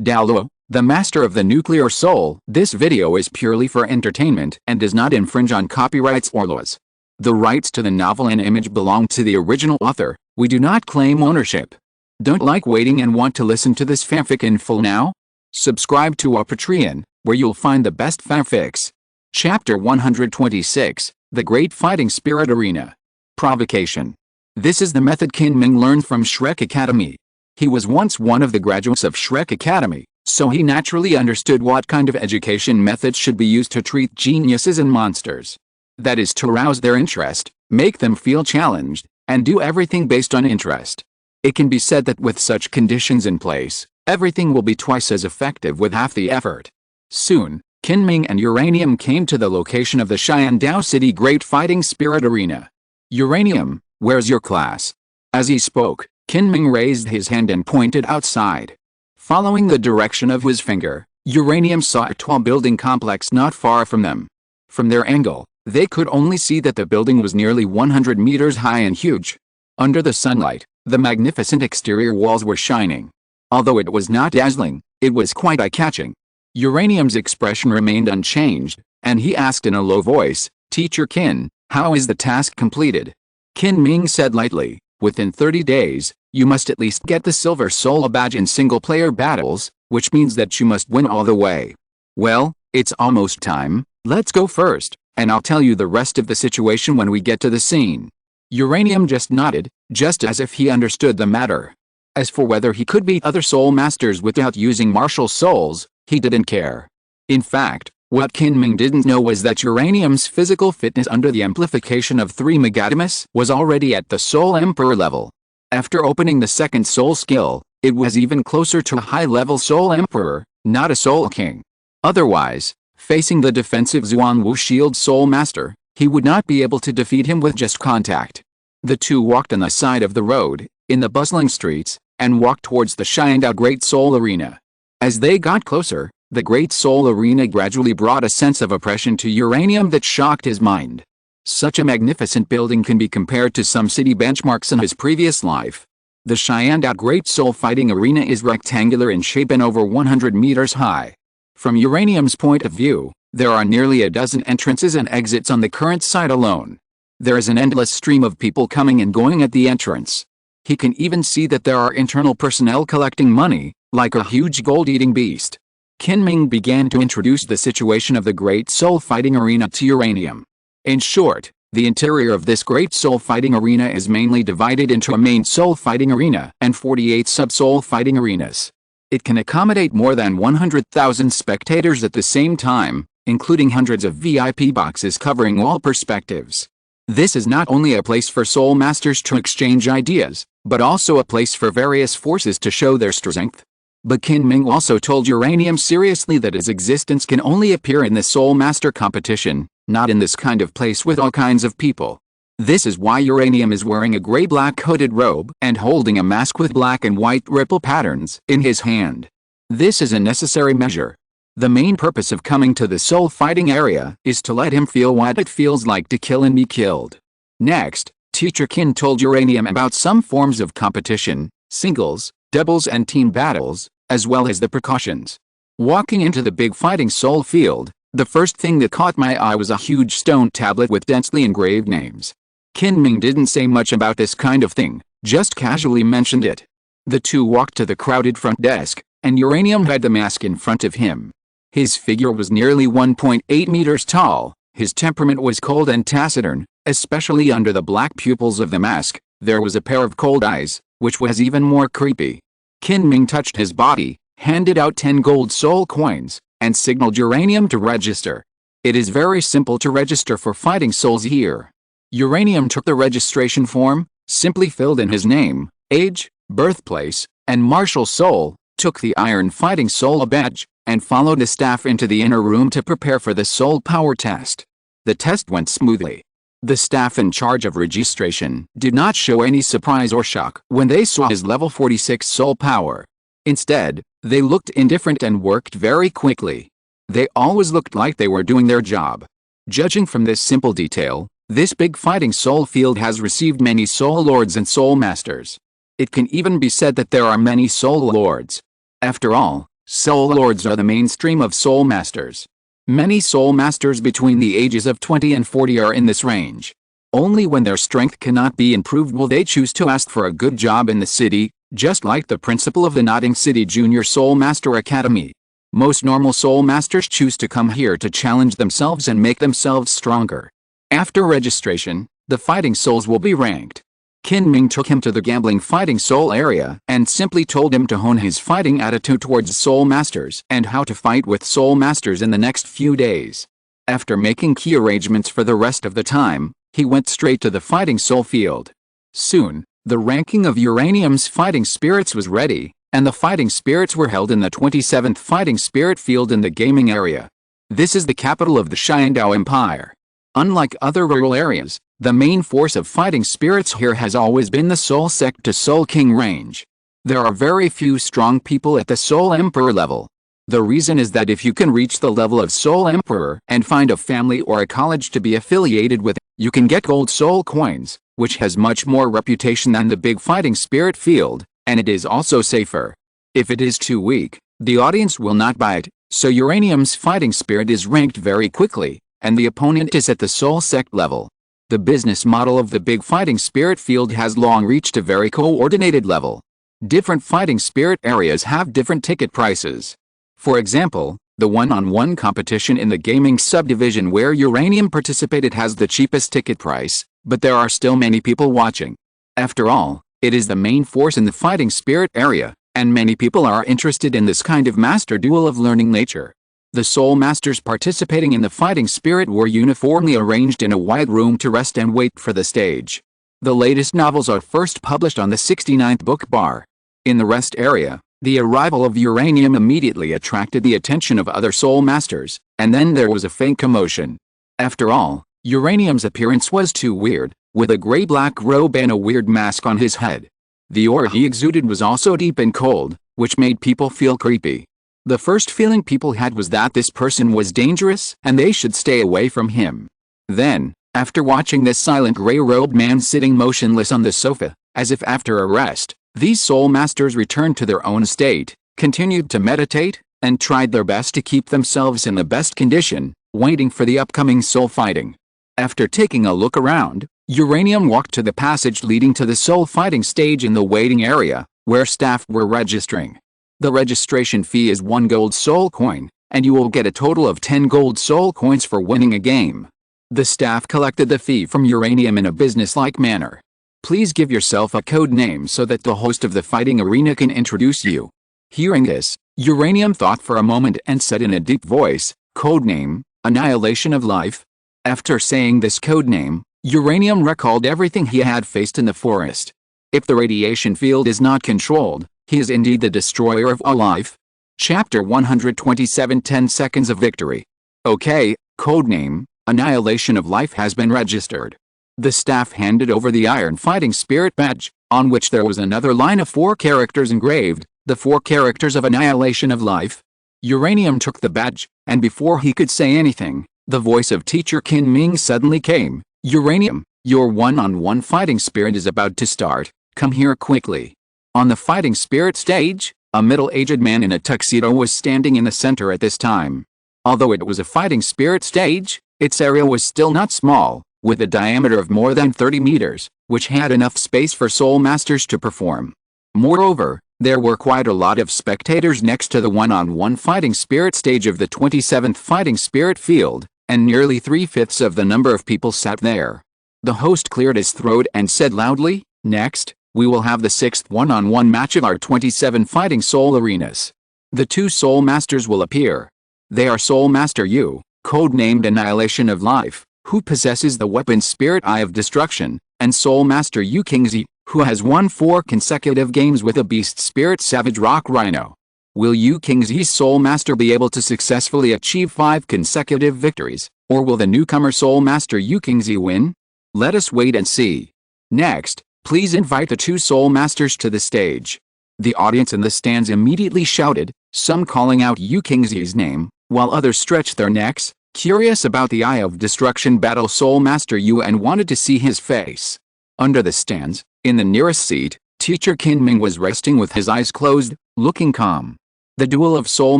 Douluo, the master of the nuclear soul. This video is purely for entertainment and does not infringe on copyrights or laws. The rights to the novel and image belong to the original author. We do not claim ownership. Don't like waiting and want to listen to this fanfic in full now? Subscribe to our Patreon, where you'll find the best fanfics. Chapter 126, The Great Fighting Spirit Arena. Provocation. This is the method Qin Ming learned from Shrek Academy. He was once one of the graduates of Shrek Academy, so he naturally understood what kind of education methods should be used to treat geniuses and monsters. That is to arouse their interest, make them feel challenged, and do everything based on interest. It can be said that with such conditions in place, everything will be twice as effective with half the effort. Soon, Qin Ming and Uranium came to the location of the Shandao City Great Fighting Spirit Arena. Uranium, where's your class? As he spoke, Qin Ming raised his hand and pointed outside. Following the direction of his finger, Uranium saw a tall building complex not far from them. From their angle, they could only see that the building was nearly 100 meters high and huge. Under the sunlight, the magnificent exterior walls were shining. Although it was not dazzling, it was quite eye-catching. Uranium's expression remained unchanged, and he asked in a low voice, "Teacher Qin, how is the task completed?" Qin Ming said lightly, "Within 30 days, you must at least get the Silver Soul badge in single-player battles, which means that you must win all the way." "Well, it's almost time. Let's go first, and I'll tell you the rest of the situation when we get to the scene." Uranium just nodded, just as if he understood the matter. As for whether he could beat other soul masters without using martial souls, he didn't care. In fact, what Qin Ming didn't know was that Uranium's physical fitness under the amplification of 3 megatimus was already at the Soul Emperor level. After opening the second soul skill, it was even closer to a high-level Soul Emperor, not a Soul King. Otherwise, facing the defensive Zuanwu Shield Soul Master, he would not be able to defeat him with just contact. The two walked on the side of the road, in the bustling streets, and walked towards the Shandao Great Soul Arena. As they got closer, the Great Soul Arena gradually brought a sense of oppression to Uranium that shocked his mind. Such a magnificent building can be compared to some city benchmarks in his previous life. The Shandao Great Soul Fighting Arena is rectangular in shape and over 100 meters high. From Uranium's point of view, there are nearly a dozen entrances and exits on the current site alone. There is an endless stream of people coming and going at the entrance. He can even see that there are internal personnel collecting money, like a huge gold-eating beast. Qin Ming began to introduce the situation of the Great Soul Fighting Arena to Uranium. In short, the interior of this Great Soul Fighting Arena is mainly divided into a main Soul Fighting Arena and 48 sub-Soul Fighting Arenas. It can accommodate more than 100,000 spectators at the same time, including hundreds of VIP boxes covering all perspectives. This is not only a place for Soul Masters to exchange ideas, but also a place for various forces to show their strength. But Qin Ming also told Uranium seriously that his existence can only appear in the Soul Master competition, not in this kind of place with all kinds of people. This is why Uranium is wearing a gray-black coated robe and holding a mask with black and white ripple patterns in his hand. This is a necessary measure. The main purpose of coming to the soul fighting area is to let him feel what it feels like to kill and be killed. Next, Teacher Qin told Uranium about some forms of competition, singles, doubles and team battles, as well as the precautions. Walking into the big fighting soul field, the first thing that caught my eye was a huge stone tablet with densely engraved names. Qin Ming didn't say much about this kind of thing, just casually mentioned it. The two walked to the crowded front desk, and Uranium had the mask in front of him. His figure was nearly 1.8 meters tall, his temperament was cold and taciturn, especially under the black pupils of the mask. There was a pair of cold eyes, which was even more creepy. Qin Ming touched his body, handed out 10 gold soul coins, and signaled Uranium to register. It is very simple to register for fighting souls here. Uranium took the registration form, simply filled in his name, age, birthplace, and martial soul, took the Iron Fighting Soul badge, and followed the staff into the inner room to prepare for the soul power test. The test went smoothly. The staff in charge of registration did not show any surprise or shock when they saw his level 46 soul power. Instead, they looked indifferent and worked very quickly. They always looked like they were doing their job. Judging from this simple detail, this big fighting soul field has received many soul lords and soul masters. It can even be said that there are many soul lords. After all, Soul Lords are the mainstream of Soul Masters. Many Soul Masters between the ages of 20 and 40 are in this range. Only when their strength cannot be improved will they choose to ask for a good job in the city, just like the principal of the Notting City Junior Soul Master Academy. Most normal Soul Masters choose to come here to challenge themselves and make themselves stronger. After registration, the fighting souls will be ranked. Qin Ming took him to the gambling fighting soul area and simply told him to hone his fighting attitude towards Soul Masters and how to fight with Soul Masters in the next few days. After making key arrangements for the rest of the time, he went straight to the fighting soul field. Soon, the ranking of Uranium's fighting spirits was ready, and the fighting spirits were held in the 27th fighting spirit field in the gaming area. This is the capital of the Xiandao Empire. Unlike other rural areas, the main force of fighting spirits here has always been the Soul Sect to Soul King range. There are very few strong people at the Soul Emperor level. The reason is that if you can reach the level of Soul Emperor and find a family or a college to be affiliated with, you can get gold soul coins, which has much more reputation than the big fighting spirit field, and it is also safer. If it is too weak, the audience will not buy it, so Uranium's fighting spirit is ranked very quickly, and the opponent is at the Soul Sect level. The business model of the big fighting spirit field has long reached a very coordinated level. Different fighting spirit areas have different ticket prices. For example, the one-on-one competition in the gaming subdivision where Uranium participated has the cheapest ticket price, but there are still many people watching. After all, it is the main force in the fighting spirit area, and many people are interested in this kind of master duel of learning nature. The Soul Masters participating in the fighting spirit were uniformly arranged in a wide room to rest and wait for the stage. The latest novels are first published on the 69th book bar. In the rest area, the arrival of Uranium immediately attracted the attention of other Soul Masters, and then there was a faint commotion. After all, Uranium's appearance was too weird, with a gray-black robe and a weird mask on his head. The aura he exuded was also deep and cold, which made people feel creepy. The first feeling people had was that this person was dangerous and they should stay away from him. Then, after watching this silent gray-robed man sitting motionless on the sofa, as if after a rest, these Soul Masters returned to their own state, continued to meditate, and tried their best to keep themselves in the best condition, waiting for the upcoming soul fighting. After taking a look around, Uranium walked to the passage leading to the soul fighting stage in the waiting area, where staff were registering. The registration fee is 1 gold soul coin, and you will get a total of 10 gold soul coins for winning a game. The staff collected the fee from Uranium in a business-like manner. Please give yourself a code name so that the host of the fighting arena can introduce you. Hearing this, Uranium thought for a moment and said in a deep voice, "Code name, Annihilation of Life." After saying this code name, Uranium recalled everything he had faced in the forest. If the radiation field is not controlled, he is indeed the destroyer of all life. Chapter 127 10 Seconds of Victory. Okay, codename, Annihilation of Life has been registered. The staff handed over the Iron Fighting Spirit badge, on which there was another line of 4 characters engraved, the 4 characters of Annihilation of Life. Uranium took the badge, and before he could say anything, the voice of Teacher Qin Ming suddenly came. "Uranium, your one-on-one fighting spirit is about to start, come here quickly." On the fighting spirit stage, a middle-aged man in a tuxedo was standing in the center at this time. Although it was a fighting spirit stage, its area was still not small, with a diameter of more than 30 meters, which had enough space for Soul Masters to perform. Moreover, there were quite a lot of spectators next to the one-on-one fighting spirit stage of the 27th fighting spirit field, and nearly 3/5 of the number of people sat there. The host cleared his throat and said loudly, "Next, we will have the 6th one-on-one match of our 27 Fighting Soul Arenas. The 2 Soul Masters will appear. They are Soul Master Yu, codenamed Annihilation of Life, who possesses the weapon Spirit Eye of Destruction, and Soul Master Yu Kingzi, who has won 4 consecutive games with a Beast Spirit Savage Rock Rhino. Will Yu Kingzi's Soul Master be able to successfully achieve 5 consecutive victories, or will the newcomer Soul Master Yu Kingzi win? Let us wait and see. Next, please invite the 2 Soul Masters to the stage." The audience in the stands immediately shouted, some calling out Yu Kingzi's name, while others stretched their necks, curious about the Eye of Destruction battle Soul Master Yu and wanted to see his face. Under the stands, in the nearest seat, Teacher Qin Ming was resting with his eyes closed, looking calm. The Duel of Soul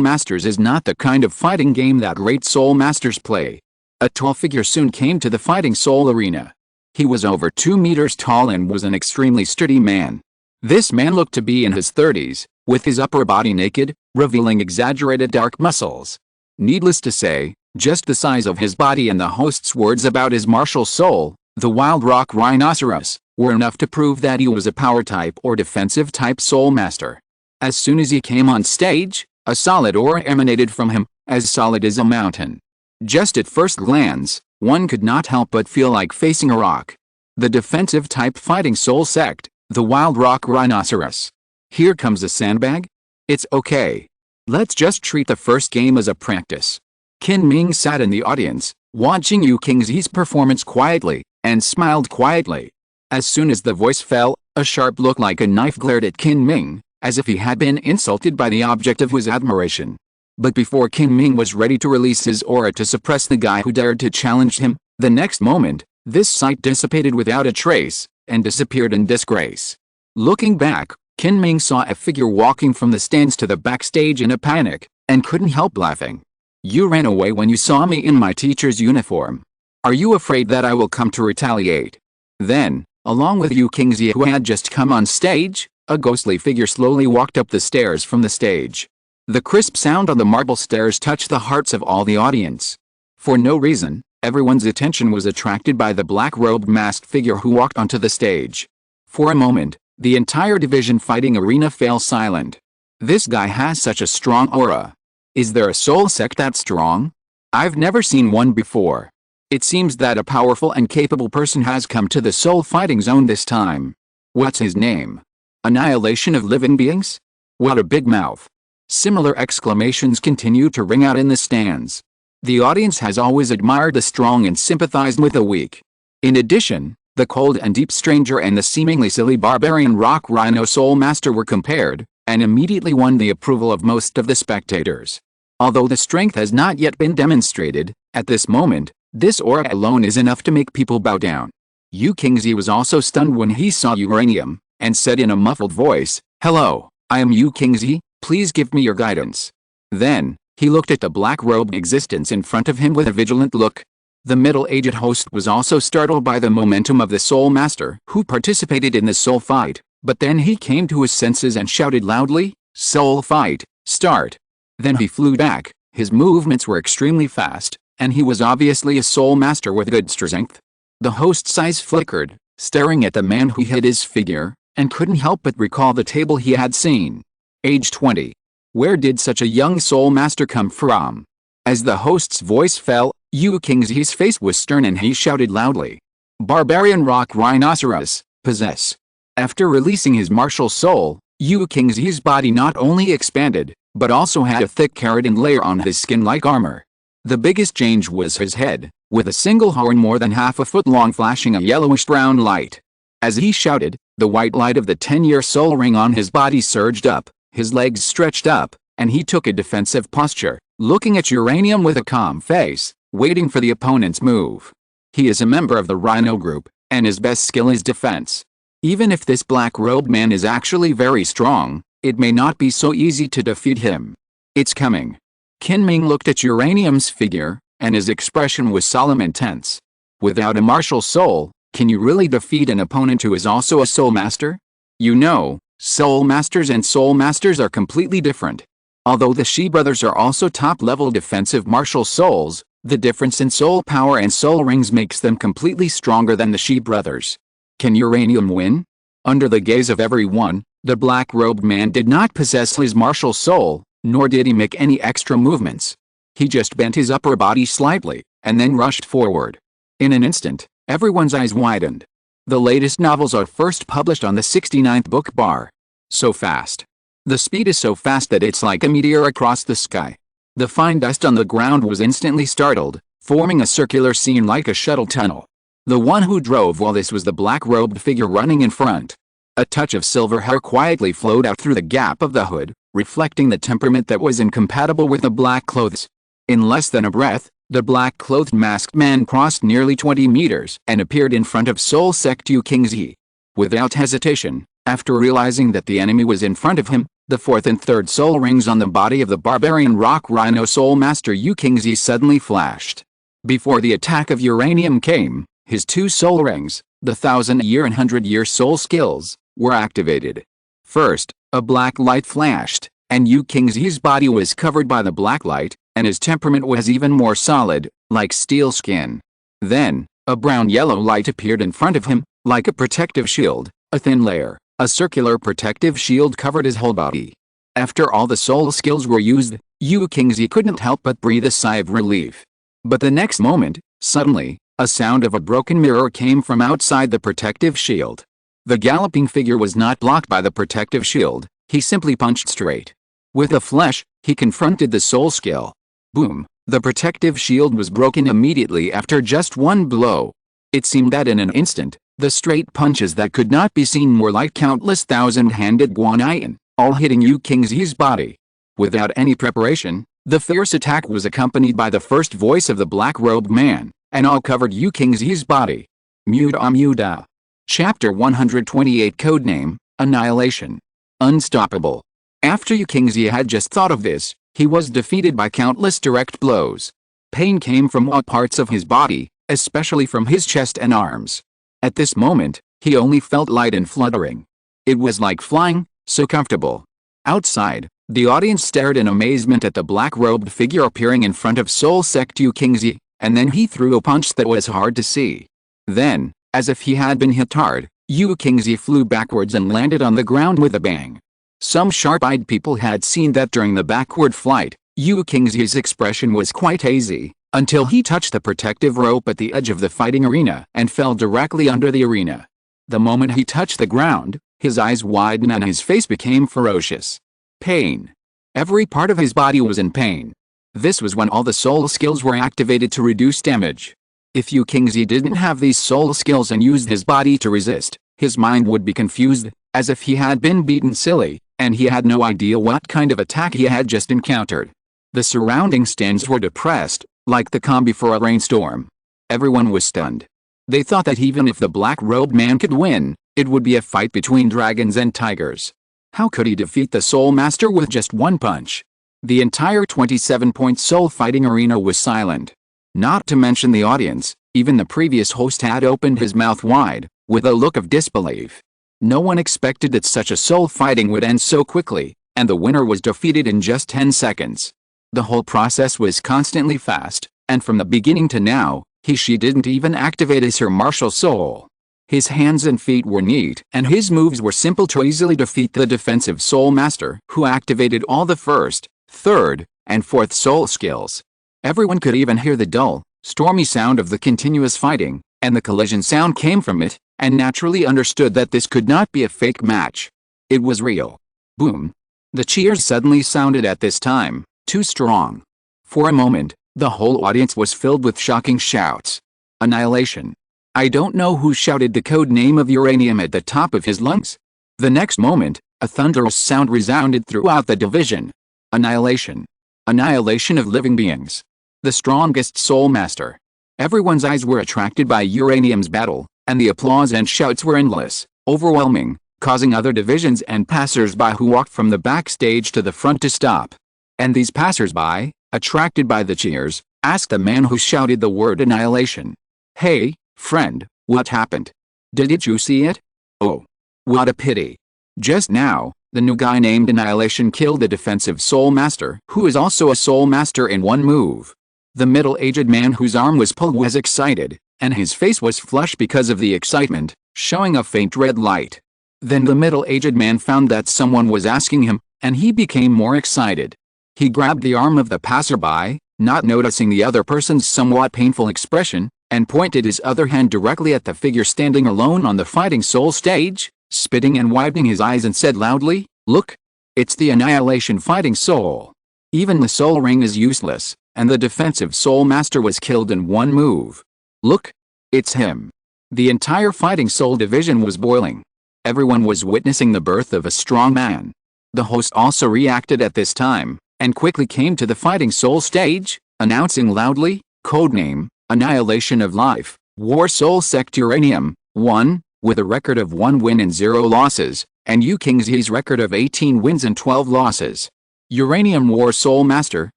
Masters is not the kind of fighting game that great Soul Masters play. A tall figure soon came to the fighting soul arena. He was over 2 meters tall and was an extremely sturdy man. This man looked to be in his 30s, with his upper body naked, revealing exaggerated dark muscles. Needless to say, just the size of his body and the host's words about his martial soul, the Wild Rock Rhinoceros, were enough to prove that he was a power type or defensive type soul master. As soon as he came on stage, a solid aura emanated from him, as solid as a mountain. Just at first glance, one could not help but feel like facing a rock. The defensive type fighting soul sect, the Wild Rock Rhinoceros. Here comes a sandbag? It's okay. Let's just treat the first game as a practice. Qin Ming sat in the audience, watching Yu Qingzi's performance quietly, and smiled quietly. As soon as the voice fell, a sharp look like a knife glared at Qin Ming, as if he had been insulted by the object of his admiration. But before Qin Ming was ready to release his aura to suppress the guy who dared to challenge him, the next moment, this sight dissipated without a trace, and disappeared in disgrace. Looking back, Qin Ming saw a figure walking from the stands to the backstage in a panic, and couldn't help laughing. You ran away when you saw me in my teacher's uniform. Are you afraid that I will come to retaliate? Then, along with Yu Qingzi who had just come on stage, a ghostly figure slowly walked up the stairs from the stage. The crisp sound on the marble stairs touched the hearts of all the audience. For no reason, everyone's attention was attracted by the black-robed masked figure who walked onto the stage. For a moment, the entire division fighting arena fell silent. This guy has such a strong aura. Is there a soul sect that strong? I've never seen one before. It seems that a powerful and capable person has come to the soul fighting zone this time. What's his name? Annihilation of living beings? What a big mouth. Similar exclamations continue to ring out in the stands. The audience has always admired the strong and sympathized with the weak. In addition, the cold and deep stranger and the seemingly silly barbarian rock rhino soul master were compared, and immediately won the approval of most of the spectators. Although the strength has not yet been demonstrated, at this moment, this aura alone is enough to make people bow down. Yu Qingzi was also stunned when he saw Uranium, and said in a muffled voice, "Hello, I am Yu Qingzi, please give me your guidance." Then, he looked at the black-robed existence in front of him with a vigilant look. The middle-aged host was also startled by the momentum of the soul master who participated in the soul fight, but then he came to his senses and shouted loudly, "Soul fight, start!" Then he flew back. His movements were extremely fast, and he was obviously a soul master with good strength. The host's eyes flickered, staring at the man who hid his figure, and couldn't help but recall the table he had seen. Age 20. Where did such a young soul master come from? As the host's voice fell, Yu Qingzi's face was stern and he shouted loudly, "Barbarian rock rhinoceros, possess!" After releasing his martial soul, Yu Qingzi's body not only expanded, but also had a thick keratin layer on his skin like armor. The biggest change was his head, with a single horn more than half a foot long flashing a yellowish-brown light. As he shouted, the white light of the 10-year soul ring on his body surged up, his legs stretched up, and he took a defensive posture, looking at Uranium with a calm face, waiting for the opponent's move. He is a member of the Rhino group, and his best skill is defense. Even if this black-robed man is actually very strong, it may not be so easy to defeat him. It's coming. Qin Ming looked at Uranium's figure, and his expression was solemn and tense. Without a martial soul, can you really defeat an opponent who is also a soul master? You know, soul masters and soul masters are completely different. Although the Shi brothers are also top-level defensive martial souls, the difference in soul power and soul rings makes them completely stronger than the Shi brothers. Can Uranium win? Under the gaze of everyone, the black-robed man did not possess his martial soul, nor did he make any extra movements. He just bent his upper body slightly, and then rushed forward. In an instant, everyone's eyes widened. The latest novels are first published on the 69th book bar. So fast. The speed is so fast that it's like a meteor across the sky. The fine dust on the ground was instantly startled, forming a circular scene like a shuttle tunnel. The one who drove all this was the black-robed figure running in front. A touch of silver hair quietly flowed out through the gap of the hood, reflecting the temperament that was incompatible with the black clothes. In less than a breath, the black-clothed masked man crossed nearly 20 meters and appeared in front of Soul Sect Yu Qingzi. Without hesitation, after realizing that the enemy was in front of him, The fourth and third soul rings on the body of the barbarian rock rhino soul master Ukingzi suddenly flashed. Before the attack of uranium came, his two soul rings, the 1000-year and 100-year soul skills, were activated. First, a black light flashed, and Ukingzi's body was covered by the black light, and his temperament was even more solid, like steel skin. Then, a brown-yellow light appeared in front of him, like a protective shield, a thin layer. A circular protective shield covered his whole body. After all the soul skills were used, Ukingzi couldn't help but breathe a sigh of relief. But the next moment, suddenly, a sound of a broken mirror came from outside the protective shield. The galloping figure was not blocked by the protective shield, he simply punched straight. With a flash, he confronted the soul skill. Boom! The protective shield was broken immediately after just one blow. It seemed that in an instant, the straight punches that could not be seen were like countless thousand-handed guanyin, all hitting Ukingzi's body. Without any preparation, the fierce attack was accompanied by the first voice of the black-robed man, and all covered Ukingzi's body. Muda. Chapter 128 Codename, Annihilation. Unstoppable. After Ukingzi had just thought of this, he was defeated by countless direct blows. Pain came from all parts of his body, especially from his chest and arms. At this moment, he only felt light and fluttering. It was like flying, so comfortable. Outside, the audience stared in amazement at the black-robed figure appearing in front of Soul Sect Ukingzi, and then he threw a punch that was hard to see. Then, as if he had been hit hard, Ukingzi flew backwards and landed on the ground with a bang. Some sharp-eyed people had seen that during the backward flight, Ukingzi's expression was quite hazy, until he touched the protective rope at the edge of the fighting arena and fell directly under the arena. The moment he touched the ground, his eyes widened and his face became ferocious. Pain. Every part of his body was in pain. This was when all the soul skills were activated to reduce damage. If Ukingzi didn't have these soul skills and used his body to resist, his mind would be confused, as if he had been beaten silly, and he had no idea what kind of attack he had just encountered. The surrounding stands were depressed, like the calm before a rainstorm. Everyone was stunned. They thought that even if the black-robed man could win, it would be a fight between dragons and tigers. How could he defeat the Soul Master with just one punch? The entire 27-point soul fighting arena was silent. Not to mention the audience, even the previous host had opened his mouth wide, with a look of disbelief. No one expected that such a soul fighting would end so quickly, and the winner was defeated in just 10 seconds. The whole process was constantly fast, and from the beginning to now, she didn't even activate his martial soul. His hands and feet were neat, and his moves were simple to easily defeat the defensive Soul Master, who activated all the first, third, and fourth soul skills. Everyone could even hear the dull, stormy sound of the continuous fighting, and the collision sound came from it, and naturally understood that this could not be a fake match. It was real. Boom. The cheers suddenly sounded at this time, too strong. For a moment, the whole audience was filled with shocking shouts. Annihilation. I don't know who shouted the code name of uranium at the top of his lungs. The next moment, a thunderous sound resounded throughout the division. Annihilation. Annihilation of living beings. The strongest Soul Master. Everyone's eyes were attracted by uranium's battle, and the applause and shouts were endless, overwhelming, causing other divisions and passers-by who walked from the backstage to the front to stop. And these passers-by, attracted by the cheers, asked the man who shouted the word annihilation. Hey, friend, what happened? Didn't you see it? Oh. What a pity. Just now, the new guy named Annihilation killed the defensive Soul Master, who is also a Soul Master, in one move. The middle-aged man whose arm was pulled was excited, and his face was flushed because of the excitement, showing a faint red light. Then the middle-aged man found that someone was asking him, and he became more excited. He grabbed the arm of the passerby, not noticing the other person's somewhat painful expression, and pointed his other hand directly at the figure standing alone on the fighting soul stage, spitting and widening his eyes, and said loudly, "Look! It's the Annihilation fighting soul. Even the soul ring is useless, and the defensive Soul Master was killed in one move. Look! It's him." The entire fighting soul division was boiling. Everyone was witnessing the birth of a strong man. The host also reacted at this time, and quickly came to the fighting soul stage, announcing loudly, "Codename, Annihilation of Life, War Soul Sect Uranium, 1, with a record of 1 win and 0 losses, and Yu King's record of 18 wins and 12 losses. Uranium War Soul Master,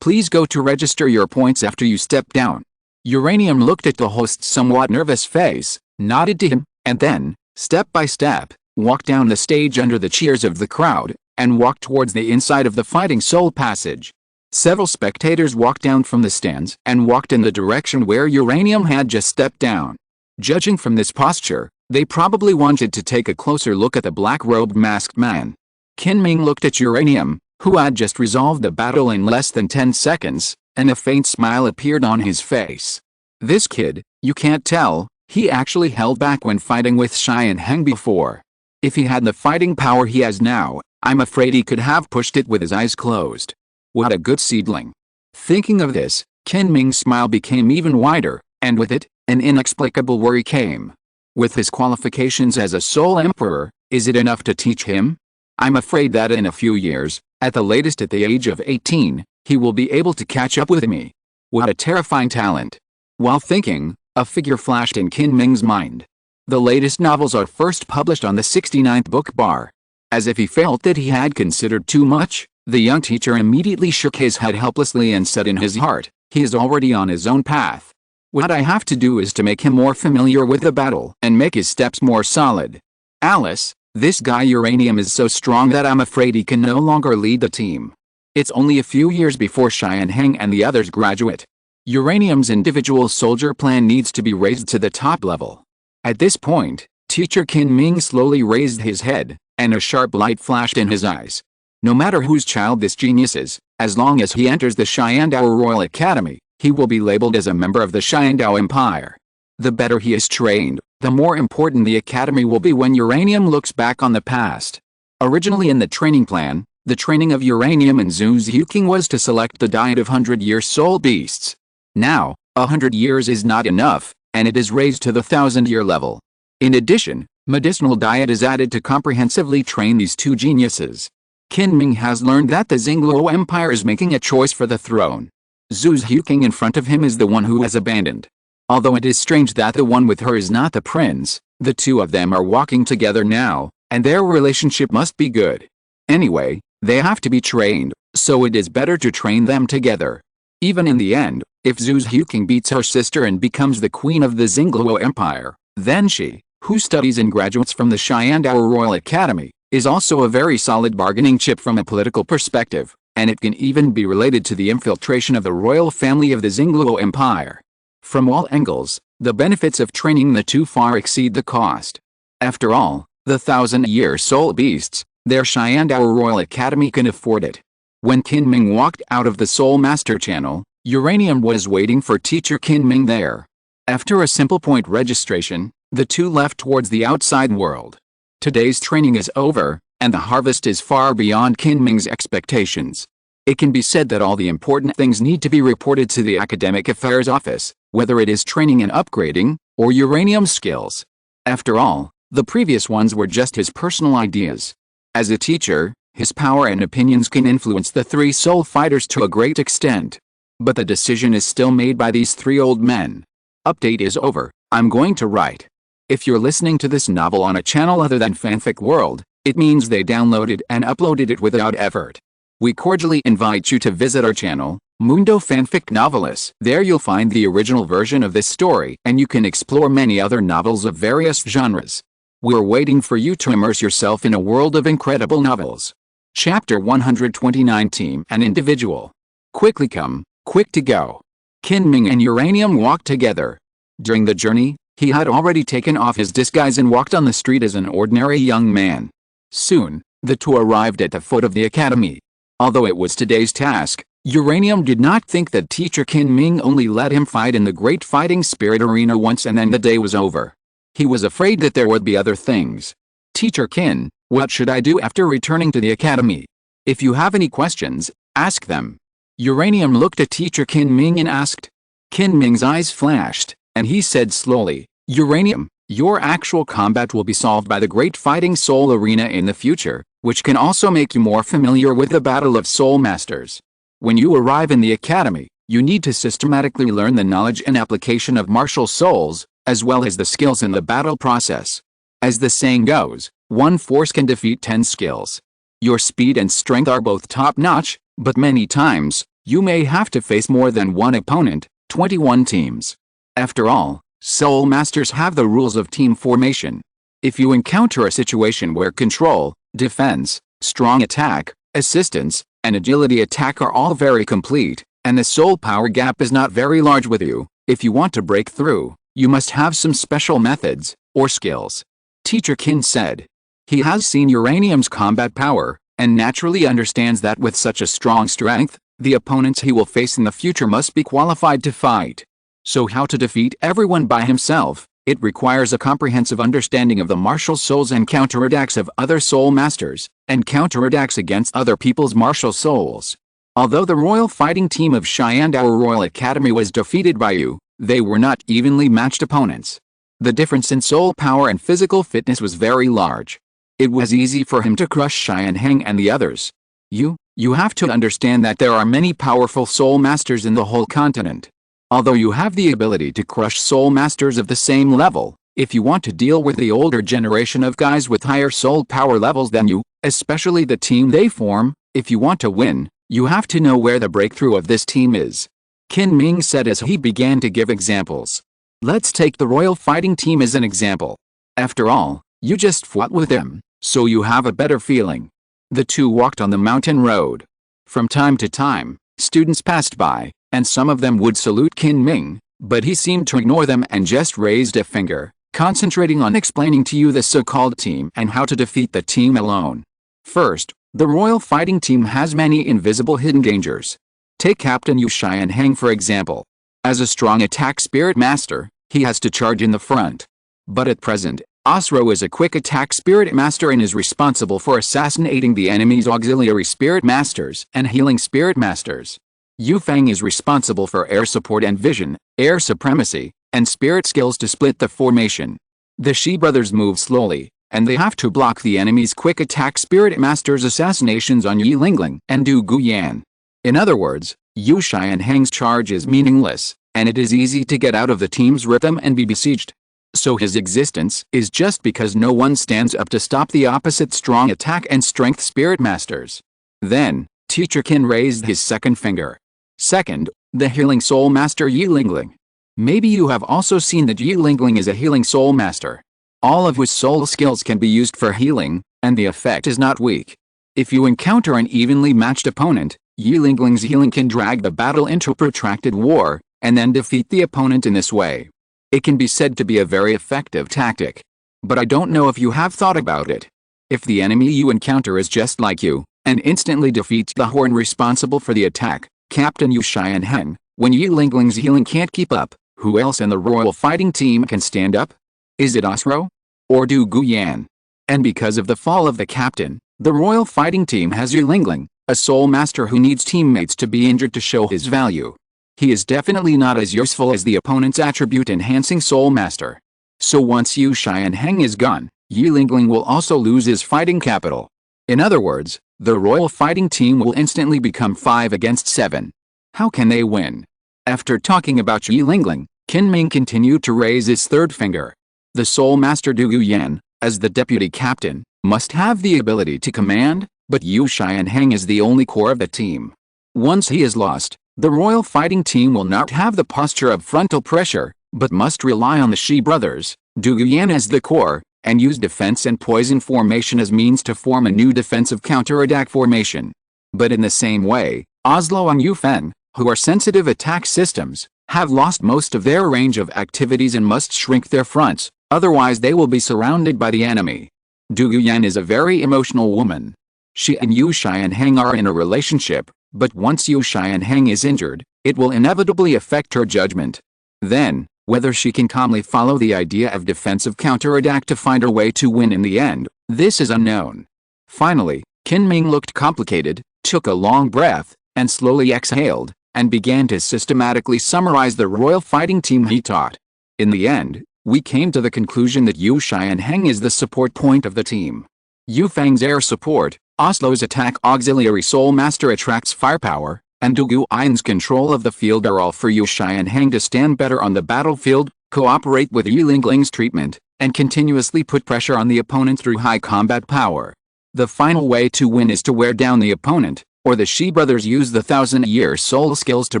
please go to register your points after you step down. Uranium looked at the host's somewhat nervous face, nodded to him, and then, step by step, walked down the stage under the cheers of the crowd, and walked towards the inside of the Fighting Soul Passage. Several spectators walked down from the stands and walked in the direction where Uranium had just stepped down. Judging from this posture, they probably wanted to take a closer look at the black-robed masked man. Qin Ming looked at Uranium, who had just resolved the battle in less than 10 seconds, and a faint smile appeared on his face. This kid, you can't tell, he actually held back when fighting with Sharingan before. If he had the fighting power he has now, I'm afraid he could have pushed it with his eyes closed. What a good seedling. Thinking of this, Qin Ming's smile became even wider, and with it, an inexplicable worry came. With his qualifications as a Soul Emperor, is it enough to teach him? I'm afraid that in a few years, at the latest at the age of 18, he will be able to catch up with me. What a terrifying talent. While thinking, a figure flashed in Qin Ming's mind. The latest novels are first published on the 69th book bar. As if he felt that he had considered too much, the young teacher immediately shook his head helplessly and said in his heart, he is already on his own path. What I have to do is to make him more familiar with the battle and make his steps more solid. Alice, this guy Uranium is so strong that I'm afraid he can no longer lead the team. It's only a few years before Sharingan and the others graduate. Uranium's individual soldier plan needs to be raised to the top level. At this point, Teacher Qin Ming slowly raised his head, and a sharp light flashed in his eyes. No matter whose child this genius is, as long as he enters the Dou Royal Academy, he will be labeled as a member of the Dou Empire. The better he is trained, the more important the academy will be when Uranium looks back on the past. Originally in the training plan, the training of Uranium and Zhu King was to select the diet of 100-year soul beasts. Now, 100 years is not enough, and it is raised to the 1000-year level. In addition, medicinal diet is added to comprehensively train these two geniuses. Qin Ming has learned that the Douluo Empire is making a choice for the throne. Zhu King in front of him is the one who has abandoned. Although it is strange that the one with her is not the prince, the two of them are walking together now, and their relationship must be good. Anyway, they have to be trained, so it is better to train them together. Even in the end, if Zhu King beats her sister and becomes the queen of the Douluo Empire, then she, who studies and graduates from the Dou Royal Academy, is also a very solid bargaining chip from a political perspective, and it can even be related to the infiltration of the royal family of the Douluo Empire. From all angles, the benefits of training the two far exceed the cost. After all, the 1000-year soul beasts, their Dou Royal Academy can afford it. When Qin Ming walked out of the Soul Master channel, Uranium was waiting for Teacher Qin Ming there. After a simple point registration, the two left towards the outside world. Today's training is over, and the harvest is far beyond Qin Ming's expectations. It can be said that all the important things need to be reported to the Academic Affairs Office, whether it is training and upgrading, or Uranium skills. After all, the previous ones were just his personal ideas. As a teacher, his power and opinions can influence the three soul fighters to a great extent. But the decision is still made by these three old men. Update is over, I'm going to write. If you're listening to this novel on a channel other than Fanfic World, it means they downloaded and uploaded it without effort. We cordially invite you to visit our channel, Mundo Fanfic Novelis. There you'll find the original version of this story, and you can explore many other novels of various genres. We're waiting for you to immerse yourself in a world of incredible novels. Chapter 129 Team and Individual. Quickly come, quick to go. Qin Ming and Uranium walked together. During the journey, he had already taken off his disguise and walked on the street as an ordinary young man. Soon, the two arrived at the foot of the academy. Although it was today's task, Uranium did not think that Teacher Qin Ming only let him fight in the Great Fighting Spirit Arena once and then the day was over. He was afraid that there would be other things. Teacher Qin, what should I do after returning to the academy? If you have any questions, ask them. Uranium looked at Teacher Qin Ming and asked. Qin Ming's eyes flashed, and he said slowly, Uranium, your actual combat will be solved by the Great Fighting Soul Arena in the future, which can also make you more familiar with the Battle of Soul Masters. When you arrive in the academy, you need to systematically learn the knowledge and application of martial souls, as well as the skills in the battle process. As the saying goes, One force can defeat 10 skills. Your speed and strength are both top-notch, but many times, you may have to face more than one opponent, 21 teams. After all, Soul Masters have the rules of team formation. If you encounter a situation where control, defense, strong attack, assistance, and agility attack are all very complete, and the soul power gap is not very large with you, if you want to break through, you must have some special methods, or skills. Teacher Qin said. He has seen Uranium's combat power, and naturally understands that with such a strong strength, the opponents he will face in the future must be qualified to fight. So how to defeat everyone by himself? It requires a comprehensive understanding of the martial souls and counterattacks of other soul masters, and counterattacks against other people's martial souls. Although the royal fighting team of Star Dou Royal Academy was defeated by you, they were not evenly matched opponents. The difference in soul power and physical fitness was very large. It was easy for him to crush Sharingan and the others. You have to understand that there are many powerful soul masters in the whole continent. Although you have the ability to crush soul masters of the same level, if you want to deal with the older generation of guys with higher soul power levels than you, especially the team they form, if you want to win, you have to know where the breakthrough of this team is. Qin Ming said as he began to give examples. Let's take the royal fighting team as an example. After all, you just fought with them, so you have a better feeling. The two walked on the mountain road. From time to time, students passed by, and some of them would salute Qin Ming, but he seemed to ignore them and just raised a finger, concentrating on explaining to you the so-called team and how to defeat the team alone. First, the royal fighting team has many invisible hidden dangers. Take Captain Sharingan for example. As a strong attack spirit master, he has to charge in the front. But at present, Osro is a quick attack spirit master and is responsible for assassinating the enemy's auxiliary spirit masters and healing spirit masters. Yufeng is responsible for air support and vision, air supremacy, and spirit skills to split the formation. The Shi brothers move slowly, and they have to block the enemy's quick attack spirit masters' assassinations on Yi Lingling and Du Guyan. In other words, Yu Sharingan's charge is meaningless, and it is easy to get out of the team's rhythm and be besieged. So his existence is just because no one stands up to stop the opposite strong attack and strength spirit masters. Then, Teacher Qin raised his second finger. Second, the healing soul master Yi Lingling. Maybe you have also seen that Yi Lingling is a healing soul master. All of whose soul skills can be used for healing, and the effect is not weak. If you encounter an evenly matched opponent, Yi Lingling's healing can drag the battle into a protracted war, and then defeat the opponent in this way. It can be said to be a very effective tactic. But I don't know if you have thought about it. If the enemy you encounter is just like you, and instantly defeats the horn responsible for the attack, Captain Sharingan, when Yi Lingling's healing can't keep up, who else in the royal fighting team can stand up? Is it Osro? Or Du Guyan? And because of the fall of the captain, the royal fighting team has Yi Lingling, a soul master who needs teammates to be injured to show his value. He is definitely not as useful as the opponent's attribute-enhancing soul master. So once Yu Sharingan is gone, Yi Lingling will also lose his fighting capital. In other words, the royal fighting team will instantly become 5 against 7. How can they win? After talking about Yi Lingling, Qin Ming continued to raise his third finger. The soul master Du Guyan, as the deputy captain, must have the ability to command, but Yu Sharingan is the only core of the team. Once he is lost, the royal fighting team will not have the posture of frontal pressure, but must rely on the Shi brothers, Du Guyan as the core, and use defense and poison formation as means to form a new defensive counterattack formation. But in the same way, Oslo and Yufeng, who are sensitive attack systems, have lost most of their range of activities and must shrink their fronts, otherwise they will be surrounded by the enemy. Du Guyan is a very emotional woman. She and Yu Sharingan are in a relationship, but once Yu Sharingan is injured, it will inevitably affect her judgment. Then, whether she can calmly follow the idea of defensive counterattack to find her way to win in the end, this is unknown. Finally, Qin Ming looked complicated, took a long breath, and slowly exhaled, and began to systematically summarize the royal fighting team he taught. In the end, we came to the conclusion that Yu Sharingan is the support point of the team. Yufeng's air support, Oslo's attack auxiliary soul master attracts firepower, and Douluo Ain's control of the field are all for Yu Xianheng to stand better on the battlefield, cooperate with Yi Lingling's treatment, and continuously put pressure on the opponent through high combat power. The final way to win is to wear down the opponent, or the Shi brothers use the 1,000-year soul skills to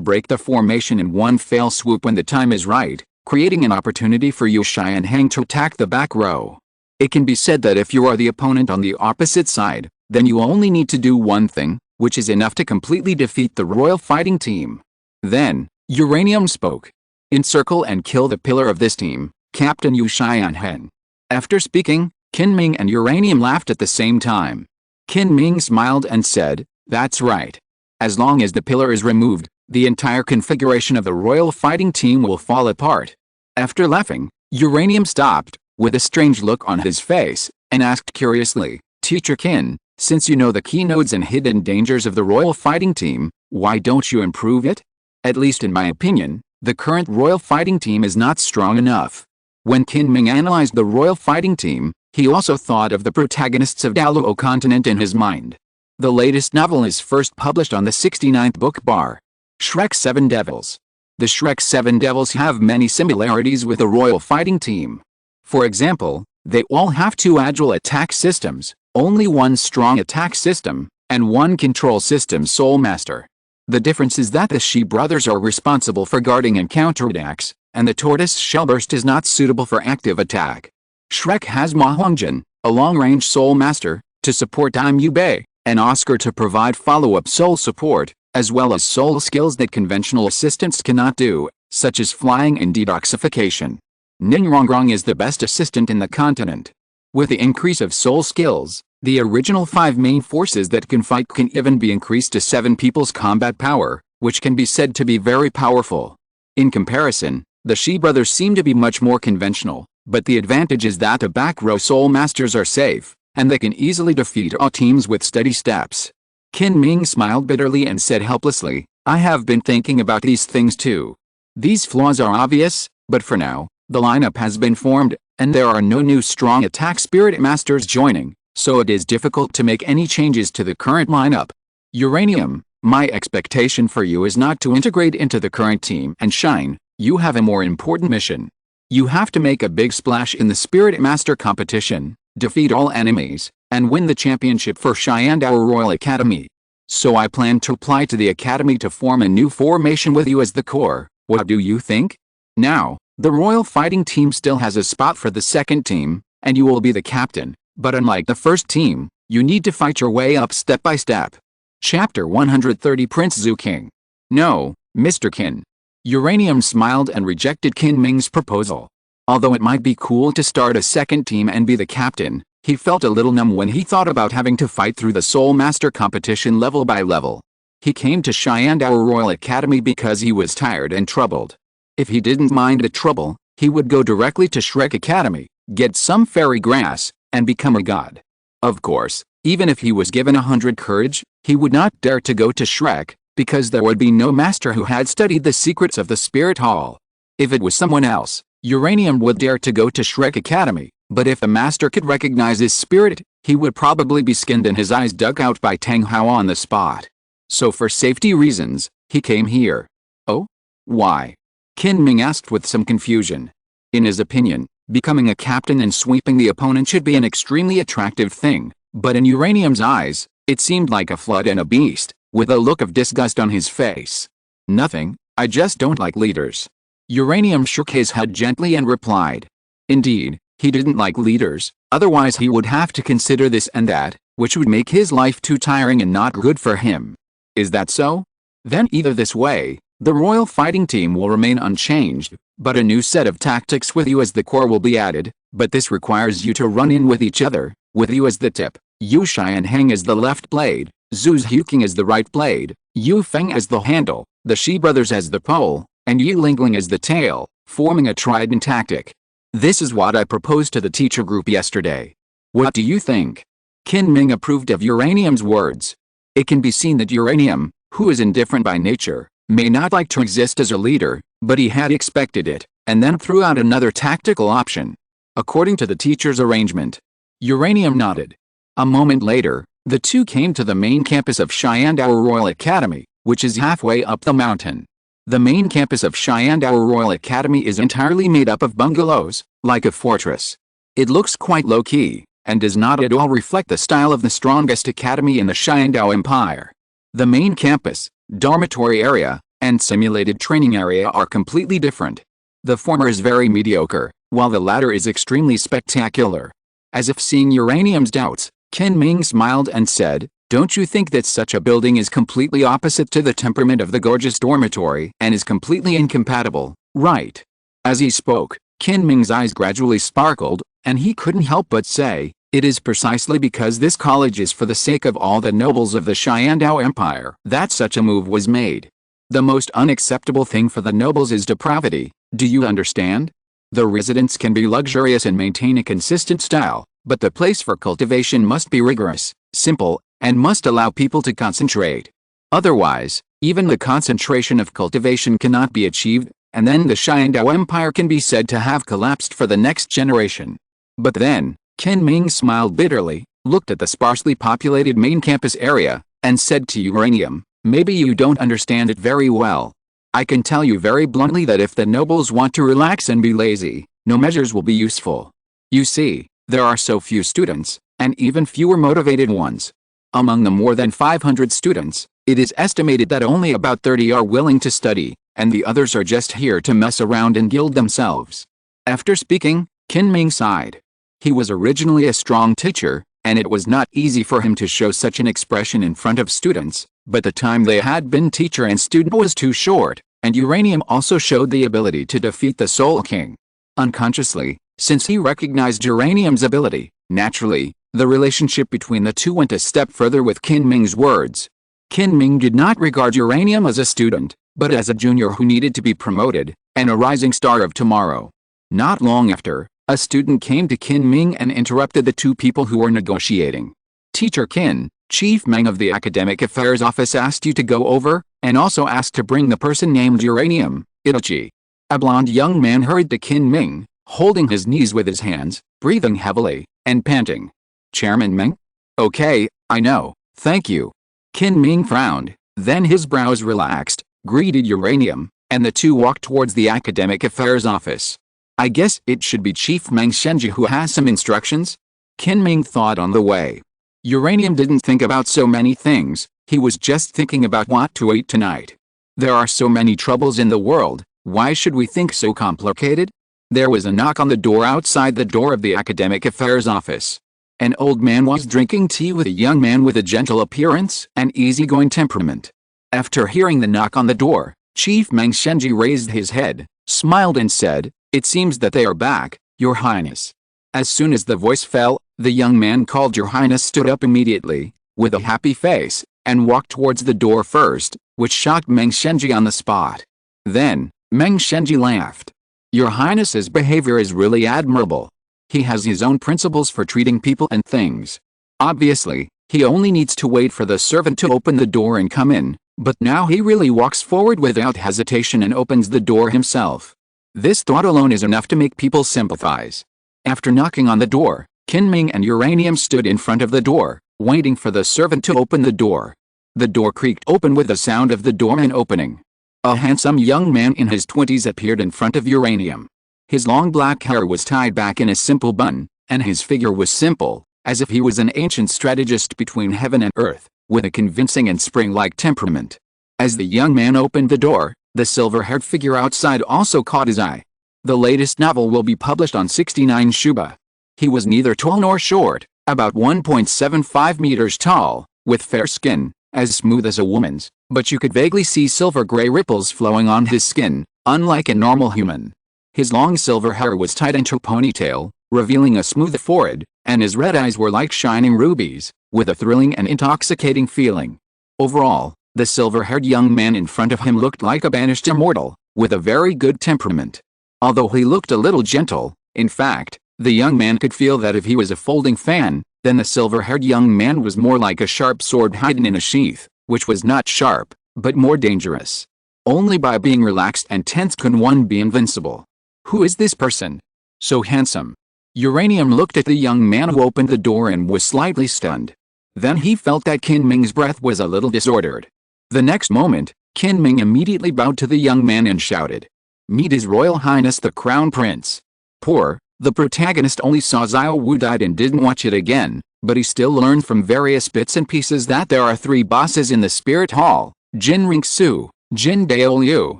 break the formation in one fell swoop when the time is right, creating an opportunity for Yu Xianheng to attack the back row. It can be said that if you are the opponent on the opposite side, then you only need to do one thing, which is enough to completely defeat the royal fighting team. Then, Uranium spoke. Encircle and kill the pillar of this team, Captain Yu Xianheng. After speaking, Qin Ming and Uranium laughed at the same time. Qin Ming smiled and said, "That's right. As long as the pillar is removed, the entire configuration of the royal fighting team will fall apart." After laughing, Uranium stopped, with a strange look on his face, and asked curiously, "Teacher Qin, since you know the keynotes and hidden dangers of the royal fighting team, why don't you improve it? At least in my opinion, the current royal fighting team is not strong enough." When Qin Ming analyzed the royal fighting team, he also thought of the protagonists of Douluo Continent in his mind. The latest novel is first published on the 69th book bar. Shrek 7 Devils. The Shrek 7 Devils have many similarities with the royal fighting team. For example, they all have two agile attack systems, only one strong attack system, and one control system Soul Master. The difference is that the Shi brothers are responsible for guarding and counterattacks, and the tortoise shellburst is not suitable for active attack. Shrek has Ma Hongjin, a long-range Soul Master, to support Dime Yubei, and Oscar to provide follow-up soul support, as well as soul skills that conventional assistants cannot do, such as flying and detoxification. Ningrongrong is the best assistant in the continent. With the increase of soul skills, the original 5 main forces that can fight can even be increased to 7 people's combat power, which can be said to be very powerful. In comparison, the Shi brothers seem to be much more conventional, but the advantage is that the back row soul masters are safe, and they can easily defeat all teams with steady steps. Qin Ming smiled bitterly and said helplessly, "I have been thinking about these things too. These flaws are obvious, but for now, the lineup has been formed, and there are no new strong attack spirit masters joining, so it is difficult to make any changes to the current lineup. Uranium, my expectation for you is not to integrate into the current team and shine. You have a more important mission. You have to make a big splash in the Spirit Master competition, defeat all enemies, and win the championship for Shandao Royal Academy. So I plan to apply to the Academy to form a new formation with you as the core. What do you think? Now, the Royal Fighting Team still has a spot for the second team, and you will be the captain, but unlike the first team, you need to fight your way up step by step." Chapter 130 Prince Zhu King. "No, Mr. Qin." Uranium smiled and rejected Qin Ming's proposal. Although it might be cool to start a second team and be the captain, he felt a little numb when he thought about having to fight through the Soul Master competition level by level. He came to Shandao Royal Academy because he was tired and troubled. If he didn't mind the trouble, he would go directly to Shrek Academy, get some fairy grass, and become a god. Of course, even if he was given 100 courage, he would not dare to go to Shrek, because there would be no master who had studied the secrets of the Spirit Hall. If it was someone else, Uranium would dare to go to Shrek Academy, but if the master could recognize his spirit, he would probably be skinned and his eyes dug out by Tang Hao on the spot. So for safety reasons, he came here. Oh? Why? Qin Ming asked with some confusion. In his opinion, becoming a captain and sweeping the opponent should be an extremely attractive thing, but in Uranium's eyes, it seemed like a flood and a beast, with a look of disgust on his face. "Nothing, I just don't like leaders." Uranium shook his head gently and replied. Indeed, he didn't like leaders, otherwise he would have to consider this and that, which would make his life too tiring and not good for him. Is that so? Then either this way, the Royal Fighting Team will remain unchanged, but a new set of tactics with you as the core will be added, but this requires you to run in with each other, with you as the tip, Yu Xianheng as the left blade, Zhu Huqing as the right blade, Yu Feng as the handle, the Shi brothers as the pole, and Yi Lingling as the tail, forming a trident tactic. This is what I proposed to the teacher group yesterday. What do you think? Qin Ming approved of Uranium's words. It can be seen that Uranium, who is indifferent by nature, may not like to exist as a leader, but he had expected it, and then threw out another tactical option. According to the teacher's arrangement. Uranium nodded. A moment later, the two came to the main campus of Shandao Royal Academy, which is halfway up the mountain. The main campus of Star Dou Royal Academy is entirely made up of bungalows, like a fortress. It looks quite low-key, and does not at all reflect the style of the strongest academy in the Star Dou Empire. The main campus, dormitory area, and simulated training area are completely different. The former is very mediocre, while the latter is extremely spectacular. As if seeing Uranium's doubts, Qin Ming smiled and said, "Don't you think that such a building is completely opposite to the temperament of the gorgeous dormitory and is completely incompatible, right?" As he spoke, Qin Ming's eyes gradually sparkled, and he couldn't help but say, "It is precisely because this college is for the sake of all the nobles of the Star Dou Empire that such a move was made. The most unacceptable thing for the nobles is depravity, do you understand? The residence can be luxurious and maintain a consistent style, but the place for cultivation must be rigorous, simple, and must allow people to concentrate. Otherwise, even the concentration of cultivation cannot be achieved, and then the Star Dou Empire can be said to have collapsed for the next generation." But then, Qin Ming smiled bitterly, looked at the sparsely populated main campus area, and said to Uranium, "Maybe you don't understand it very well. I can tell you very bluntly that if the nobles want to relax and be lazy, no measures will be useful. You see, there are so few students, and even fewer motivated ones. Among the more than 500 students, it is estimated that only about 30 are willing to study, and the others are just here to mess around and gild themselves." After speaking, Qin Ming sighed. He was originally a strong teacher, and it was not easy for him to show such an expression in front of students, but the time they had been teacher and student was too short, and Uranium also showed the ability to defeat the Soul King. Unconsciously, since he recognized Uranium's ability, naturally, the relationship between the two went a step further with Qin Ming's words. Qin Ming did not regard Uranium as a student, but as a junior who needed to be promoted, and a rising star of tomorrow. Not long after, a student came to Qin Ming and interrupted the two people who were negotiating. "Teacher Qin, Chief Meng of the Academic Affairs Office asked you to go over, and also asked to bring the person named Uranium, Itachi." A blond young man hurried to Qin Ming, holding his knees with his hands, breathing heavily, and panting. "Chairman Meng? Okay, I know, thank you." Qin Ming frowned, then his brows relaxed, greeted Uranium, and the two walked towards the Academic Affairs Office. "I guess it should be Chief Meng Shenji who has some instructions?" Qin Ming thought on the way. Uranium didn't think about so many things, he was just thinking about what to eat tonight. There are so many troubles in the world, why should we think so complicated? There was a knock on the door outside the door of the Academic Affairs Office. An old man was drinking tea with a young man with a gentle appearance and easygoing temperament. After hearing the knock on the door, Chief Meng Shenji raised his head, smiled and said, "It seems that they are back, Your Highness." As soon as the voice fell, the young man called Your Highness stood up immediately, with a happy face, and walked towards the door first, which shocked Meng Shenji on the spot. Then, Meng Shenji laughed. "Your Highness's behavior is really admirable. He has his own principles for treating people and things. Obviously, he only needs to wait for the servant to open the door and come in, but now he really walks forward without hesitation and opens the door himself. This thought alone is enough to make people sympathize." After knocking on the door, Qin Ming and Uranium stood in front of the door, waiting for the servant to open the door. The door creaked open with the sound of the doorman opening. A handsome young man in his 20s appeared in front of Uranium. His long black hair was tied back in a simple bun, and his figure was simple, as if he was an ancient strategist between heaven and earth, with a convincing and spring-like temperament. As the young man opened the door, the silver-haired figure outside also caught his eye. The latest novel will be published on 69 Shuba. He was neither tall nor short, about 1.75 meters tall, with fair skin, as smooth as a woman's, but you could vaguely see silver-gray ripples flowing on his skin, unlike a normal human. His long silver hair was tied into a ponytail, revealing a smooth forehead, and his red eyes were like shining rubies, with a thrilling and intoxicating feeling. Overall, the silver-haired young man in front of him looked like a banished immortal, with a very good temperament. Although he looked a little gentle, in fact, the young man could feel that if he was a folding fan, then the silver-haired young man was more like a sharp sword hidden in a sheath, which was not sharp, but more dangerous. Only by being relaxed and tense can one be invincible. Who is this person? So handsome. Uranium looked at the young man who opened the door and was slightly stunned. Then he felt that Qin Ming's breath was a little disordered. The next moment, Qin Ming immediately bowed to the young man and shouted, "Meet His Royal Highness the Crown Prince." Poor, the protagonist only saw Xiao Wu died and didn't watch it again, but he still learned from various bits and pieces that there are 3 bosses in the Spirit Hall: Jin Ringsu, Jin Daoliu,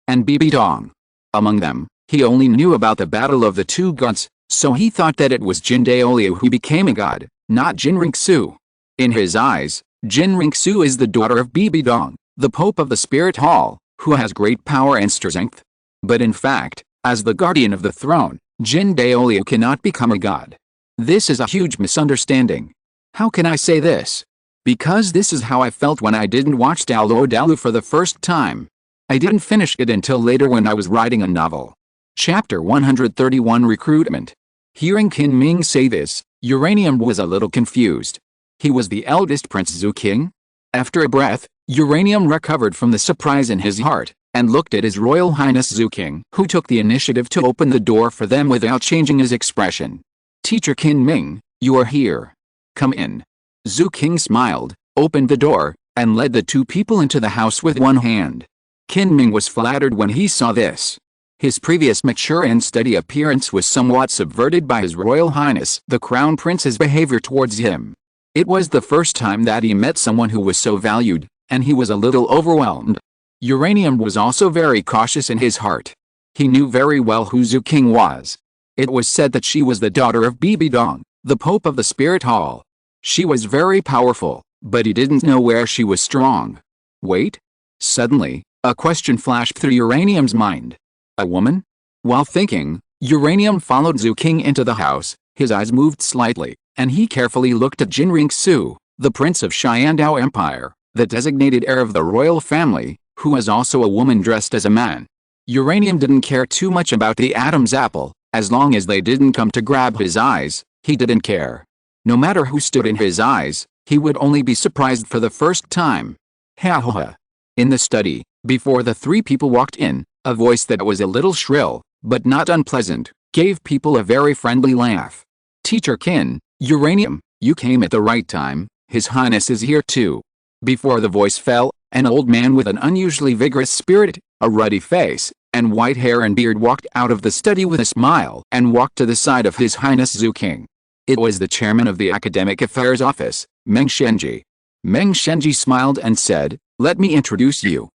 and Bibi Dong. Among them, he only knew about the battle of the 2 gods, so he thought that it was Jin Daoliu who became a god, not Jin Ringsu. In his eyes, Jin Ringsu is the daughter of Bibi Dong, the Pope of the Spirit Hall, who has great power and strength. But in fact, as the guardian of the throne, Jin Daoliu cannot become a god. This is a huge misunderstanding. How can I say this? Because this is how I felt when I didn't watch Douluo for the first time. I didn't finish it until later when I was writing a novel. Chapter 131 Recruitment. Hearing Qin Ming say this, Uranium was a little confused. He was the eldest Prince Zuking? After a breath, Uranium recovered from the surprise in his heart, and looked at His Royal Highness Zuking, who took the initiative to open the door for them without changing his expression. "Teacher Qin Ming, you are here. Come in." Zuking smiled, opened the door, and led the 2 people into the house with one hand. Qin Ming was flattered when he saw this. His previous mature and steady appearance was somewhat subverted by His Royal Highness the Crown Prince's behavior towards him. It was the first time that he met someone who was so valued, and he was a little overwhelmed. Uranium was also very cautious in his heart. He knew very well who Zuking was. It was said that she was the daughter of Bibi Dong, the Pope of the Spirit Hall. She was very powerful, but he didn't know where she was strong. Wait. Suddenly, a question flashed through Uranium's mind. A woman? While thinking, Uranium followed Zuking into the house. His eyes moved slightly, and he carefully looked at Jin Ringsu, the Prince of Xiandao Empire, the designated heir of the royal family, who was also a woman dressed as a man. Uranium didn't care too much about the Adam's apple, as long as they didn't come to grab his eyes, he didn't care. No matter who stood in his eyes, he would only be surprised for the first time. Ha ha ha. In the study, before the 3 people walked in, a voice that was a little shrill, but not unpleasant, gave people a very friendly laugh. "Teacher Qin, Uranium, you came at the right time, His Highness is here too." Before the voice fell, an old man with an unusually vigorous spirit, a ruddy face, and white hair and beard walked out of the study with a smile and walked to the side of His Highness Zuking. It was the chairman of the Academic Affairs Office, Meng Shenji. Meng Shenji smiled and said, "Let me introduce you.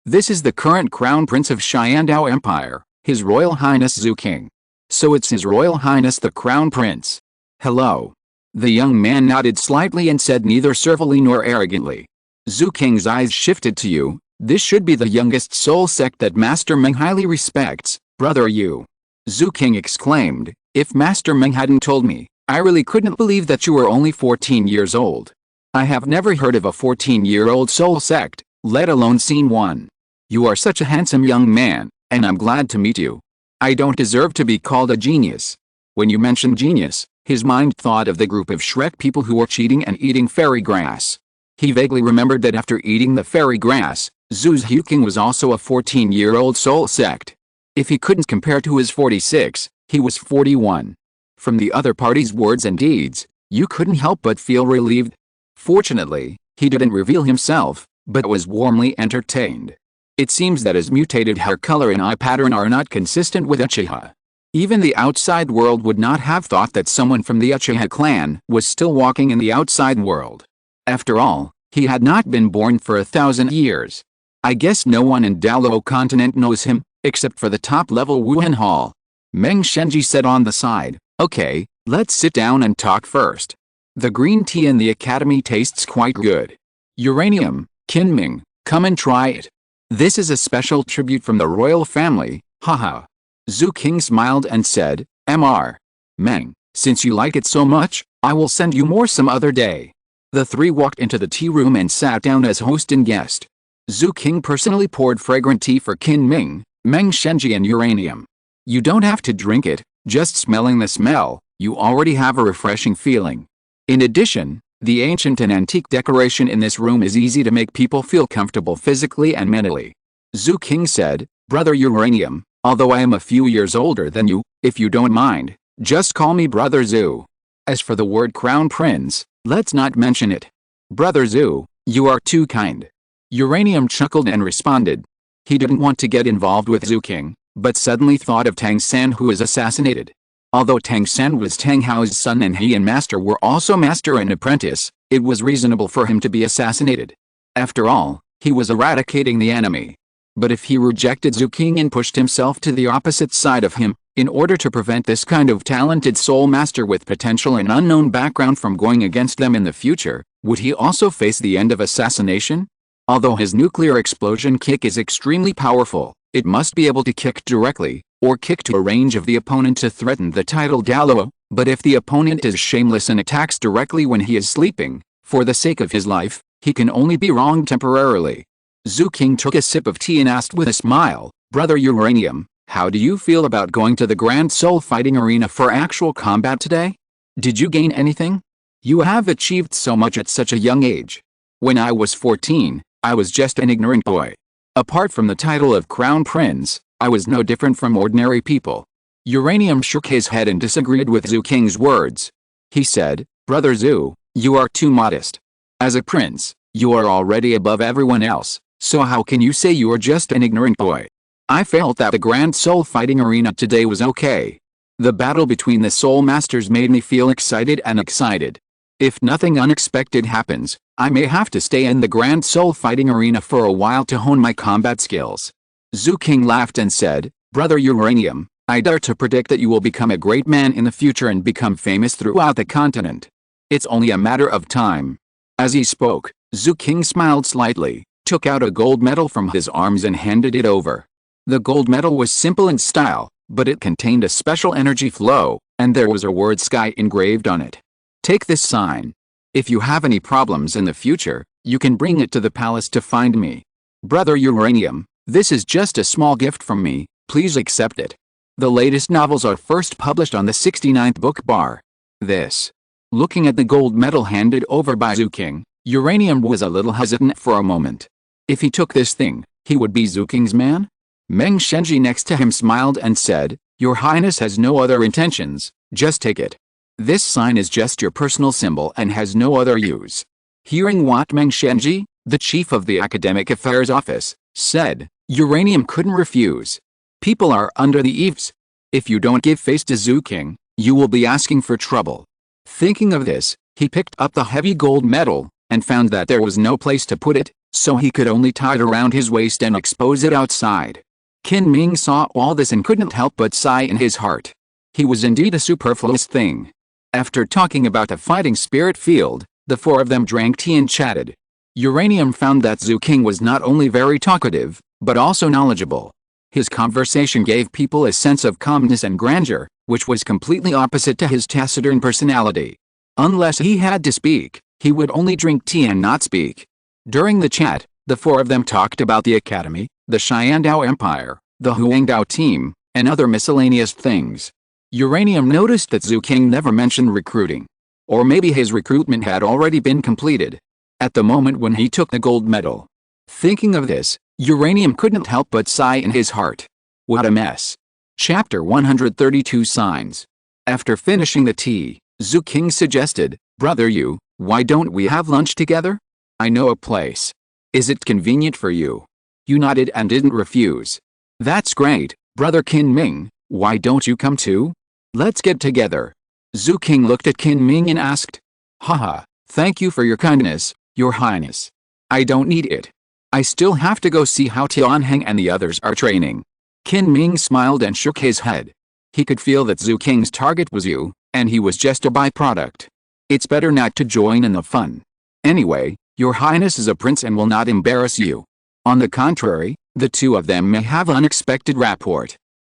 This is the current Crown Prince of Xiandao Empire, His Royal Highness Zuking. So it's His Royal Highness the Crown Prince." "Hello." The young man nodded slightly and said neither servilely nor arrogantly. Zuking's eyes shifted to you. "This should be the youngest soul sect that Master Meng highly respects, brother you." Zuking exclaimed, "If Master Meng hadn't told me, I really couldn't believe that you were only 14 years old. I have never heard of a 14-year-old soul sect, let alone seen one. You are such a handsome young man, and I'm glad to meet you. I don't deserve to be called a genius." When you mentioned genius, his mind thought of the group of Shrek people who were cheating and eating fairy grass. He vaguely remembered that after eating the fairy grass, Zhu's Huking was also a 14-year-old soul sect. If he couldn't compare to his 46, he was 41. From the other party's words and deeds, you couldn't help but feel relieved. Fortunately, he didn't reveal himself, but was warmly entertained. It seems that his mutated hair color and eye pattern are not consistent with Uchiha. Even the outside world would not have thought that someone from the Uchiha clan was still walking in the outside world. After all, he had not been born for 1,000 years. I guess no one in Douluo Continent knows him, except for the top-level Wuhan Hall. Meng Shenji said on the side, "Okay, let's sit down and talk first. The green tea in the academy tastes quite good. Uranium, Qin Ming, come and try it. This is a special tribute from the royal family, haha." Zuking smiled and said, Meng, since you like it so much, I will send you more some other day." The 3 walked into the tea room and sat down as host and guest. Zuking personally poured fragrant tea for Qin Ming, Meng Shenji and Uranium. You don't have to drink it, just smelling the smell, you already have a refreshing feeling. In addition, the ancient and antique decoration in this room is easy to make people feel comfortable physically and mentally. Zuking said, "Brother Uranium, although I am a few years older than you, if you don't mind, just call me Brother Zhu. As for the word Crown Prince, let's not mention it. Brother Zhu, you are too kind." Uranium chuckled and responded. He didn't want to get involved with Zhu King, but suddenly thought of Tang San, who was assassinated. Although Tang San was Tang Hao's son and he and Master were also master and apprentice, it was reasonable for him to be assassinated. After all, he was eradicating the enemy. But if he rejected Zhu King and pushed himself to the opposite side of him, in order to prevent this kind of talented soul master with potential and unknown background from going against them in the future, would he also face the end of assassination? Although his nuclear explosion kick is extremely powerful, it must be able to kick directly, or kick to a range of the opponent to threaten the title Douluo. But if the opponent is shameless and attacks directly when he is sleeping, for the sake of his life, he can only be wronged temporarily. Zhu King took a sip of tea and asked with a smile, Brother Uranium, how do you feel about going to the Grand Soul Fighting Arena for actual combat today? Did you gain anything? You have achieved so much at such a young age. When I was 14, I was just an ignorant boy. Apart from the title of Crown Prince, I was no different from ordinary people. Uranium shook his head and disagreed with Zhu King's words. He said, Brother Zhu, you are too modest. As a prince, you are already above everyone else, so how can you say you are just an ignorant boy? I felt that the Grand Soul Fighting Arena today was okay. The battle between the Soul Masters made me feel excited. If nothing unexpected happens, I may have to stay in the Grand Soul Fighting Arena for a while to hone my combat skills. Zhu King laughed and said, Brother Uranium, I dare to predict that you will become a great man in the future and become famous throughout the continent. It's only a matter of time. As he spoke, Zhu King smiled slightly, took out a gold medal from his arms and handed it over. The gold medal was simple in style, but it contained a special energy flow, and there was a word sky engraved on it. Take this sign. If you have any problems in the future, you can bring it to the palace to find me. Brother Uranium, this is just a small gift from me, please accept it. The latest novels are first published on the 69th book bar. This. Looking at the gold medal handed over by Zhu King, Uranium was a little hesitant for a moment. If he took this thing, he would be Zhu King's man? Meng Shenji next to him smiled and said, Your Highness has no other intentions, just take it. This sign is just your personal symbol and has no other use. Hearing what Meng Shenji, the chief of the Academic Affairs Office, said, Uranium couldn't refuse. People are under the eaves. If you don't give face to Zhu King, you will be asking for trouble. Thinking of this, he picked up the heavy gold medal, and found that there was no place to put it, so he could only tie it around his waist and expose it outside. Qin Ming saw all this and couldn't help but sigh in his heart. He was indeed a superfluous thing. After talking about the fighting spirit field, the four of them drank tea and chatted. Uranium found that Zhu King was not only very talkative, but also knowledgeable. His conversation gave people a sense of calmness and grandeur, which was completely opposite to his taciturn personality. Unless he had to speak, he would only drink tea and not speak. During the chat, the four of them talked about the academy, the Sharingan Empire, the Huangdao team, and other miscellaneous things. Uranium noticed that Zhu King never mentioned recruiting. Or maybe his recruitment had already been completed. At the moment when he took the gold medal. Thinking of this, Uranium couldn't help but sigh in his heart. What a mess. Chapter 132 Signs. After finishing the tea, Zhu King suggested, Brother Yu, why don't we have lunch together? I know a place. Is it convenient for you? You nodded and didn't refuse. That's great, Brother Qin Ming, why don't you come too? Let's get together. Zhu King looked at Qin Ming and asked. Haha, thank you for your kindness, Your Highness. I don't need it. I still have to go see how Tianheng and the others are training. Qin Ming smiled and shook his head. He could feel that Zhu King's target was you, and he was just a byproduct. It's better not to join in the fun. Anyway, Your Highness is a prince and will not embarrass you. On the contrary, the two of them may have unexpected rapport.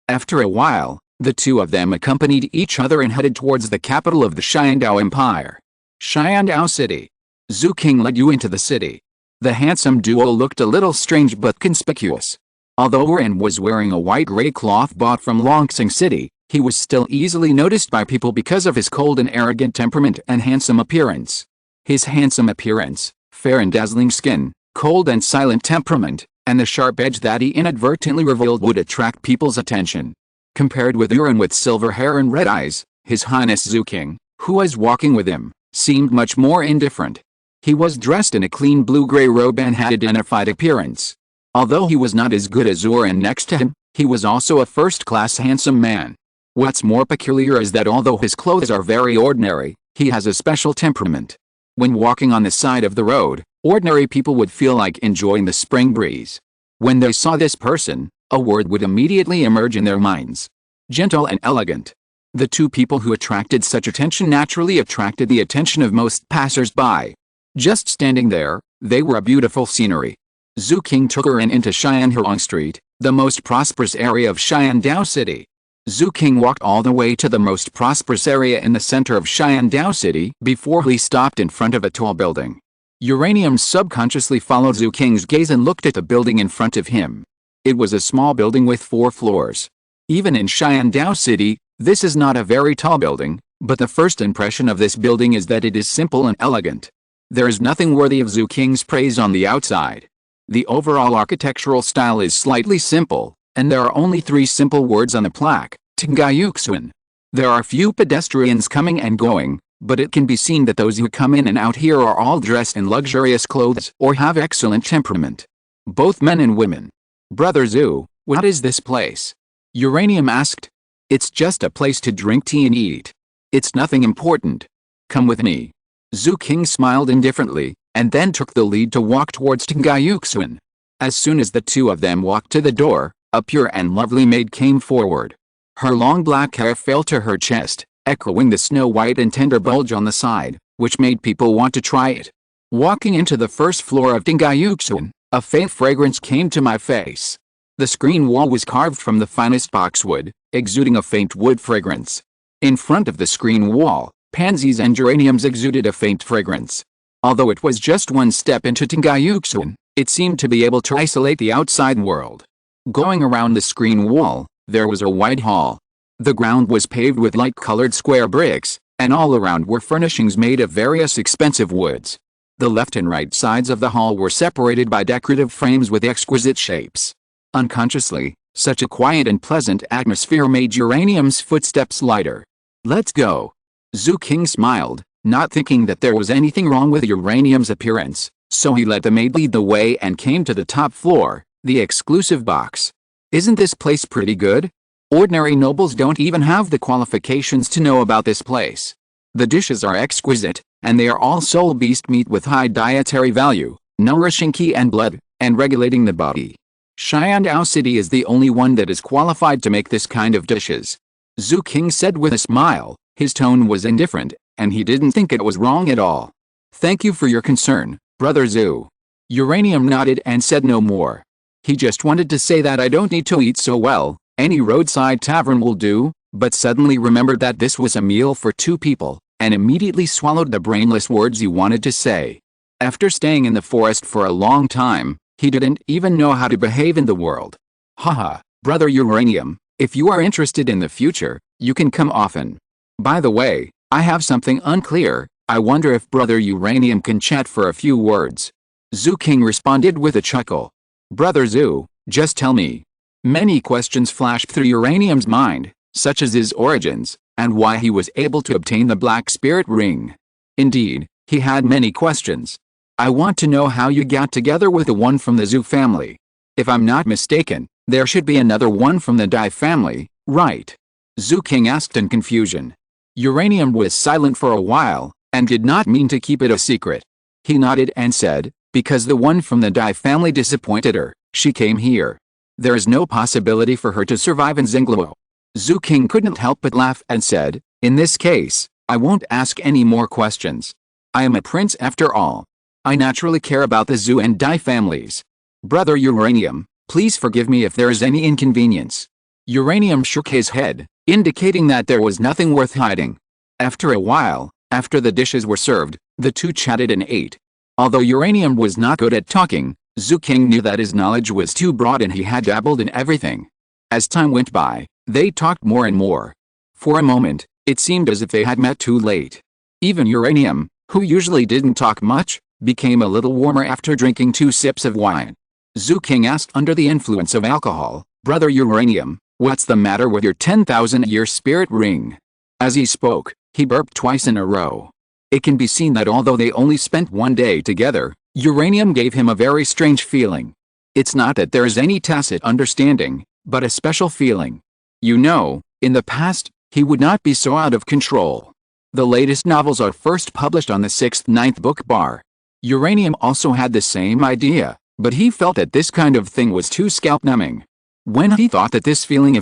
After a while, the two of them accompanied each other and headed towards the capital of the Sharingan Empire. Sharingan City. Zhu King led you into the city. The handsome duo looked a little strange but conspicuous. Although Ren was wearing a white-gray cloth bought from Longsing City, he was still easily noticed by people because of his cold and arrogant temperament and handsome appearance. His handsome appearance, fair and dazzling skin, cold and silent temperament, and the sharp edge that he inadvertently revealed would attract people's attention. Compared with Uran with silver hair and red eyes, His Highness Zhu King, who was walking with him, seemed much more indifferent. He was dressed in a clean blue-gray robe and had a dignified appearance. Although he was not as good as Zoran next to him, he was also a first-class handsome man. What's more peculiar is that although his clothes are very ordinary, he has a special temperament. When walking on the side of the road, ordinary people would feel like enjoying the spring breeze. When they saw this person, a word would immediately emerge in their minds: gentle and elegant. The two people who attracted such attention naturally attracted the attention of most passers-by. Just standing there, they were a beautiful scenery. Zhu King took her into Xianhurong Street, the most prosperous area of Xiandao City. Zhu King walked all the way to the most prosperous area in the center of Xiandao City before he stopped in front of a tall building. Uranium subconsciously followed Zhu King's gaze and looked at the building in front of him. It was a small building with 4 floors. Even in Xiandao City, this is not a very tall building, but the first impression of this building is that it is simple and elegant. There is nothing worthy of Zhu King's praise on the outside. The overall architectural style is slightly simple, and there are only 3 simple words on the plaque: Tengayuxuan. There are few pedestrians coming and going, but it can be seen that those who come in and out here are all dressed in luxurious clothes or have excellent temperament. Both men and women. Brother Zhu, what is this place? Uranium asked. It's just a place to drink tea and eat. It's nothing important. Come with me. Zhu King smiled indifferently, and then took the lead to walk towards Tengayuxuan. As soon as the two of them walked to the door, a pure and lovely maid came forward. Her long black hair fell to her chest, echoing the snow-white and tender bulge on the side, which made people want to try it. Walking into the first floor of Tengayuxuan, a faint fragrance came to my face. The screen wall was carved from the finest boxwood, exuding a faint wood fragrance. In front of the screen wall, pansies and geraniums exuded a faint fragrance. Although it was just one step into Tengayuxuan, it seemed to be able to isolate the outside world. Going around the screen wall, there was a wide hall. The ground was paved with light-colored square bricks, and all around were furnishings made of various expensive woods. The left and right sides of the hall were separated by decorative frames with exquisite shapes. Unconsciously, such a quiet and pleasant atmosphere made Uranium's footsteps lighter. Let's go. Zhu King smiled, not thinking that there was anything wrong with Uranium's appearance, so he let the maid lead the way and came to the top floor, the exclusive box. Isn't this place pretty good? Ordinary nobles don't even have the qualifications to know about this place. The dishes are exquisite, and they are all soul beast meat with high dietary value, nourishing qi and blood, and regulating the body. Xiandao City is the only one that is qualified to make this kind of dishes. Zhu King said with a smile. His tone was indifferent, and he didn't think it was wrong at all. Thank you for your concern, Brother Zhu. Uranium nodded and said no more. He just wanted to say that I don't need to eat so well, any roadside tavern will do, but suddenly remembered that this was a meal for 2 people, and immediately swallowed the brainless words he wanted to say. After staying in the forest for a long time, he didn't even know how to behave in the world. Haha, Brother Uranium, if you are interested in the future, you can come often. By the way, I have something unclear. I wonder if Brother Uranium can chat for a few words. Zhu King responded with a chuckle. Brother Zhu, just tell me. Many questions flashed through Uranium's mind, such as his origins, and why he was able to obtain the Black Spirit Ring. Indeed, he had many questions. I want to know how you got together with the one from the Zhu family. If I'm not mistaken, there should be another one from the Dai family, right? Zhu King asked in confusion. Uranium was silent for a while, and did not mean to keep it a secret. He nodded and said, because the one from the Dai family disappointed her, she came here. There is no possibility for her to survive in Xingluo. Zhu King couldn't help but laugh and said, in this case, I won't ask any more questions. I am a prince after all. I naturally care about the Zhu and Dai families. Brother Uranium, please forgive me if there is any inconvenience. Uranium shook his head, indicating that there was nothing worth hiding. After a while, after the dishes were served, the two chatted and ate. Although Uranium was not good at talking, Zhu King knew that his knowledge was too broad and he had dabbled in everything. As time went by, they talked more and more. For a moment, it seemed as if they had met too late. Even Uranium, who usually didn't talk much, became a little warmer after drinking 2 sips of wine. Zhu King asked under the influence of alcohol, Brother Uranium, what's the matter with your 10,000-year spirit ring? As he spoke, he burped twice in a row. It can be seen that although they only spent one day together, Uranium gave him a very strange feeling. It's not that there is any tacit understanding, but a special feeling. You know, in the past, he would not be so out of control. The latest novels are first published on the 6th-9th book bar. Uranium also had the same idea, but he felt that this kind of thing was too scalp-numbing. When he thought that this feeling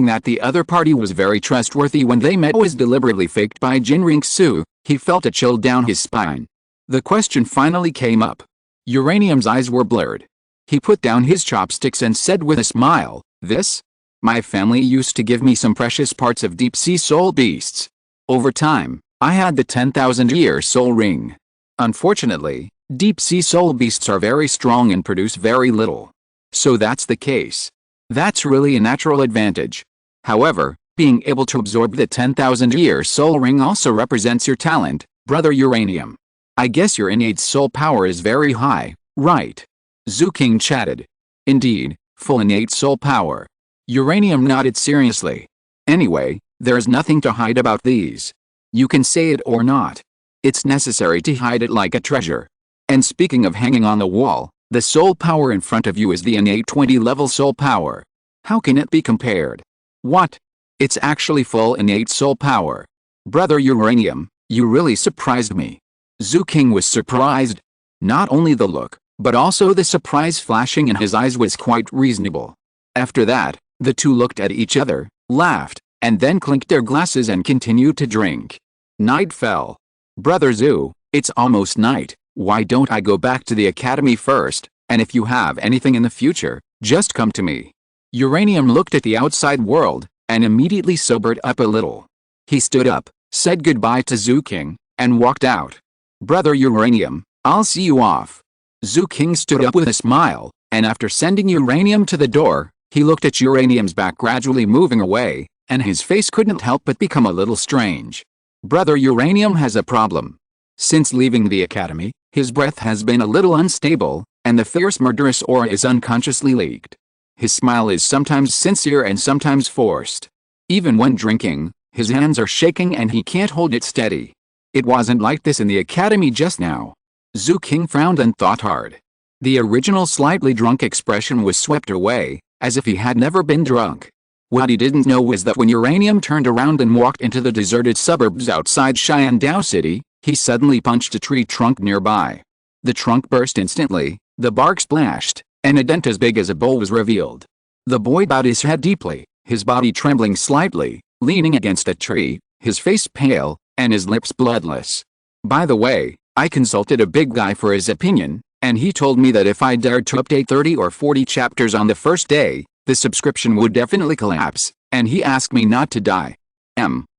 that the other party was very trustworthy when they met was deliberately faked by Jinriksu, he felt a chill down his spine. The question finally came up. Uranium's eyes were blurred. He put down his chopsticks and said with a smile, "This? My family used to give me some precious parts of deep-sea soul beasts. Over time, I had the 10,000-year soul ring. Unfortunately, deep-sea soul beasts are very strong and produce very little. So that's the case. That's really a natural advantage. However, being able to absorb the 10,000-year soul ring also represents your talent, brother Uranium. I guess your innate soul power is very high, right?" Zhu King chatted. "Indeed, full innate soul power." Uranium nodded seriously. "Anyway, there's nothing to hide about these. You can say it or not. It's necessary to hide it like a treasure. And speaking of hanging on the wall, the soul power in front of you is the innate 20-level soul power. How can it be compared? What? It's actually full innate soul power. Brother Uranium, you really surprised me." Zhu King was surprised. Not only the look, but also the surprise flashing in his eyes was quite reasonable. After that, the two looked at each other, laughed, and then clinked their glasses and continued to drink. Night fell. "Brother Zhu, it's almost night. Why don't I go back to the academy first, and if you have anything in the future, just come to me." Uranium looked at the outside world, and immediately sobered up a little. He stood up, said goodbye to Zhu King, and walked out. "Brother Uranium, I'll see you off." Zhu King stood up with a smile, and after sending Uranium to the door, he looked at Uranium's back gradually moving away, and his face couldn't help but become a little strange. Brother Uranium has a problem. Since leaving the academy, his breath has been a little unstable, and the fierce murderous aura is unconsciously leaked. His smile is sometimes sincere and sometimes forced. Even when drinking, his hands are shaking and he can't hold it steady. It wasn't like this in the academy just now. Zhu King frowned and thought hard. The original slightly drunk expression was swept away, as if he had never been drunk. What he didn't know was that when Uranium turned around and walked into the deserted suburbs outside Shandao City, he suddenly punched a tree trunk nearby. The trunk burst instantly, the bark splashed, and a dent as big as a bowl was revealed. The boy bowed his head deeply, his body trembling slightly, leaning against a tree, his face pale, and his lips bloodless. "By the way, I consulted a big guy for his opinion, and he told me that if I dared to update 30 or 40 chapters on the first day, the subscription would definitely collapse, and he asked me not to die.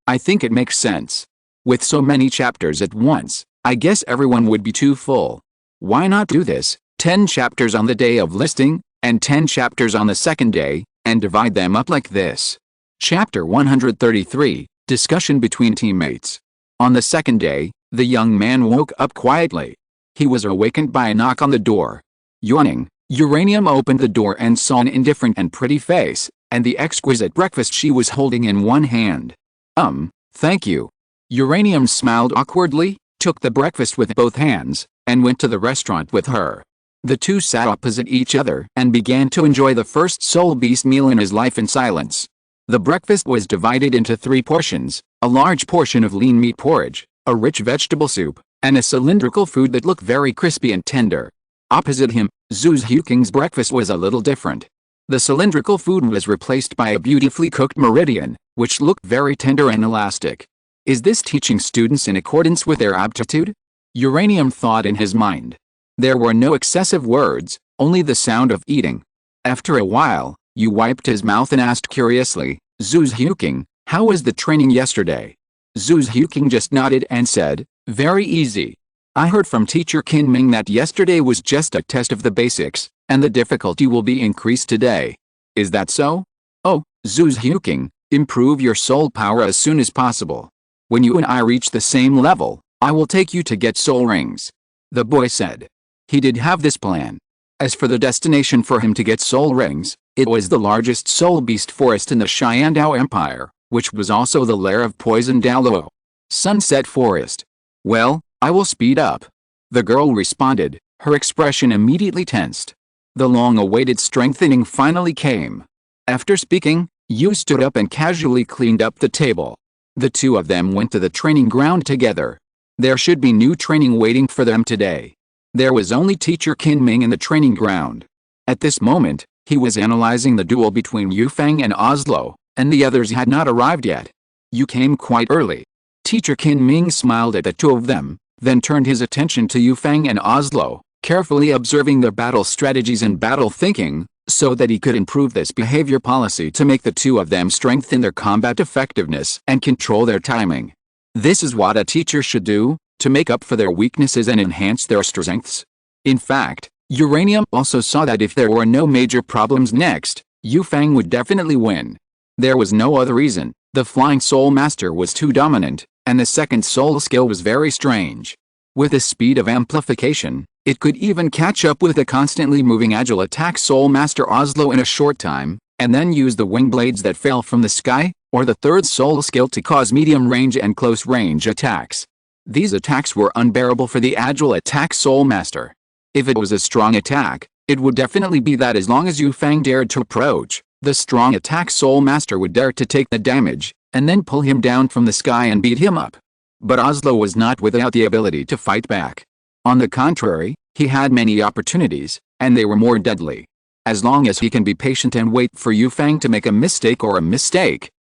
I think it makes sense. With so many chapters at once, I guess everyone would be too full. Why not do this, 10 chapters on the day of listing, and 10 chapters on the second day, and divide them up like this?" Chapter 133, Discussion between teammates. On the second day, the young man woke up quietly. He was awakened by a knock on the door. Yawning, Uranium opened the door and saw an indifferent and pretty face, and the exquisite breakfast she was holding in one hand. Thank you." Uranium smiled awkwardly, took the breakfast with both hands, and went to the restaurant with her. The two sat opposite each other and began to enjoy the first soul beast meal in his life in silence. The breakfast was divided into 3 portions, a large portion of lean meat porridge, a rich vegetable soup, and a cylindrical food that looked very crispy and tender. Opposite him, Zhu King's breakfast was a little different. The cylindrical food was replaced by a beautifully cooked meridian, which looked very tender and elastic. Is this teaching students in accordance with their aptitude? Uranium thought in his mind. There were no excessive words, only the sound of eating. After a while, Yu wiped his mouth and asked curiously, "Zhu King, how was the training yesterday?" Zhu King just nodded and said, "Very easy. I heard from teacher Qin Ming that yesterday was just a test of the basics, and the difficulty will be increased today. Is that so? Oh, Zhu King, improve your soul power as soon as possible. When you and I reach the same level, I will take you to get soul rings," the boy said. He did have this plan. As for the destination for him to get soul rings, it was the largest soul beast forest in the Shandao Empire, which was also the lair of poison Douluo. Sunset Forest. Well, I will speed up. The girl responded, her expression immediately tensed. The long-awaited strengthening finally came. After speaking, Yu stood up and casually cleaned up the table. The two of them went to the training ground together. There should be new training waiting for them today. There was only Teacher Kinming in the training ground. At this moment, he was analyzing the duel between Yufeng and Oslo, and the others had not arrived yet. You came quite early. Teacher Kinming smiled at the two of them, then turned his attention to Yufeng and Oslo, carefully observing their battle strategies and battle thinking, so that he could improve this behavior policy to make the two of them strengthen their combat effectiveness and control their timing. This is what a teacher should do, to make up for their weaknesses and enhance their strengths. In fact, Uranium also saw that if there were no major problems next, Yufeng would definitely win. There was no other reason. The Flying Soul Master was too dominant, and the second soul skill was very strange. With the speed of amplification, it could even catch up with the constantly moving agile attack Soul Master Oslo in a short time, and then use the wing blades that fell from the sky, or the third soul skill to cause medium range and close range attacks. These attacks were unbearable for the agile attack Soul Master. If it was a strong attack, it would definitely be that as long as Yufeng dared to approach, the strong attack Soul Master would dare to take the damage, and then pull him down from the sky and beat him up. But Oslo was not without the ability to fight back. On the contrary, he had many opportunities, and they were more deadly. As long as he can be patient and wait for Yufeng to make a mistake,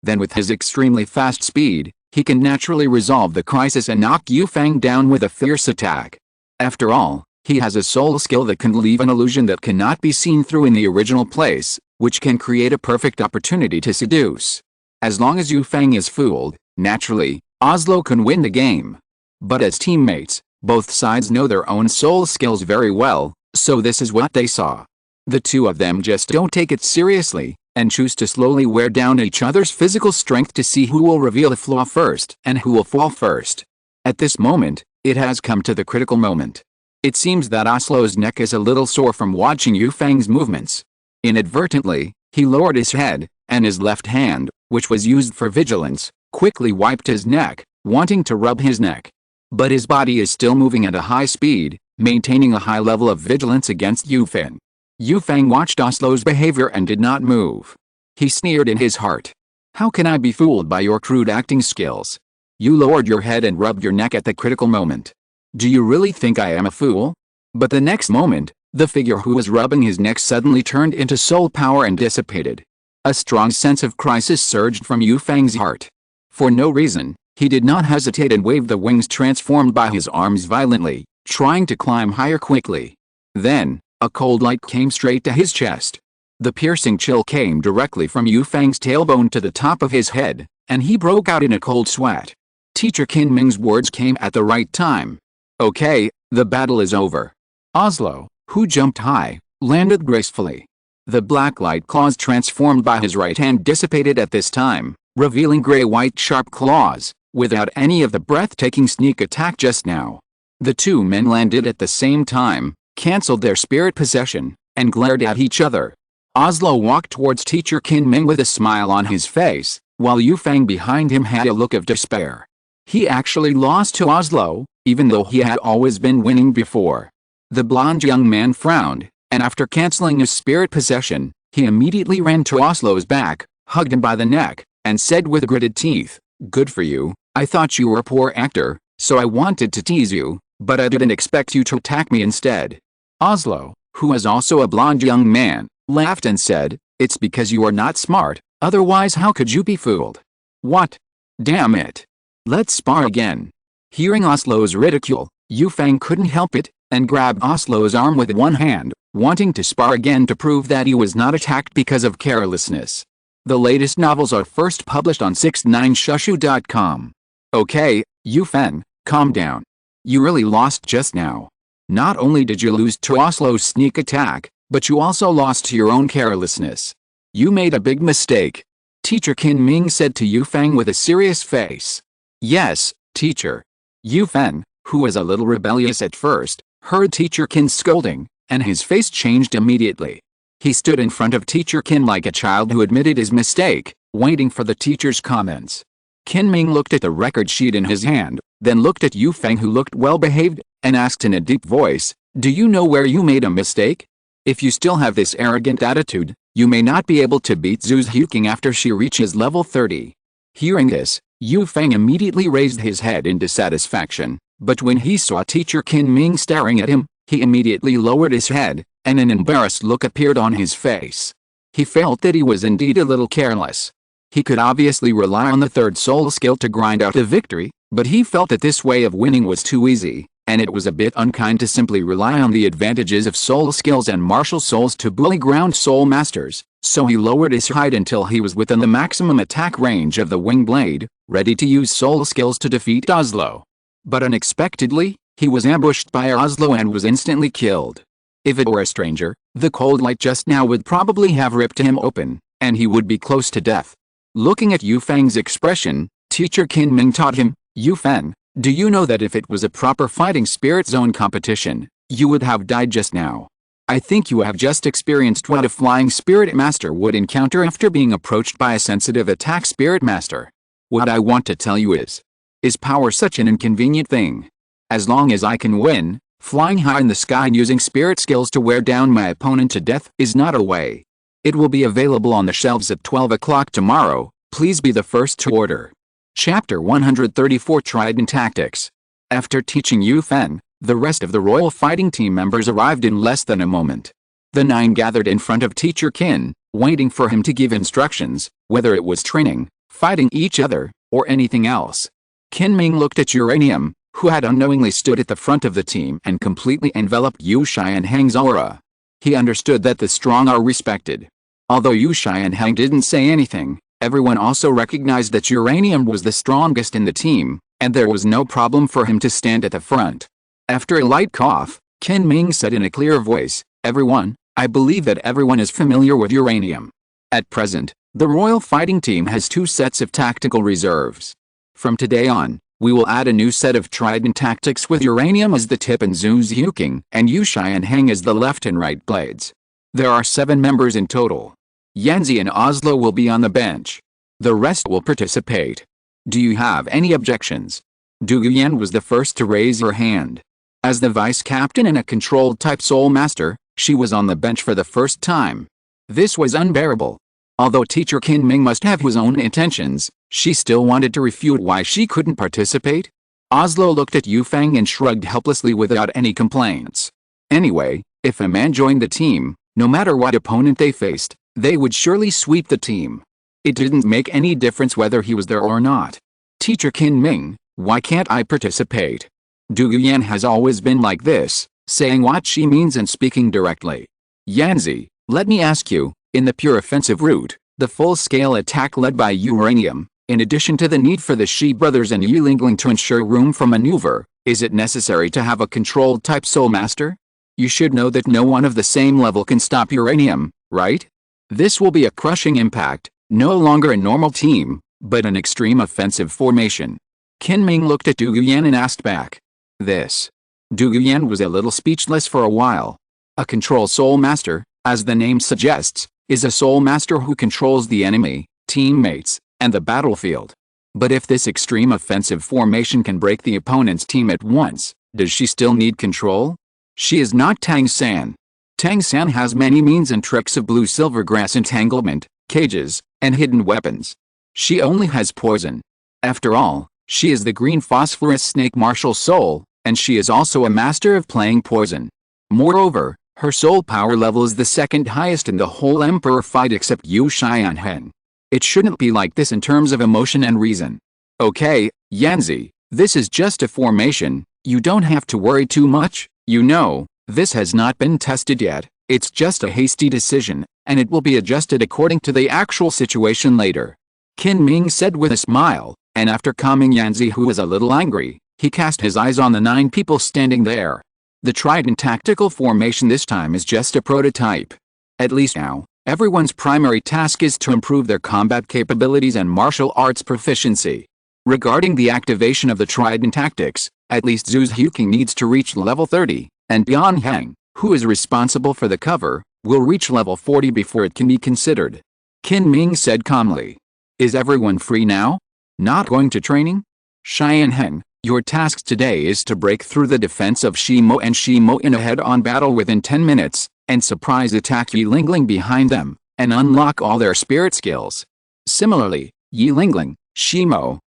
then with his extremely fast speed, he can naturally resolve the crisis and knock Yufeng down with a fierce attack. After all, he has a soul skill that can leave an illusion that cannot be seen through in the original place, which can create a perfect opportunity to seduce. As long as Yufeng is fooled, naturally, Oslo can win the game. But as teammates, both sides know their own soul skills very well, so this is what they saw. The two of them just don't take it seriously, and choose to slowly wear down each other's physical strength to see who will reveal a flaw first and who will fall first. At this moment, it has come to the critical moment. It seems that Oslo's neck is a little sore from watching Yufeng's movements. Inadvertently, he lowered his head, and his left hand, which was used for vigilance, quickly wiped his neck, wanting to rub his neck. But his body is still moving at a high speed, maintaining a high level of vigilance against Yufeng. Yufeng watched Oslo's behavior and did not move. He sneered in his heart. How can I be fooled by your crude acting skills? You lowered your head and rubbed your neck at the critical moment. Do you really think I am a fool? But the next moment, the figure who was rubbing his neck suddenly turned into soul power and dissipated. A strong sense of crisis surged from Yufeng's heart. For no reason, he did not hesitate and waved the wings transformed by his arms violently, trying to climb higher quickly. Then, a cold light came straight to his chest. The piercing chill came directly from Yufeng's tailbone to the top of his head, and he broke out in a cold sweat. Teacher Kinming's words came at the right time. Okay, the battle is over. Oslo, who jumped high, landed gracefully. The black light claws transformed by his right hand dissipated at this time, revealing gray-white sharp claws, without any of the breathtaking sneak attack just now. The two men landed at the same time, cancelled their spirit possession, and glared at each other. Oslo walked towards Teacher Kinming with a smile on his face, while Yufeng behind him had a look of despair. He actually lost to Oslo, even though he had always been winning before. The blonde young man frowned, and after cancelling his spirit possession, he immediately ran to Oslo's back, hugged him by the neck, and said with gritted teeth, "Good for you. I thought you were a poor actor, so I wanted to tease you, but I didn't expect you to attack me instead." Oslo, who was also a blonde young man, laughed and said, "It's because you are not smart, otherwise how could you be fooled?" "What? Damn it. Let's spar again." Hearing Oslo's ridicule, Yufeng couldn't help it, and grabbed Oslo's arm with one hand, wanting to spar again to prove that he was not attacked because of carelessness. The latest novels are first published on 69shushu.com. Okay, Yufeng, calm down. You really lost just now. Not only did you lose to Oslo's sneak attack, but you also lost to your own carelessness. You made a big mistake. Teacher Kinming said to Yufeng with a serious face. Yes, teacher. Yufeng, who was a little rebellious at first, heard Teacher Kin's scolding, and his face changed immediately. He stood in front of Teacher Kin like a child who admitted his mistake, waiting for the teacher's comments. Kinming looked at the record sheet in his hand, then looked at Yu Feng, who looked well behaved, and asked in a deep voice, "Do you know where you made a mistake? If you still have this arrogant attitude, you may not be able to beat Zhu Huqing after she reaches level 30. Hearing this, Yu Feng immediately raised his head in dissatisfaction, but when he saw Teacher Qin Ming staring at him, he immediately lowered his head, and an embarrassed look appeared on his face. He felt that he was indeed a little careless. He could obviously rely on the third soul skill to grind out a victory, but he felt that this way of winning was too easy, and it was a bit unkind to simply rely on the advantages of soul skills and martial souls to bully ground soul masters, so he lowered his height until he was within the maximum attack range of the wing blade, ready to use soul skills to defeat Oslo. But unexpectedly, he was ambushed by Oslo and was instantly killed. If it were a stranger, the cold light just now would probably have ripped him open, and he would be close to death. Looking at Yu Feng's expression, Teacher Qin Ming taught him, "Yu Feng, do you know that if it was a proper fighting spirit zone competition, you would have died just now? I think you have just experienced what a flying spirit master would encounter after being approached by a sensitive attack spirit master. What I want to tell you is power such an inconvenient thing? As long as I can win, flying high in the sky and using spirit skills to wear down my opponent to death is not a way. It will be available on the shelves at 12 o'clock tomorrow, please be the first to order." Chapter 134 Trident Tactics. After teaching Yu Feng, the rest of the royal fighting team members arrived in less than a moment. The 9 gathered in front of Teacher Qin, waiting for him to give instructions, whether it was training, fighting each other, or anything else. Qin Ming looked at Uranium, who had unknowingly stood at the front of the team and completely enveloped Yu Xianheng's aura. He understood that the strong are respected. Although Yu Xianheng didn't say anything, everyone also recognized that Uranium was the strongest in the team, and there was no problem for him to stand at the front. After a light cough, Qin Ming said in a clear voice, "Everyone, I believe that everyone is familiar with Uranium. At present, the royal fighting team has 2 sets of tactical reserves. From today on, we will add a new set of trident tactics with Uranium as the tip and Zhu Huqing and Yu Xianheng as the left and right blades. There are 7 members in total. Yanzi and Oslo will be on the bench. The rest will participate. Do you have any objections?" Du Guyan was the first to raise her hand. As the vice captain and a controlled type soul master, she was on the bench for the first time. This was unbearable. Although Teacher Qin Ming must have his own intentions, she still wanted to refute why she couldn't participate. Oslo looked at Yu Feng and shrugged helplessly without any complaints. Anyway, if a man joined the team, no matter what opponent they faced, they would surely sweep the team. It didn't make any difference whether he was there or not. "Teacher Qin Ming, why can't I participate?" Du Guyan has always been like this, saying what she means and speaking directly. "Yanzi, let me ask you, in the pure offensive route, the full-scale attack led by Uranium, in addition to the need for the Shi brothers and Yulingling to ensure room for maneuver, is it necessary to have a controlled type soul master? You should know that no one of the same level can stop Uranium, right? This will be a crushing impact, no longer a normal team, but an extreme offensive formation." Qin Ming looked at Du Guyan and asked back. "This." Du Guyan was a little speechless for a while. A control soul master, as the name suggests, is a soul master who controls the enemy, teammates, and the battlefield. But if this extreme offensive formation can break the opponent's team at once, does she still need control? She is not Tang San. Tang San has many means and tricks of blue-silver grass entanglement, cages, and hidden weapons. She only has poison. After all, she is the green phosphorus snake martial soul, and she is also a master of playing poison. Moreover, her soul power level is the second highest in the whole Emperor fight except Yu Xianheng. It shouldn't be like this in terms of emotion and reason. Okay, Yanzi, this is just a formation, you don't have to worry too much, you know, this has not been tested yet, it's just a hasty decision, and it will be adjusted according to the actual situation later. Qin Ming said with a smile, and after calming Yanzi, who was a little angry, he cast his eyes on the 9 people standing there. The trident tactical formation this time is just a prototype. At least now, everyone's primary task is to improve their combat capabilities and martial arts proficiency. Regarding the activation of the trident tactics, at least Zhu Huqing needs to reach level 30, and Bianheng, who is responsible for the cover, will reach level 40 before it can be considered. Qin Ming said calmly. "Is everyone free now? Not going to training?" Xianheng, Your task today is to break through the defense of Shimo and Shimo in a head-on battle within 10 minutes, and surprise attack Yi Lingling behind them, and unlock all their spirit skills. Similarly, Yi Lingling, Shimo,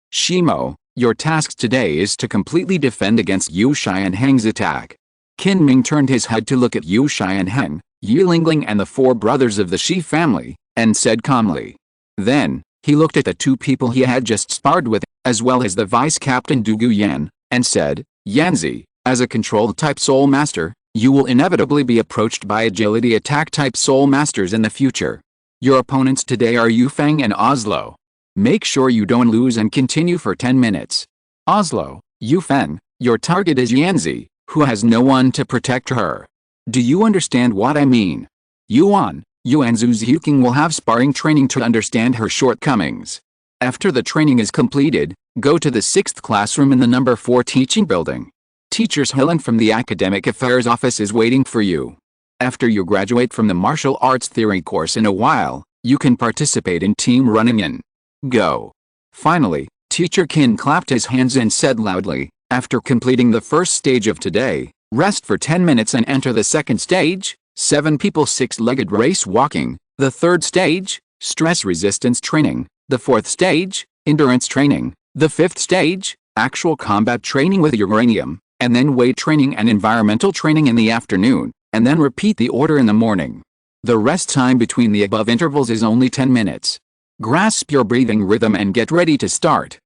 your task today is to completely defend against Yu Shai and Heng's attack. Qin Ming turned his head to look at Yu Shai and Heng, Yi Lingling and the 4 brothers of the Shi family, and said calmly. Then, he looked at the 2 people he had just sparred with, as well as the Vice Captain Du Yan, and said, Yanzi, as a controlled type Soul Master, you will inevitably be approached by agility attack type Soul Masters in the future. Your opponents today are Yufeng and Oslo. Make sure you don't lose and continue for 10 minutes. Oslo, Yufeng, your target is Yanzi, who has no one to protect her. Do you understand what I mean? Yuan Zhu's Huking will have sparring training to understand her shortcomings. After the training is completed, go to the 6th classroom in the number 4 teaching building. Teachers Helen from the Academic Affairs Office is waiting for you. After you graduate from the martial arts theory course in a while, you can participate in team running in. Go. Finally, Teacher Qin clapped his hands and said loudly, after completing the first stage of today, rest for 10 minutes and enter the second stage, 7 people 6-legged race walking, the third stage, stress resistance training, the fourth stage, endurance training, the fifth stage, actual combat training with uranium, and then weight training and environmental training in the afternoon, and then repeat the order in the morning. The rest time between the above intervals is only 10 minutes. Grasp your breathing rhythm and get ready to start.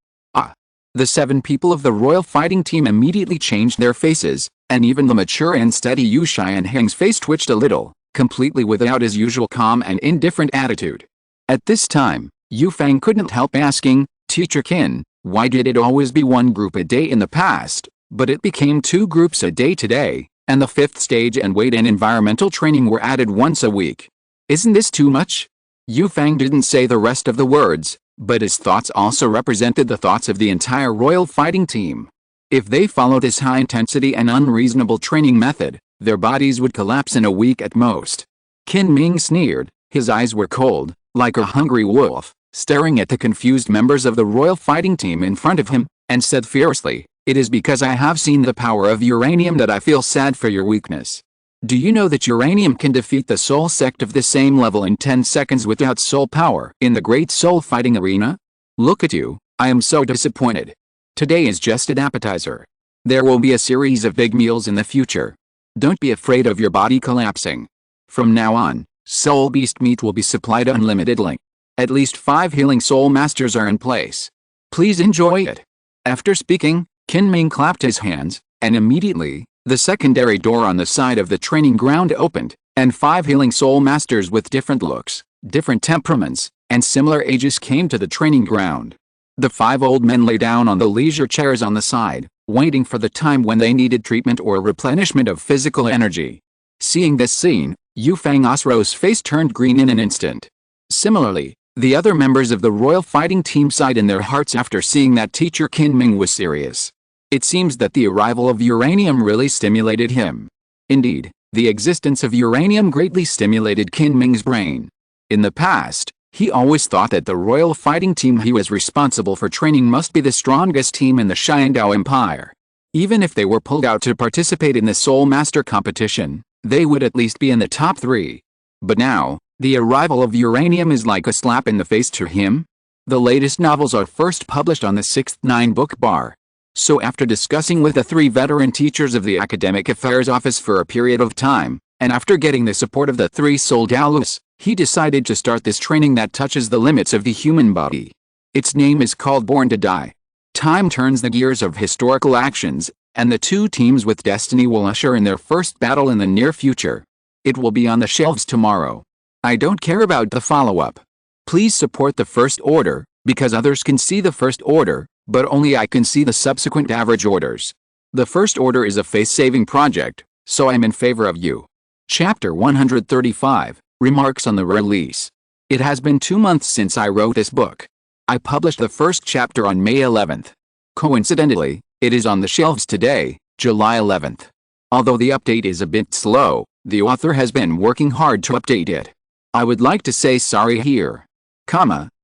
The 7 people of the royal fighting team immediately changed their faces, and even the mature and steady Yu Shai and Heng's face twitched a little, completely without his usual calm and indifferent attitude. At this time, Yu Feng couldn't help asking, Teacher Qin, why did it always be 1 group a day in the past, but it became 2 groups a day today, and the 5th stage and weight and environmental training were added once a week? Isn't this too much? Yu Feng didn't say the rest of the words, but his thoughts also represented the thoughts of the entire royal fighting team. If they followed this high-intensity and unreasonable training method, their bodies would collapse in a week at most. Qin Ming sneered, his eyes were cold, like a hungry wolf, staring at the confused members of the royal fighting team in front of him, and said fiercely, it is because I have seen the power of uranium that I feel sad for your weakness. Do you know that uranium can defeat the soul sect of the same level in 10 seconds without soul power in the great soul fighting arena? Look at you, I am so disappointed. Today is just an appetizer. There will be a series of big meals in the future. Don't be afraid of your body collapsing. From now on, soul beast meat will be supplied unlimitedly. At least 5 healing soul masters are in place. Please enjoy it. After speaking, Qin Ming clapped his hands, and immediately, the secondary door on the side of the training ground opened, and 5 healing soul masters with different looks, different temperaments, and similar ages came to the training ground. The 5 old men lay down on the leisure chairs on the side, waiting for the time when they needed treatment or replenishment of physical energy. Seeing this scene, Yu Feng Osro's face turned green in an instant. Similarly, the other members of the royal fighting team sighed in their hearts after seeing that Teacher Qin Ming was serious. It seems that the arrival of uranium really stimulated him. Indeed, the existence of uranium greatly stimulated Qin Ming's brain. In the past, he always thought that the royal fighting team he was responsible for training must be the strongest team in the Xiandao Empire. Even if they were pulled out to participate in the Soul Master competition, they would at least be in the top 3. But now, the arrival of uranium is like a slap in the face to him. The latest novels are first published on the 6th 9-book bar. So after discussing with the 3 veteran teachers of the Academic Affairs Office for a period of time, and after getting the support of the 3 Soul Daulus, he decided to start this training that touches the limits of the human body. Its name is called Born to Die. Time turns the gears of historical actions, and the 2 teams with destiny will usher in their first battle in the near future. It will be on the shelves tomorrow. I don't care about the follow-up. Please support the first order, because others can see the first order, but only I can see the subsequent average orders. The first order is a face-saving project, so I'm in favor of you. Chapter 135, Remarks on the Release. It has been 2 months since I wrote this book. I published the first chapter on May 11th. Coincidentally, it is on the shelves today, July 11th. Although the update is a bit slow, the author has been working hard to update it. I would like to say sorry here.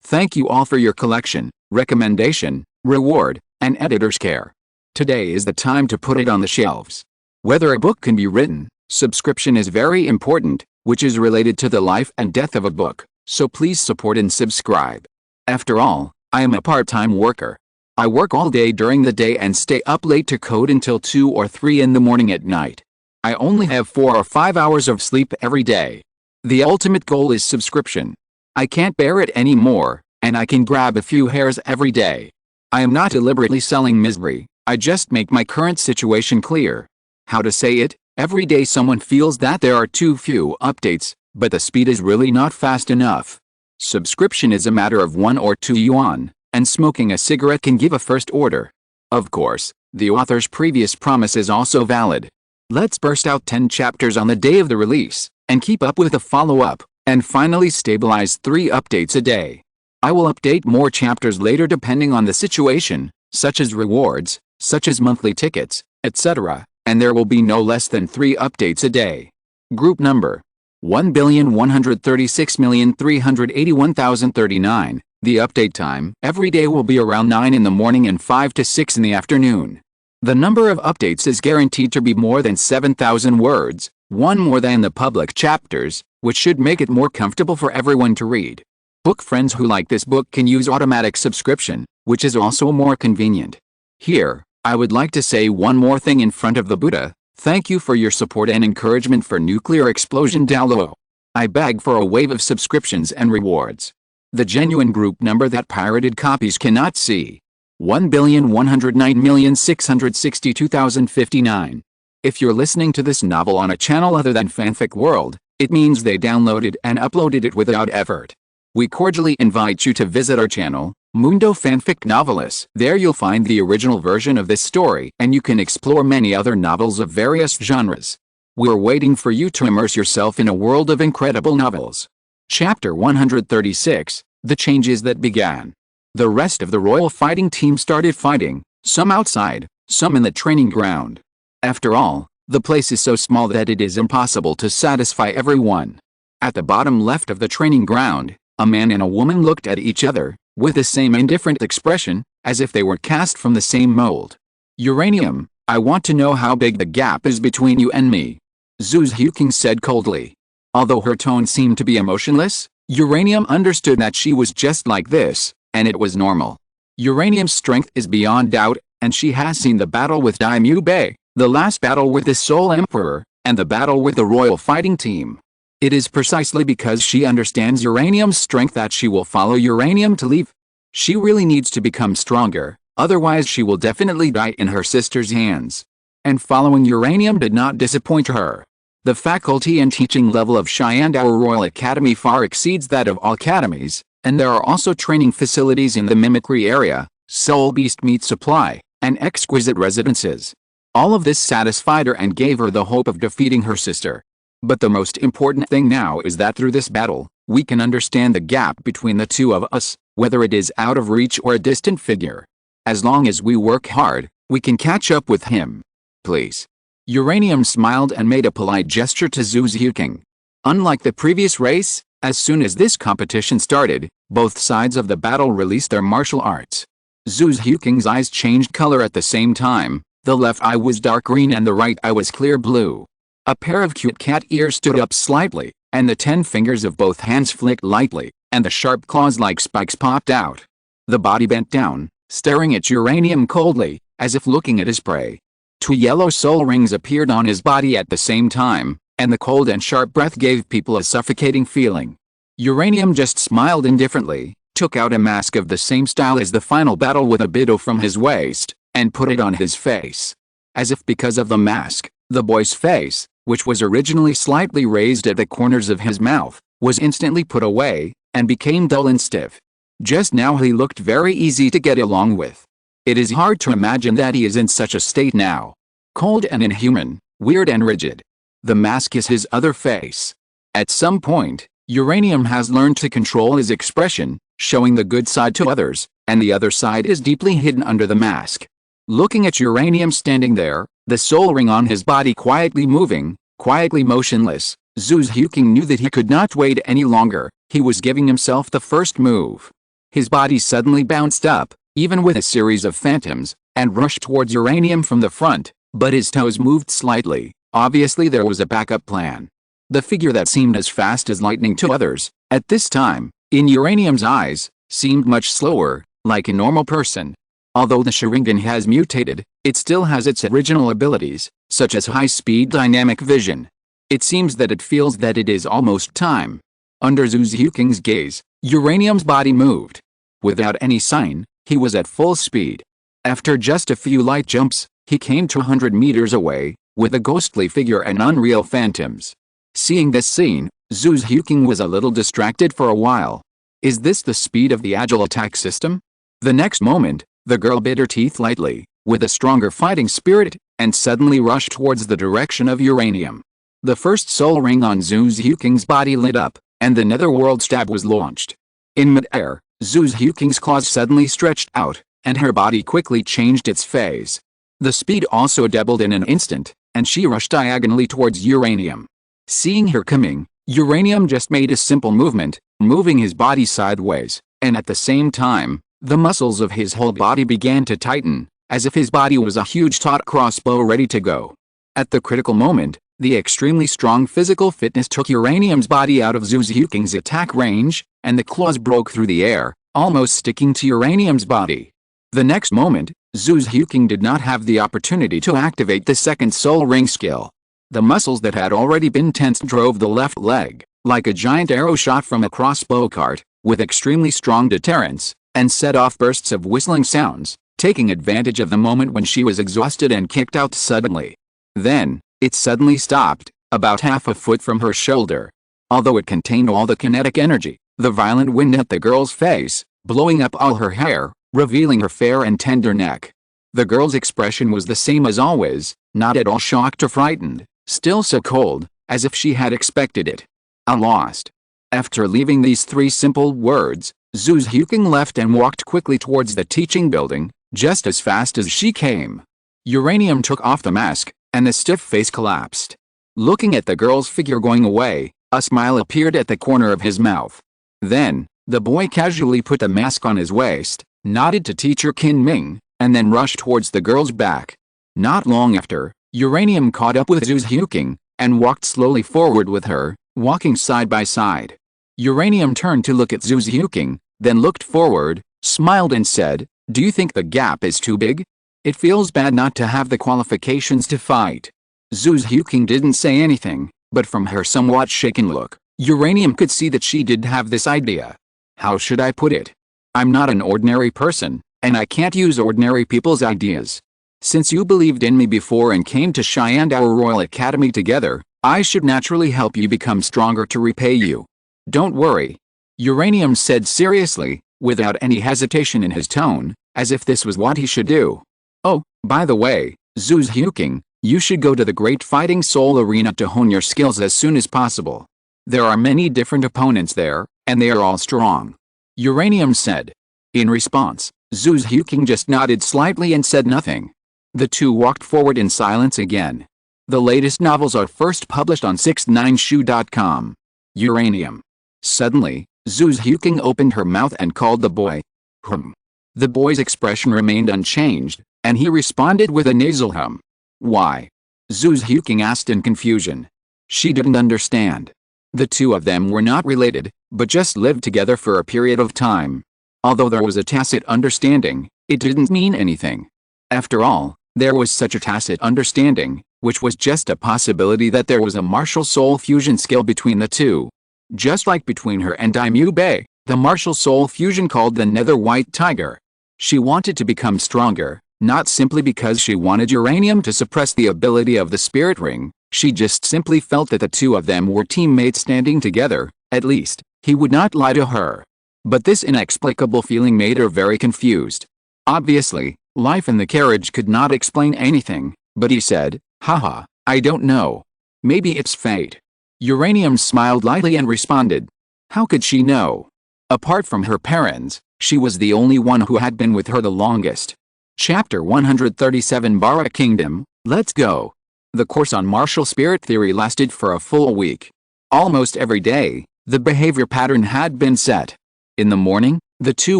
Thank you all for your collection, recommendation, reward, and editor's care. Today is the time to put it on the shelves. Whether a book can be written, subscription is very important, which is related to the life and death of a book, so please support and subscribe. After all, I am a part-time worker. I work all day during the day and stay up late to code until 2 or 3 in the morning at night. I only have 4 or 5 hours of sleep every day. The ultimate goal is subscription. I can't bear it anymore, and I can grab a few hairs every day. I am not deliberately selling misery, I just make my current situation clear. How to say it? Every day someone feels that there are too few updates, but the speed is really not fast enough. Subscription is a matter of 1 or 2 yuan, and smoking a cigarette can give a first order. Of course, the author's previous promise is also valid. Let's burst out 10 chapters on the day of the release, and keep up with the follow-up, and finally stabilize 3 updates a day. I will update more chapters later depending on the situation, such as rewards, such as monthly tickets, etc., and there will be no less than 3 updates a day. Group number 1,136,381,039. The update time every day will be around 9 in the morning and 5 to 6 in the afternoon. The number of updates is guaranteed to be more than 7,000 words, one more than the public chapters, which should make it more comfortable for everyone to read. Book friends who like this book can use automatic subscription, which is also more convenient. Here, I would like to say one more thing in front of the Buddha. Thank you for your support and encouragement for Nuclear Explosion Douluo. I beg for a wave of subscriptions and rewards. The genuine group number that pirated copies cannot see. 1,109,662,059. If you're listening to this novel on a channel other than Fanfic World, it means they downloaded and uploaded it without effort. We cordially invite you to visit our channel, Mundo Fanfic Novelis. There you'll find the original version of this story, and you can explore many other novels of various genres. We're waiting for you to immerse yourself in a world of incredible novels. Chapter 136, The Changes That Began. The rest of the royal fighting team started fighting, some outside, some in the training ground. After all, the place is so small that it is impossible to satisfy everyone. At the bottom left of the training ground, a man and a woman looked at each other, with the same indifferent expression, as if they were cast from the same mold. Uranium, I want to know how big the gap is between you and me. Zhu Huqing said coldly. Although her tone seemed to be emotionless, Uranium understood that she was just like this, and it was normal. Uranium's strength is beyond doubt, and she has seen the battle with Daimyo Bei, the last battle with the Soul Emperor, and the battle with the royal fighting team. It is precisely because she understands Uranium's strength that she will follow Uranium to leave. She really needs to become stronger, otherwise she will definitely die in her sister's hands. And following Uranium did not disappoint her. The faculty and teaching level of Shan Dou Royal Academy far exceeds that of all academies, and there are also training facilities in the mimicry area, soul beast meat supply, and exquisite residences. All of this satisfied her and gave her the hope of defeating her sister. But the most important thing now is that through this battle, we can understand the gap between the two of us, whether it is out of reach or a distant figure. As long as we work hard, we can catch up with him. Please. Uranium smiled and made a polite gesture to Zhu Huqing. Unlike the previous race, as soon as this competition started, both sides of the battle released their martial arts. Zhu Huqing's eyes changed color at the same time. The left eye was dark green and the right eye was clear blue. A pair of cute cat ears stood up slightly, and the 10 fingers of both hands flicked lightly, and the sharp claws like spikes popped out. The body bent down, staring at Uranium coldly, as if looking at his prey. 2 yellow soul rings appeared on his body at the same time, and the cold and sharp breath gave people a suffocating feeling. Uranium just smiled indifferently, took out a mask of the same style as the final battle with a bido from his waist, and put it on his face. As if because of the mask, the boy's face, which was originally slightly raised at the corners of his mouth, was instantly put away, and became dull and stiff. Just now he looked very easy to get along with. It is hard to imagine that he is in such a state now. Cold and inhuman, weird and rigid. The mask is his other face. At some point, Uranium has learned to control his expression, showing the good side to others, and the other side is deeply hidden under the mask. Looking at Uranium standing there, the soul ring on his body quietly moving, quietly motionless, Zhu Huqing knew that he could not wait any longer. He was giving himself the first move. His body suddenly bounced up, even with a series of phantoms, and rushed towards Uranium from the front, but his toes moved slightly. Obviously there was a backup plan. The figure that seemed as fast as lightning to others, at this time, in Uranium's eyes, seemed much slower, like a normal person. Although the Sharingan has mutated, it still has its original abilities, such as high-speed dynamic vision. It seems that it feels that it is almost time. Under Zhu Zhuking's gaze, Uranium's body moved. Without any sign, he was at full speed. After just a few light jumps, he came 200 meters away, with a ghostly figure and unreal phantoms. Seeing this scene, Zhu Zhuking was a little distracted for a while. Is this the speed of the agile attack system? The next moment, the girl bit her teeth lightly, with a stronger fighting spirit, and suddenly rushed towards the direction of Uranium. The first soul ring on Zhu Zhuking's body lit up, and the netherworld stab was launched. In mid-air, Zhu Zhuking's claws suddenly stretched out, and her body quickly changed its phase. The speed also doubled in an instant, and she rushed diagonally towards Uranium. Seeing her coming, Uranium just made a simple movement, moving his body sideways, and at the same time, the muscles of his whole body began to tighten, as if his body was a huge taut crossbow ready to go. At the critical moment, the extremely strong physical fitness took Uranium's body out of Zhu Zhuking's attack range, and the claws broke through the air, almost sticking to Uranium's body. The next moment, Zhu Zhuking did not have the opportunity to activate the second soul ring skill. The muscles that had already been tensed drove the left leg, like a giant arrow shot from a crossbow cart, with extremely strong deterrence, and set off bursts of whistling sounds, taking advantage of the moment when she was exhausted and kicked out suddenly. Then, it suddenly stopped, about half a foot from her shoulder. Although it contained all the kinetic energy, the violent wind hit the girl's face, blowing up all her hair, revealing her fair and tender neck. The girl's expression was the same as always, not at all shocked or frightened, still so cold, as if she had expected it. "I'm lost." After leaving these three simple words, Zhu Zhuking left and walked quickly towards the teaching building, just as fast as she came. Uranium took off the mask, and the stiff face collapsed. Looking at the girl's figure going away, a smile appeared at the corner of his mouth. Then, the boy casually put the mask on his waist, nodded to teacher Qin Ming, and then rushed towards the girl's back. Not long after, Uranium caught up with Zhu Zhuking, and walked slowly forward with her, walking side by side. Uranium turned to look at Zhu Zhuking, then looked forward, smiled and said, "Do you think the gap is too big? It feels bad not to have the qualifications to fight." Zhu Zhuking didn't say anything, but from her somewhat shaken look, Uranium could see that she did have this idea. "How should I put it? I'm not an ordinary person, and I can't use ordinary people's ideas. Since you believed in me before and came to Shandao Royal Academy together, I should naturally help you become stronger to repay you. Don't worry," Uranium said seriously, without any hesitation in his tone, as if this was what he should do. "Oh, by the way, Zhu Zhuking, you should go to the Great Fighting Soul Arena to hone your skills as soon as possible. There are many different opponents there, and they are all strong," Uranium said. In response, Zhu Zhuking just nodded slightly and said nothing. The two walked forward in silence again. The latest novels are first published on 69shu.com. Uranium. Suddenly, Zhu Zhuking opened her mouth and called the boy. "Hum." The boy's expression remained unchanged, and he responded with a nasal hum. "Why?" Zhu Zhuking asked in confusion. She didn't understand. The two of them were not related, but just lived together for a period of time. Although there was a tacit understanding, it didn't mean anything. After all, there was such a tacit understanding, which was just a possibility that there was a martial soul fusion skill between the two. Just like between her and Daimyo Bei, the martial soul fusion called the Nether White Tiger. She wanted to become stronger, not simply because she wanted Uranium to suppress the ability of the spirit ring, she just simply felt that the two of them were teammates standing together, at least, he would not lie to her. But this inexplicable feeling made her very confused. Obviously, life in the carriage could not explain anything, but he said, "Haha, I don't know. Maybe it's fate." Uranium smiled lightly and responded. How could she know? Apart from her parents, she was the only one who had been with her the longest. Chapter 137 Bara Kingdom, let's go. The course on martial spirit theory lasted for a full week. Almost every day, the behavior pattern had been set. In the morning, the two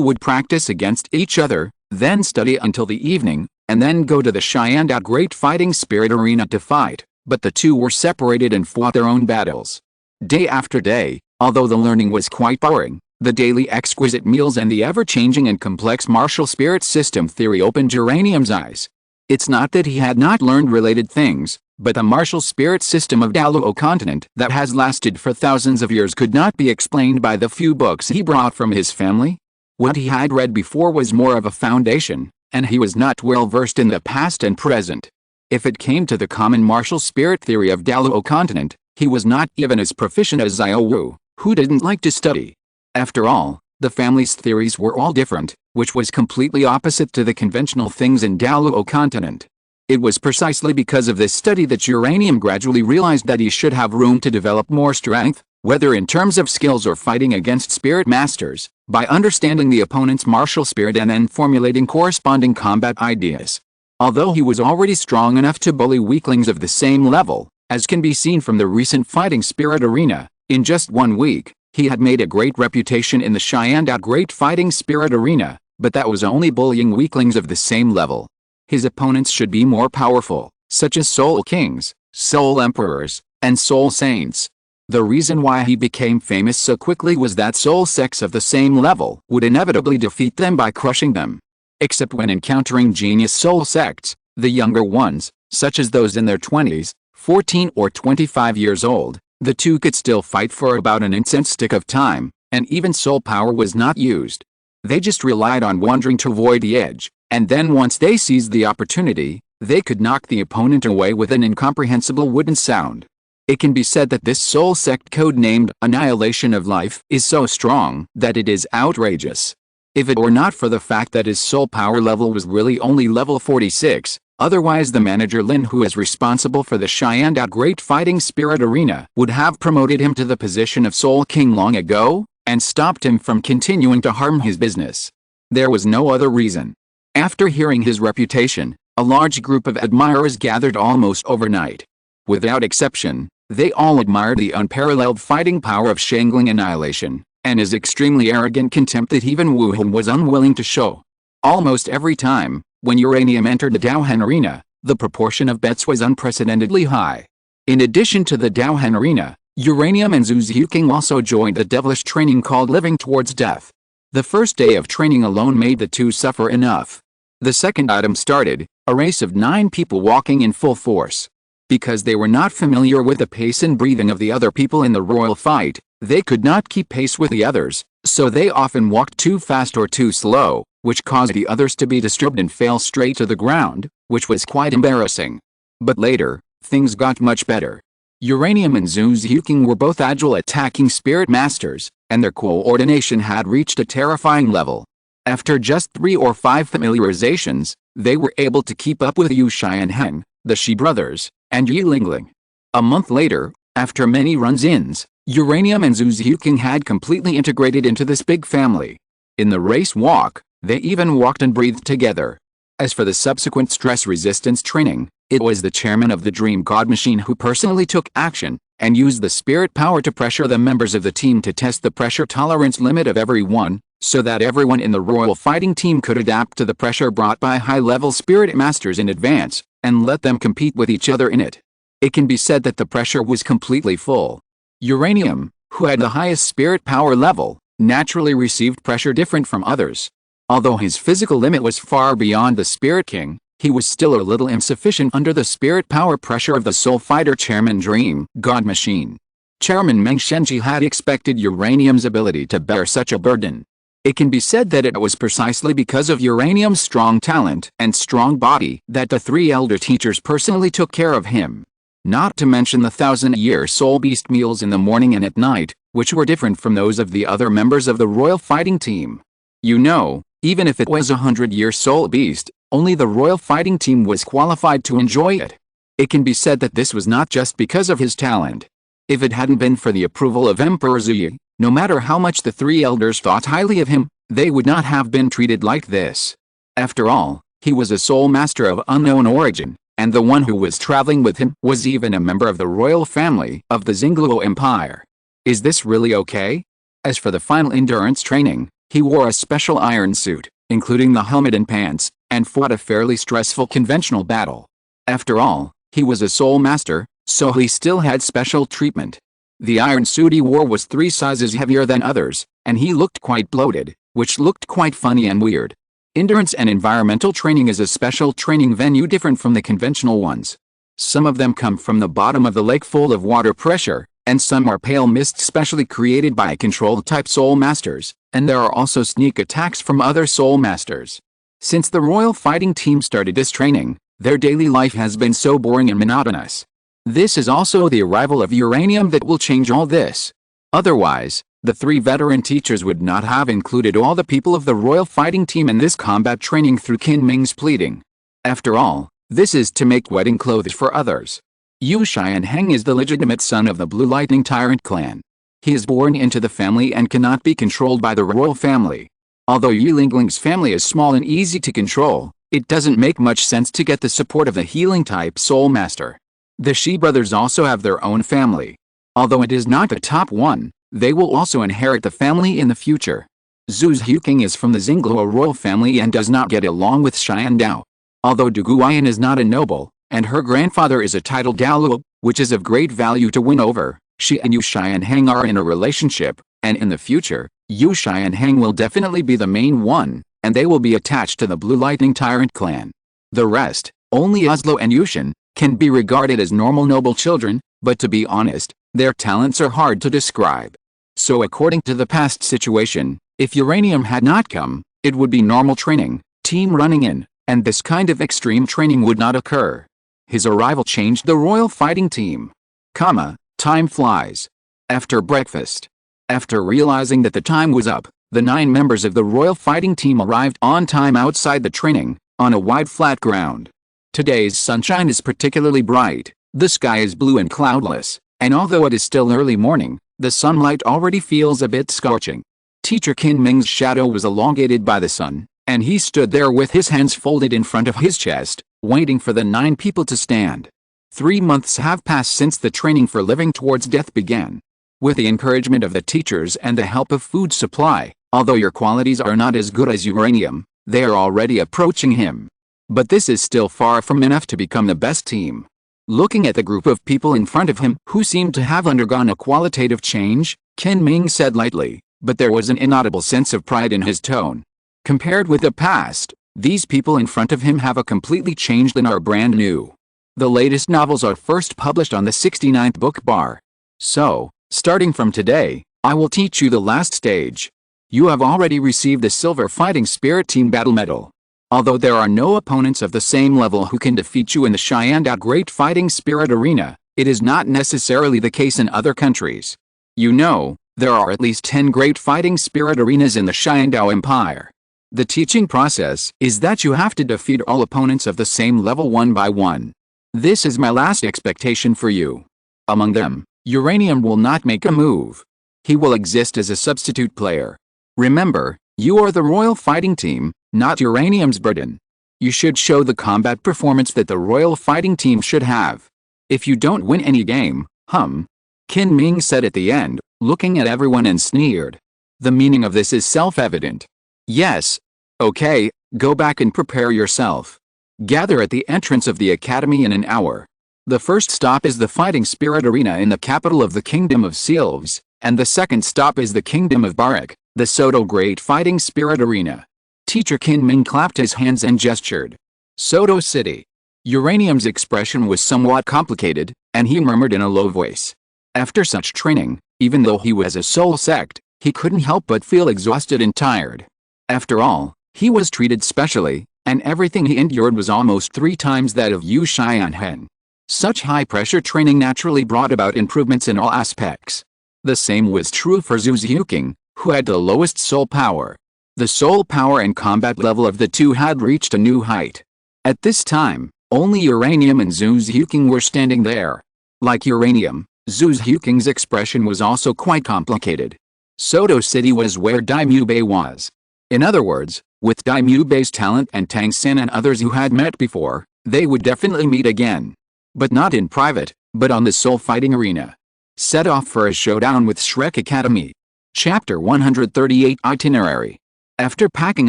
would practice against each other, then study until the evening, and then go to the Sharingan Great Fighting Spirit Arena to fight, but the two were separated and fought their own battles. Day after day, although the learning was quite boring, the daily exquisite meals and the ever-changing and complex martial spirit system theory opened Uranium's eyes. It's not that he had not learned related things, but the martial spirit system of Douluo Continent that has lasted for thousands of years could not be explained by the few books he brought from his family. What he had read before was more of a foundation, and he was not well versed in the past and present. If it came to the common martial spirit theory of Douluo Continent, he was not even as proficient as Xiao Wu, who didn't like to study. After all, the family's theories were all different, which was completely opposite to the conventional things in Douluo Continent. It was precisely because of this study that Uranium gradually realized that he should have room to develop more strength, whether in terms of skills or fighting against spirit masters, by understanding the opponent's martial spirit and then formulating corresponding combat ideas. Although he was already strong enough to bully weaklings of the same level, as can be seen from the recent Fighting Spirit Arena, in just 1 week, he had made a great reputation in the Sharingan Great Fighting Spirit Arena, but that was only bullying weaklings of the same level. His opponents should be more powerful, such as Soul Kings, Soul Emperors, and Soul Saints. The reason why he became famous so quickly was that soul sects of the same level would inevitably defeat them by crushing them. Except when encountering genius soul sects, the younger ones, such as those in their 20s, 14 or 25 years old, the two could still fight for about an incense stick of time, and even soul power was not used. They just relied on wandering to avoid the edge, and then once they seized the opportunity, they could knock the opponent away with an incomprehensible wooden sound. It can be said that this soul sect code-named Annihilation of Life is so strong that it is outrageous. If it were not for the fact that his soul power level was really only level 46, otherwise the manager Lin, who is responsible for the Sharingan Great Fighting Spirit Arena, would have promoted him to the position of Soul King long ago, and stopped him from continuing to harm his business. There was no other reason. After hearing his reputation, a large group of admirers gathered almost overnight. Without exception, they all admired the unparalleled fighting power of Sharingan Annihilation, and his extremely arrogant contempt that even Wu Han was unwilling to show. Almost every time, when Uranium entered the Daohan Arena, the proportion of bets was unprecedentedly high. In addition to the Daohan Arena, Uranium and Zhu Ziuqing also joined a devilish training called Living Towards Death. The first day of training alone made the two suffer enough. The second item started, a race of 9 people walking in full force. Because they were not familiar with the pace and breathing of the other people in the royal fight, they could not keep pace with the others, so they often walked too fast or too slow, which caused the others to be disturbed and fell straight to the ground, which was quite embarrassing. But later, things got much better. Uranium and Zhu Ziuqing were both agile attacking spirit masters, and their coordination had reached a terrifying level. After just 3 or 5 familiarizations, they were able to keep up with Yu Xianheng, the Shi brothers, and Yi Lingling. A month later, after many run-ins, Uranium and Zhu Ziuqing had completely integrated into this big family. In the race walk, they even walked and breathed together. As for the subsequent stress resistance training, it was the chairman of the Dream God Machine who personally took action, and used the spirit power to pressure the members of the team to test the pressure tolerance limit of everyone, so that everyone in the royal fighting team could adapt to the pressure brought by high-level spirit masters in advance, and let them compete with each other in it. It can be said that the pressure was completely full. Uranium, who had the highest spirit power level, naturally received pressure different from others. Although his physical limit was far beyond the Spirit King, he was still a little insufficient under the spirit power pressure of the Soul Fighter Chairman Dream God Machine. Chairman Meng Shenji had expected Uranium's ability to bear such a burden. It can be said that it was precisely because of Uranium's strong talent and strong body that the 3 elder teachers personally took care of him. Not to mention the 1,000-year Soul Beast meals in the morning and at night, which were different from those of the other members of the royal fighting team. You know, even if it was a 100-year Soul Beast, only the royal fighting team was qualified to enjoy it. It can be said that this was not just because of his talent. If it hadn't been for the approval of Emperor Zuyi, no matter how much the 3 elders thought highly of him, they would not have been treated like this. After all, he was a soul master of unknown origin, and the one who was traveling with him was even a member of the royal family of the Xingluo Empire. Is this really okay? As for the final endurance training, he wore a special iron suit, including the helmet and pants, and fought a fairly stressful conventional battle. After all, he was a soul master, so he still had special treatment. The iron suit he wore was 3 sizes heavier than others, and he looked quite bloated, which looked quite funny and weird. Endurance and environmental training is a special training venue different from the conventional ones. Some of them come from the bottom of the lake full of water pressure, and some are pale mist specially created by control-type soul masters, and there are also sneak attacks from other soul masters. Since the royal fighting team started this training, their daily life has been so boring and monotonous. This is also the arrival of uranium that will change all this. Otherwise, the 3 veteran teachers would not have included all the people of the royal fighting team in this combat training through Qin Ming's pleading. After all, this is to make wedding clothes for others. Yu Xianheng is the legitimate son of the Blue Lightning Tyrant clan. He is born into the family and cannot be controlled by the royal family. Although Yu Lingling's family is small and easy to control, it doesn't make much sense to get the support of the healing-type soul master. The Shi brothers also have their own family. Although it is not the top one, they will also inherit the family in the future. Zhu Huqing is from the Xingluo royal family and does not get along with Xian Dao. Although Du Guiyan is not a noble, and her grandfather is a titled Daoluo, which is of great value to win over, she and Yu Xianheng are in a relationship, and in the future, Yu Xianheng will definitely be the main one, and they will be attached to the Blue Lightning Tyrant clan. The rest, only Oslo and Yushin, can be regarded as normal noble children, but to be honest, their talents are hard to describe. So according to the past situation, if uranium had not come, it would be normal training, team running in, and this kind of extreme training would not occur. His arrival changed the royal fighting team. Time flies. After breakfast. After realizing that the time was up, the 9 members of the royal fighting team arrived on time outside the training, on a wide flat ground. Today's sunshine is particularly bright, the sky is blue and cloudless, and although it is still early morning, the sunlight already feels a bit scorching. Teacher Qin Ming's shadow was elongated by the sun, and he stood there with his hands folded in front of his chest, waiting for the 9 people to stand. 3 months have passed since the training for living towards death began. With the encouragement of the teachers and the help of food supply, although your qualities are not as good as uranium, they are already approaching him. But this is still far from enough to become the best team. Looking at the group of people in front of him who seemed to have undergone a qualitative change, Qin Ming said lightly, but there was an inaudible sense of pride in his tone. Compared with the past, these people in front of him have a completely changed and are brand new. The latest novels are first published on the 69th book bar. So, starting from today, I will teach you the last stage. You have already received the Silver Fighting Spirit Team Battle Medal. Although there are no opponents of the same level who can defeat you in the Xiandao Great Fighting Spirit Arena, it is not necessarily the case in other countries. You know, there are at least 10 Great Fighting Spirit Arenas in the Xiandao Empire. The teaching process is that you have to defeat all opponents of the same level one by one. This is my last expectation for you. Among them, uranium will not make a move. He will exist as a substitute player. Remember, you are the royal fighting team, not uranium's burden. You should show the combat performance that the royal fighting team should have. If you don't win any game, Qin Ming said at the end, looking at everyone and sneered. The meaning of this is self-evident. Yes. Okay, go back and prepare yourself. Gather at the entrance of the academy in an hour. The first stop is the Fighting Spirit Arena in the capital of the Kingdom of Sylves, and the second stop is the Kingdom of Barak, the Soto Great Fighting Spirit Arena. Teacher Qin Ming clapped his hands and gestured. Soto City. Uranium's expression was somewhat complicated, and he murmured in a low voice. After such training, even though he was a soul sect, he couldn't help but feel exhausted and tired. After all, he was treated specially, and everything he endured was almost 3 times that of Yu Xianheng. Such high-pressure training naturally brought about improvements in all aspects. The same was true for Zhu Huqing, who had the lowest soul power. The soul power and combat level of the two had reached a new height. At this time, only Uranium and Zhu Huqing were standing there. Like Uranium, Zhu Huqing's expression was also quite complicated. Soto City was where Daimyo Bei was. In other words, with Daimyo Bei's talent and Tang San and others who had met before, they would definitely meet again. But not in private, but on the soul fighting arena. Set off for a showdown with Shrek Academy. Chapter 138 Itinerary. After packing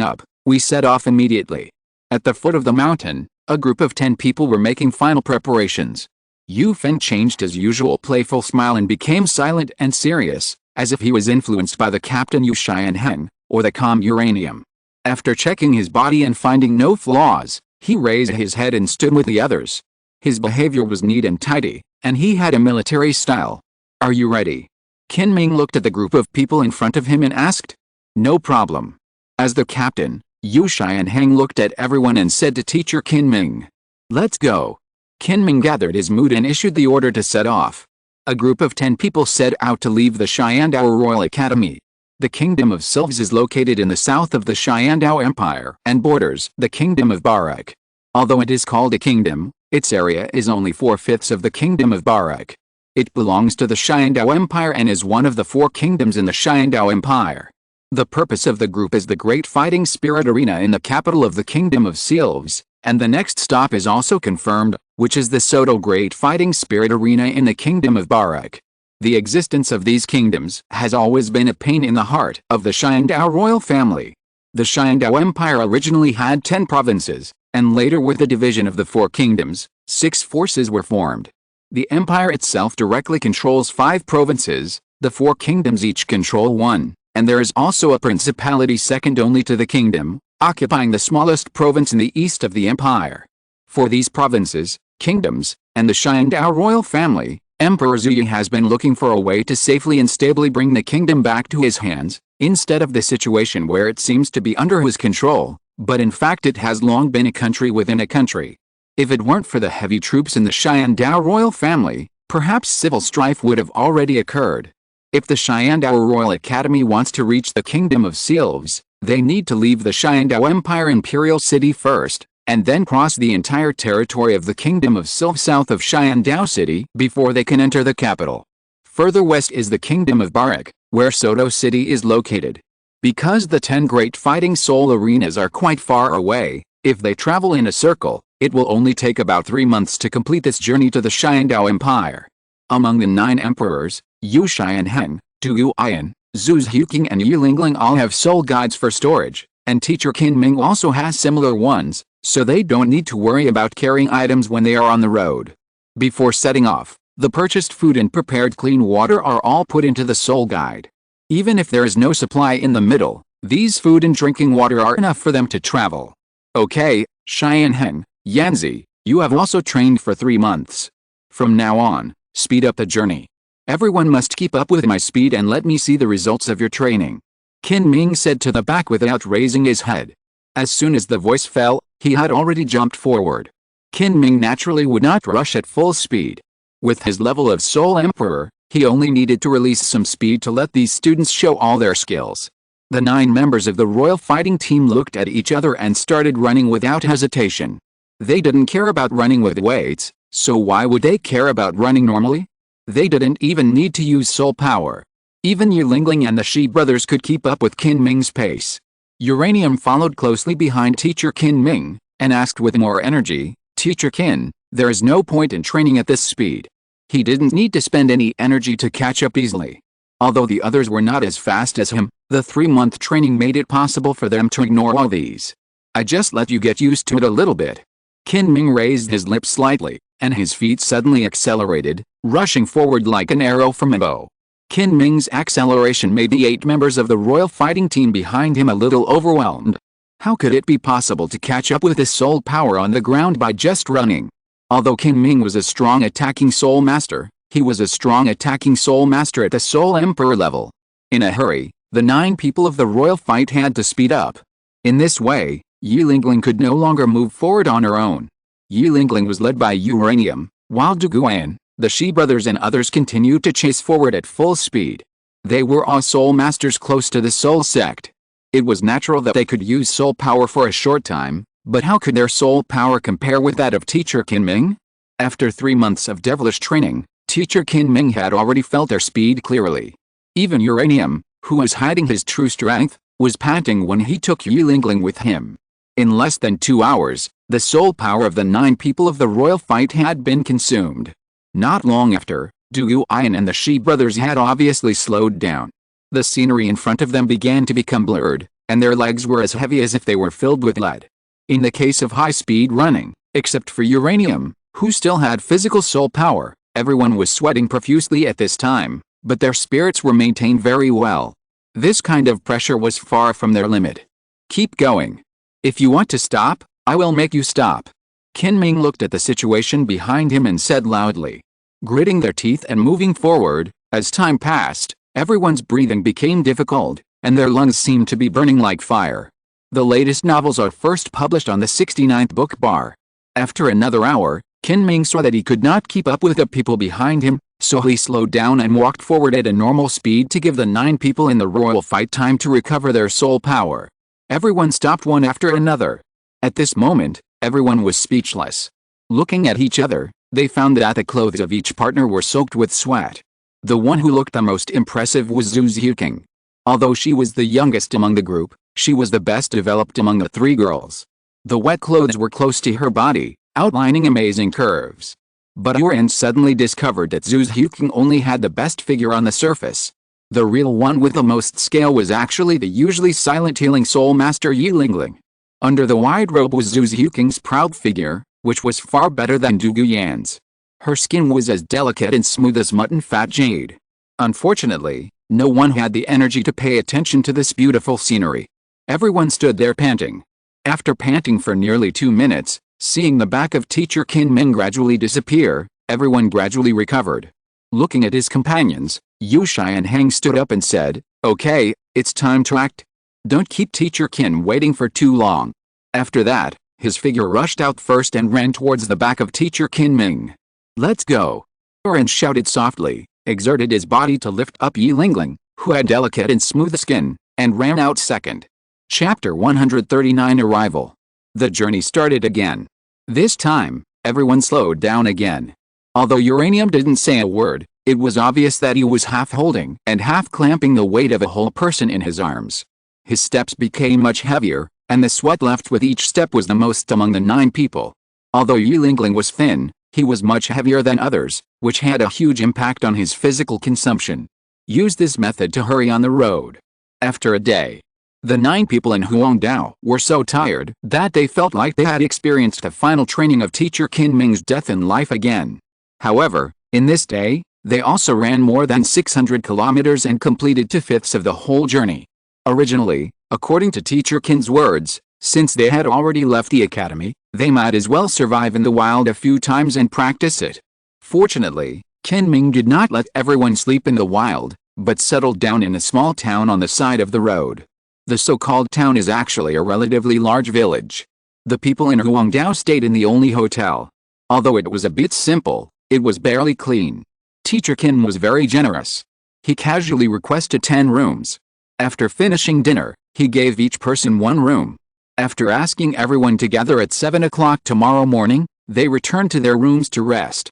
up, We set off immediately. At the foot of the mountain, a group of 10 people were making final preparations. Yu Fen changed his usual playful smile and became silent and serious, as if he was influenced by the captain Sharingan, or the calm uranium. After checking his body and finding no flaws, he raised his head and stood with the others. His behavior was neat and tidy, and he had a military style. "Are you ready?" Qin Ming looked at the group of people in front of him and asked. "No problem." As the captain, Yu Xianheng looked at everyone and said to teacher Qin Ming, "Let's go." Qin Ming gathered his mood and issued the order to set off. A group of 10 people set out to leave the Shandao Royal Academy. The Kingdom of Sylphs is located in the south of the Shandao Empire and borders the Kingdom of Barak. Although it is called a kingdom, its area is only 4/5 of the Kingdom of Barak. It belongs to the Shandao Empire and is one of the 4 kingdoms in the Shandao Empire. The purpose of the group is the Great Fighting Spirit Arena in the capital of the Kingdom of Sylphs, and the next stop is also confirmed, which is the Soto Great Fighting Spirit Arena in the Kingdom of Barak. The existence of these kingdoms has always been a pain in the heart of the Shandao royal family. The Shandao Empire originally had 10 provinces, and later with the division of the 4 kingdoms, 6 forces were formed. The empire itself directly controls 5 provinces, the 4 kingdoms each control 1, and there is also a principality second only to the kingdom, occupying the smallest province in the east of the empire. For these provinces, kingdoms, and the Shandao royal family, Emperor Zhuyi has been looking for a way to safely and stably bring the kingdom back to his hands, instead of the situation where it seems to be under his control, but in fact it has long been a country within a country. If it weren't for the heavy troops in the Shandao royal family, perhaps civil strife would have already occurred. If the Shandao Royal Academy wants to reach the Kingdom of Sylphs, they need to leave the Shandao Empire Imperial City first, and then cross the entire territory of the Kingdom of Sylph south of Shandao City before they can enter the capital. Further west is the Kingdom of Barak, where Soto City is located. Because the 10 great fighting soul arenas are quite far away, if they travel in a circle, it will only take about 3 months to complete this journey to the Shandao Empire. Among the 9 emperors, Yu Xianheng, Du Yuan, Zhu Zhuqing and Yu Lingling all have soul guides for storage, and teacher Qin Ming also has similar ones, so they don't need to worry about carrying items when they are on the road. Before setting off, the purchased food and prepared clean water are all put into the soul guide. Even if there is no supply in the middle, these food and drinking water are enough for them to travel. Okay, Xianheng, Yanzi, you have also trained for 3 months. From now on, speed up the journey. Everyone must keep up with my speed and let me see the results of your training. Qin Ming said to the back without raising his head. As soon as the voice fell, he had already jumped forward. Qin Ming naturally would not rush at full speed. With his level of Soul Emperor, he only needed to release some speed to let these students show all their skills. The 9 members of the royal fighting team looked at each other and started running without hesitation. They didn't care about running with weights, so why would they care about running normally? They didn't even need to use soul power. Even Yu Lingling and the Shi brothers could keep up with Qin Ming's pace. Uranium followed closely behind teacher Qin Ming, and asked with more energy, "Teacher Qin, there is no point in training at this speed." He didn't need to spend any energy to catch up easily. Although the others were not as fast as him, the 3-month training made it possible for them to ignore all these. "I just let you get used to it a little bit." Qin Ming raised his lips slightly, and his feet suddenly accelerated, rushing forward like an arrow from a bow. Qin Ming's acceleration made the 8 members of the royal fighting team behind him a little overwhelmed. How could it be possible to catch up with his soul power on the ground by just running? Although Qin Ming was a strong attacking soul master, he was a strong attacking soul master at the soul emperor level. In a hurry, the 9 people of the royal fight had to speed up. In this way, Yu Lingling could no longer move forward on her own. Yu Lingling was led by Uranium, while Du Yuan, the Shi brothers and others continued to chase forward at full speed. They were all soul masters close to the soul sect. It was natural that they could use soul power for a short time, but how could their soul power compare with that of teacher Qin Ming? After 3 months of devilish training, teacher Qin Ming had already felt their speed clearly. Even Uranium, who was hiding his true strength, was panting when he took Yu Lingling with him. In less than 2 hours, the soul power of the 9 people of the royal fight had been consumed. Not long after, Du Yuan and the Shi brothers had obviously slowed down. The scenery in front of them began to become blurred, and their legs were as heavy as if they were filled with lead. In the case of high-speed running, except for Uranium, who still had physical soul power, everyone was sweating profusely at this time, but their spirits were maintained very well. This kind of pressure was far from their limit. Keep going. If you want to stop, I will make you stop. Kinming looked at the situation behind him and said loudly. Gritting their teeth and moving forward, as time passed, everyone's breathing became difficult, and their lungs seemed to be burning like fire. The latest novels are first published on the 69th book bar. After another hour, Kinming saw that he could not keep up with the people behind him, so he slowed down and walked forward at a normal speed to give the 9 people in the royal fight time to recover their soul power. Everyone stopped one after another. At this moment, everyone was speechless. Looking at each other, they found that the clothes of each partner were soaked with sweat. The one who looked the most impressive was Zhu Xiuqing. Although she was the youngest among the group, she was the best developed among the 3 girls. The wet clothes were close to her body, outlining amazing curves. But Uran suddenly discovered that Zhu Xiuqing only had the best figure on the surface. The real one with the most scale was actually the usually silent healing soul master Yi Lingling. Under the wide robe was Zhu Xiuqing's proud figure, which was far better than Du Guyan's. Her skin was as delicate and smooth as mutton fat jade. Unfortunately, no one had the energy to pay attention to this beautiful scenery. Everyone stood there panting. After panting for nearly 2 minutes, seeing the back of teacher Kinming gradually disappear, everyone gradually recovered. Looking at his companions, Yu Xianheng stood up and said, "Okay, it's time to act. Don't keep teacher Qin waiting for too long." After that, his figure rushed out first and ran towards the back of teacher Kinming. "Let's go!" Uran shouted softly, exerted his body to lift up Yi Lingling, who had delicate and smooth skin, and ran out second. Chapter 139 Arrival. The journey started again. This time, everyone slowed down again. Although Uranium didn't say a word, it was obvious that he was half holding and half clamping the weight of a whole person in his arms. His steps became much heavier, and the sweat left with each step was the most among the 9 people. Although Yi Lingling was thin, he was much heavier than others, which had a huge impact on his physical consumption. Use this method to hurry on the road. After a day, the 9 people in Huangdao were so tired that they felt like they had experienced the final training of teacher Kinming's death in life again. However, in this day, they also ran more than 600 kilometers and completed 2/5 of the whole journey. Originally, according to teacher Qin's words, since they had already left the academy, they might as well survive in the wild a few times and practice it. Fortunately, Kinming did not let everyone sleep in the wild, but settled down in a small town on the side of the road. The so-called town is actually a relatively large village. The people in Huangdao stayed in the only hotel. Although it was a bit simple, it was barely clean. Teacher Qin was very generous. He casually requested 10 rooms. After finishing dinner, he gave each person 1 room. After asking everyone to gather at 7 o'clock tomorrow morning, they returned to their rooms to rest.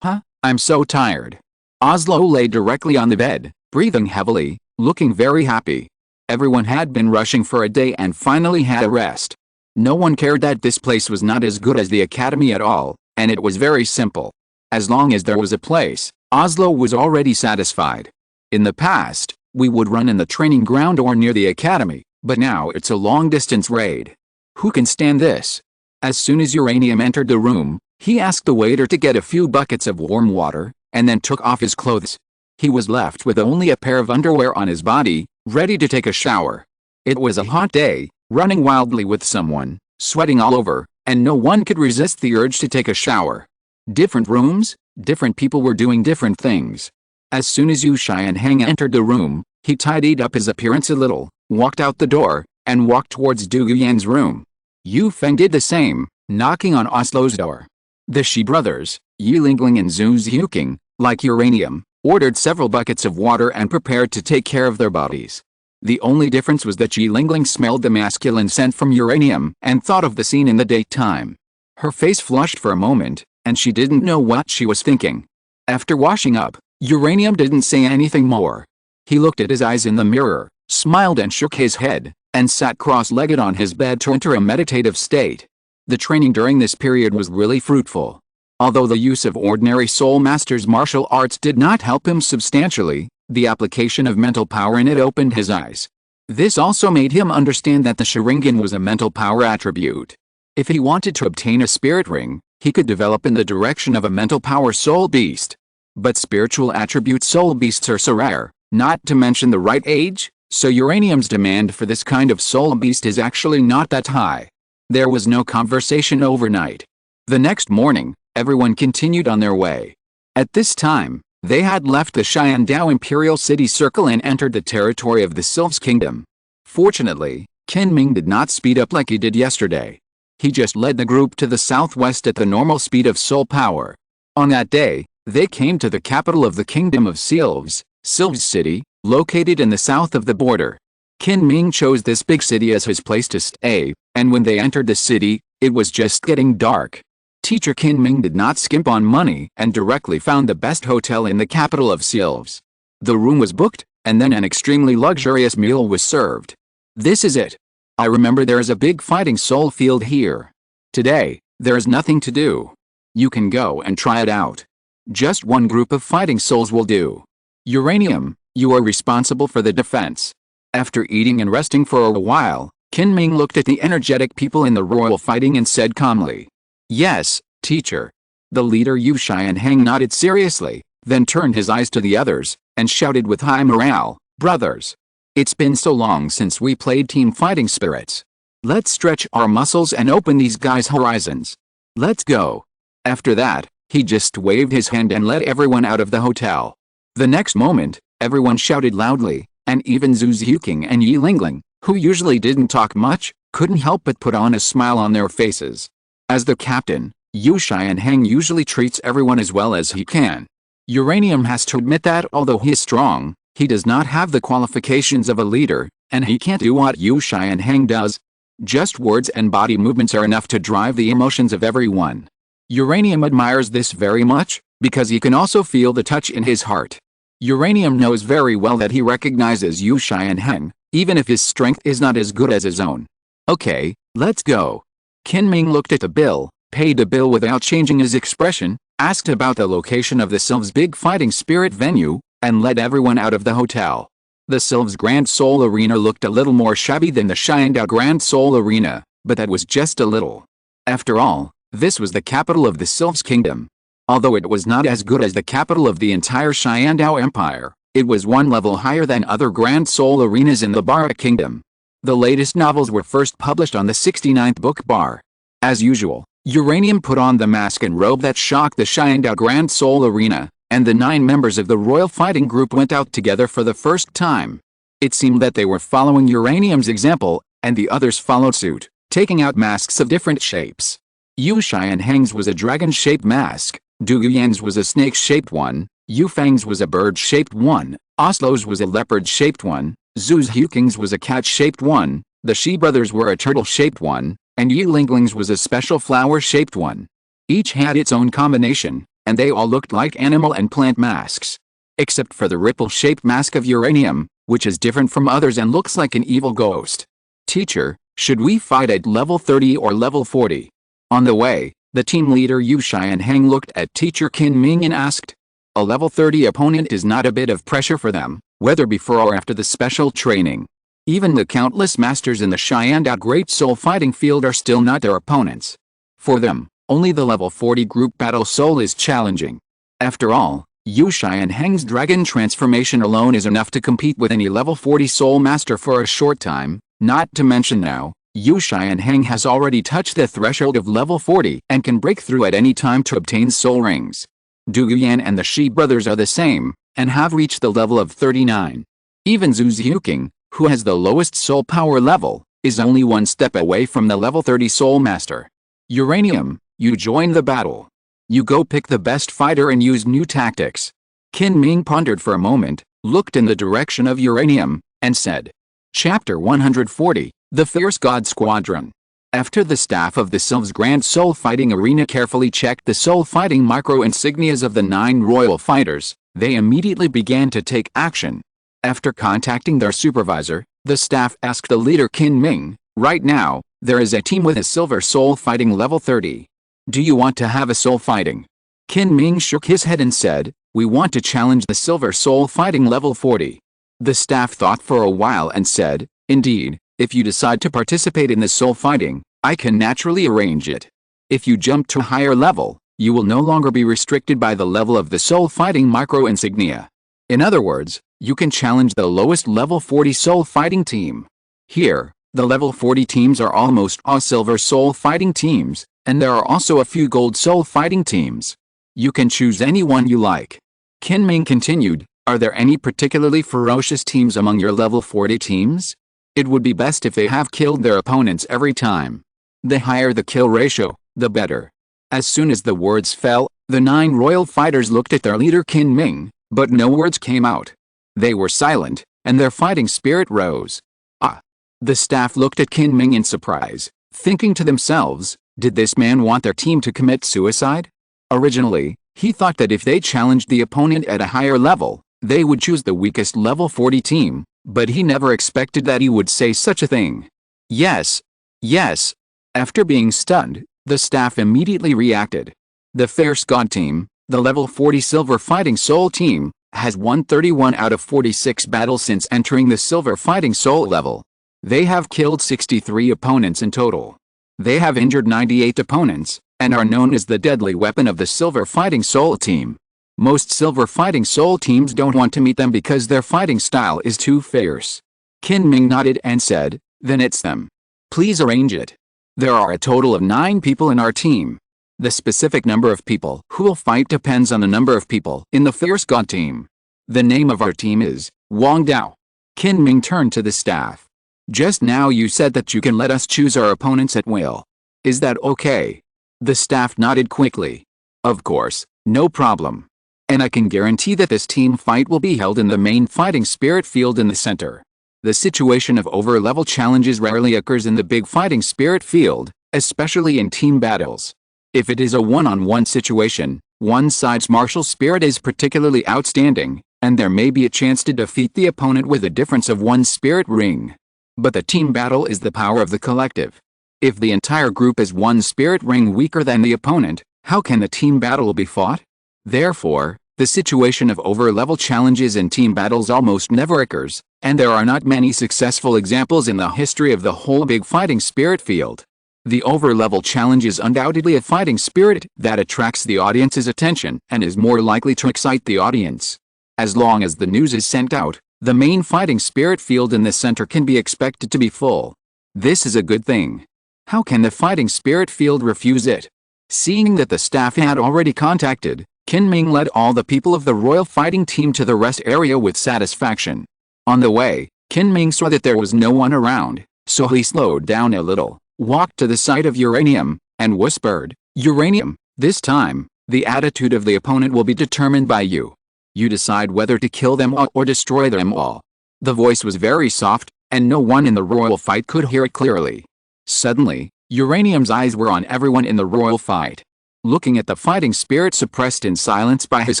I'm so tired." Oslo lay directly on the bed, breathing heavily, looking very happy. Everyone had been rushing for a day and finally had a rest. No one cared that this place was not as good as the academy at all, and it was very simple. As long as there was a place, Oslo was already satisfied. In the past, we would run in the training ground or near the academy, but now it's a long-distance raid. Who can stand this? As soon as Uranium entered the room, he asked the waiter to get a few buckets of warm water, and then took off his clothes. He was left with only a pair of underwear on his body, ready to take a shower. It was a hot day, running wildly with someone, sweating all over, and no one could resist the urge to take a shower. Different rooms, different people were doing different things. As soon as Yu Xianheng entered the room, he tidied up his appearance a little, walked out the door, and walked towards Du Guyan's room. Yu Feng did the same, knocking on Oslo's door. The Shi brothers, Yi Lingling and Zhu Xiuqing, like Uranium, ordered several buckets of water and prepared to take care of their bodies. The only difference was that Yi Lingling smelled the masculine scent from Uranium and thought of the scene in the daytime. Her face flushed for a moment, and she didn't know what she was thinking. After washing up, Uranium didn't say anything more. He looked at his eyes in the mirror, smiled and shook his head, and sat cross-legged on his bed to enter a meditative state. The training during this period was really fruitful. Although the use of ordinary Soul Master's martial arts did not help him substantially, the application of mental power in it opened his eyes. This also made him understand that the Sharingan was a mental power attribute. If he wanted to obtain a spirit ring, he could develop in the direction of a mental power soul beast. But spiritual attribute soul beasts are so rare, not to mention the right age, so uranium's demand for this kind of soul beast is actually not that high. There was no conversation overnight. The next morning, everyone continued on their way. At this time, they had left the Shandao Imperial City Circle and entered the territory of the Sylph's Kingdom. Fortunately, Kinming did not speed up like he did yesterday. He just led the group to the southwest at the normal speed of soul power. On that day, they came to the capital of the Kingdom of Sylphs, Sylphs City, located in the south of the border. Kinming chose this big city as his place to stay, and when they entered the city, it was just getting dark. Teacher Kinming did not skimp on money and directly found the best hotel in the capital of Sylphs. The room was booked, and then an extremely luxurious meal was served. This is it. I remember there is a big fighting soul field here. Today, there is nothing to do. You can go and try it out. Just one group of fighting souls will do. Uranium, you are responsible for the defense. After eating and resting for a while, Kinming looked at the energetic people in the royal fighting and said calmly, "Yes, teacher." The leader Yu Xianheng nodded seriously, then turned his eyes to the others, and shouted with high morale, "Brothers! It's been so long since we played team fighting spirits. Let's stretch our muscles and open these guys' horizons. Let's go." After that, he just waved his hand and let everyone out of the hotel. The next moment, everyone shouted loudly, and even Zhu Ziuqing and Yi Lingling, who usually didn't talk much, couldn't help but put on a smile on their faces. As the captain, Yu Xianheng usually treats everyone as well as he can. Uranium has to admit that although he is strong, he does not have the qualifications of a leader, and he can't do what Yu Xianheng does. Just words and body movements are enough to drive the emotions of everyone. Uranium admires this very much, because he can also feel the touch in his heart. Uranium knows very well that he recognizes Yu Xianheng, even if his strength is not as good as his own. Okay, let's go. Kinming looked at the bill, paid the bill without changing his expression, asked about the location of the Sylphs' big fighting spirit venue, and led everyone out of the hotel. The Sylphs' Grand Soul Arena looked a little more shabby than the Shandao Grand Soul Arena, but that was just a little. After all, this was the capital of the Sylphs Kingdom. Although it was not as good as the capital of the entire Shandao Empire, it was one level higher than other Grand Soul Arenas in the Bara Kingdom. The latest novels were first published on the 69th book bar. As usual, Uranium put on the mask and robe that shocked the Shandao Grand Soul Arena, and the 9 members of the royal fighting group went out together for the first time. It seemed that they were following Uranium's example, and the others followed suit, taking out masks of different shapes. Yu Xianheng's was a dragon-shaped mask, Du Yuyan's was a snake-shaped one, Yu Fang's was a bird-shaped one, Oslo's was a leopard-shaped one, Zhu Ziuqing's was a cat-shaped one, the Shi brothers were a turtle-shaped one, and Yi Lingling's was a special flower-shaped one. Each had its own combination, and they all looked like animal and plant masks. Except for the ripple-shaped mask of Uranium, which is different from others and looks like an evil ghost. Teacher, should we fight at level 30 or level 40? On the way, the team leader Yu Xianheng looked at Teacher Kinming and asked. A level 30 opponent is not a bit of pressure for them, whether before or after the special training. Even the countless masters in the Shandao Great Soul fighting field are still not their opponents. For them, only the level 40 group battle soul is challenging. After all, Yu Xianheng's dragon transformation alone is enough to compete with any level 40 soul master for a short time, not to mention now, Yu Xianheng has already touched the threshold of level 40 and can break through at any time to obtain soul rings. Du Yuyan and the Shi brothers are the same, and have reached the level of 39. Even Zhu Ziuqing, who has the lowest soul power level, is only one step away from the level 30 soul master. Uranium, you join the battle. You go pick the best fighter and use new tactics. Kinming pondered for a moment, looked in the direction of Uranium, and said. Chapter 140, The Fierce God Squadron. After the staff of the Sylphs Grand Soul Fighting Arena carefully checked the soul fighting micro-insignias of the 9 royal fighters, they immediately began to take action. After contacting their supervisor, the staff asked the leader Kinming, right now, there is a team with a silver soul fighting level 30. Do you want to have a soul fighting? Kinming shook his head and said, we want to challenge the silver soul fighting level 40. The staff thought for a while and said, Indeed, if you decide to participate in the soul fighting, I can naturally arrange it. If you jump to a higher level, you will no longer be restricted by the level of the soul fighting micro insignia. In other words, you can challenge the lowest level 40 soul fighting team. Here, the level 40 teams are almost all silver soul fighting teams, and there are also a few gold soul fighting teams. You can choose any one you like. Kinming continued, are there any particularly ferocious teams among your level 40 teams? It would be best if they have killed their opponents every time. The higher the kill ratio, the better. As soon as the words fell, the 9 royal fighters looked at their leader Kinming, but no words came out. They were silent, and their fighting spirit rose. Ah! The staff looked at Kinming in surprise, thinking to themselves, did this man want their team to commit suicide? Originally, he thought that if they challenged the opponent at a higher level, they would choose the weakest level 40 team, but he never expected that he would say such a thing. Yes. Yes. After being stunned, the staff immediately reacted. The Fierce God team, the level 40 Silver Fighting Soul team, has won 31 out of 46 battles since entering the Silver Fighting Soul level. They have killed 63 opponents in total. They have injured 98 opponents, and are known as the deadly weapon of the Silver Fighting Soul team. Most Silver Fighting Soul teams don't want to meet them because their fighting style is too fierce. Kinming nodded and said, then it's them. Please arrange it. There are a total of 9 people in our team. The specific number of people who will fight depends on the number of people in the Fierce God team. The name of our team is Wang Dao. Kinming turned to the staff. Just now you said that you can let us choose our opponents at will. Is that okay? The staff nodded quickly. Of course, no problem. And I can guarantee that this team fight will be held in the main fighting spirit field in the center. The situation of over-level challenges rarely occurs in the big fighting spirit field, especially in team battles. If it is a one-on-one situation, one side's martial spirit is particularly outstanding, and there may be a chance to defeat the opponent with a difference of 1 spirit ring. But the team battle is the power of the collective. If the entire group is 1 spirit ring weaker than the opponent, how can the team battle be fought? Therefore, the situation of over-level challenges in team battles almost never occurs, and there are not many successful examples in the history of the whole big fighting spirit field. The over-level challenge is undoubtedly a fighting spirit that attracts the audience's attention and is more likely to excite the audience. As long as the news is sent out, the main fighting spirit field in the center can be expected to be full. This is a good thing. How can the fighting spirit field refuse it? Seeing that the staff had already contacted, Kinming led all the people of the royal fighting team to the rest area with satisfaction. On the way, Kinming saw that there was no one around, so he slowed down a little, walked to the site of Uranium, and whispered, Uranium, this time, the attitude of the opponent will be determined by you. You decide whether to kill them all or destroy them all. The voice was very soft, and no one in the royal fight could hear it clearly. Suddenly, Uranium's eyes were on everyone in the royal fight. Looking at the fighting spirit suppressed in silence by his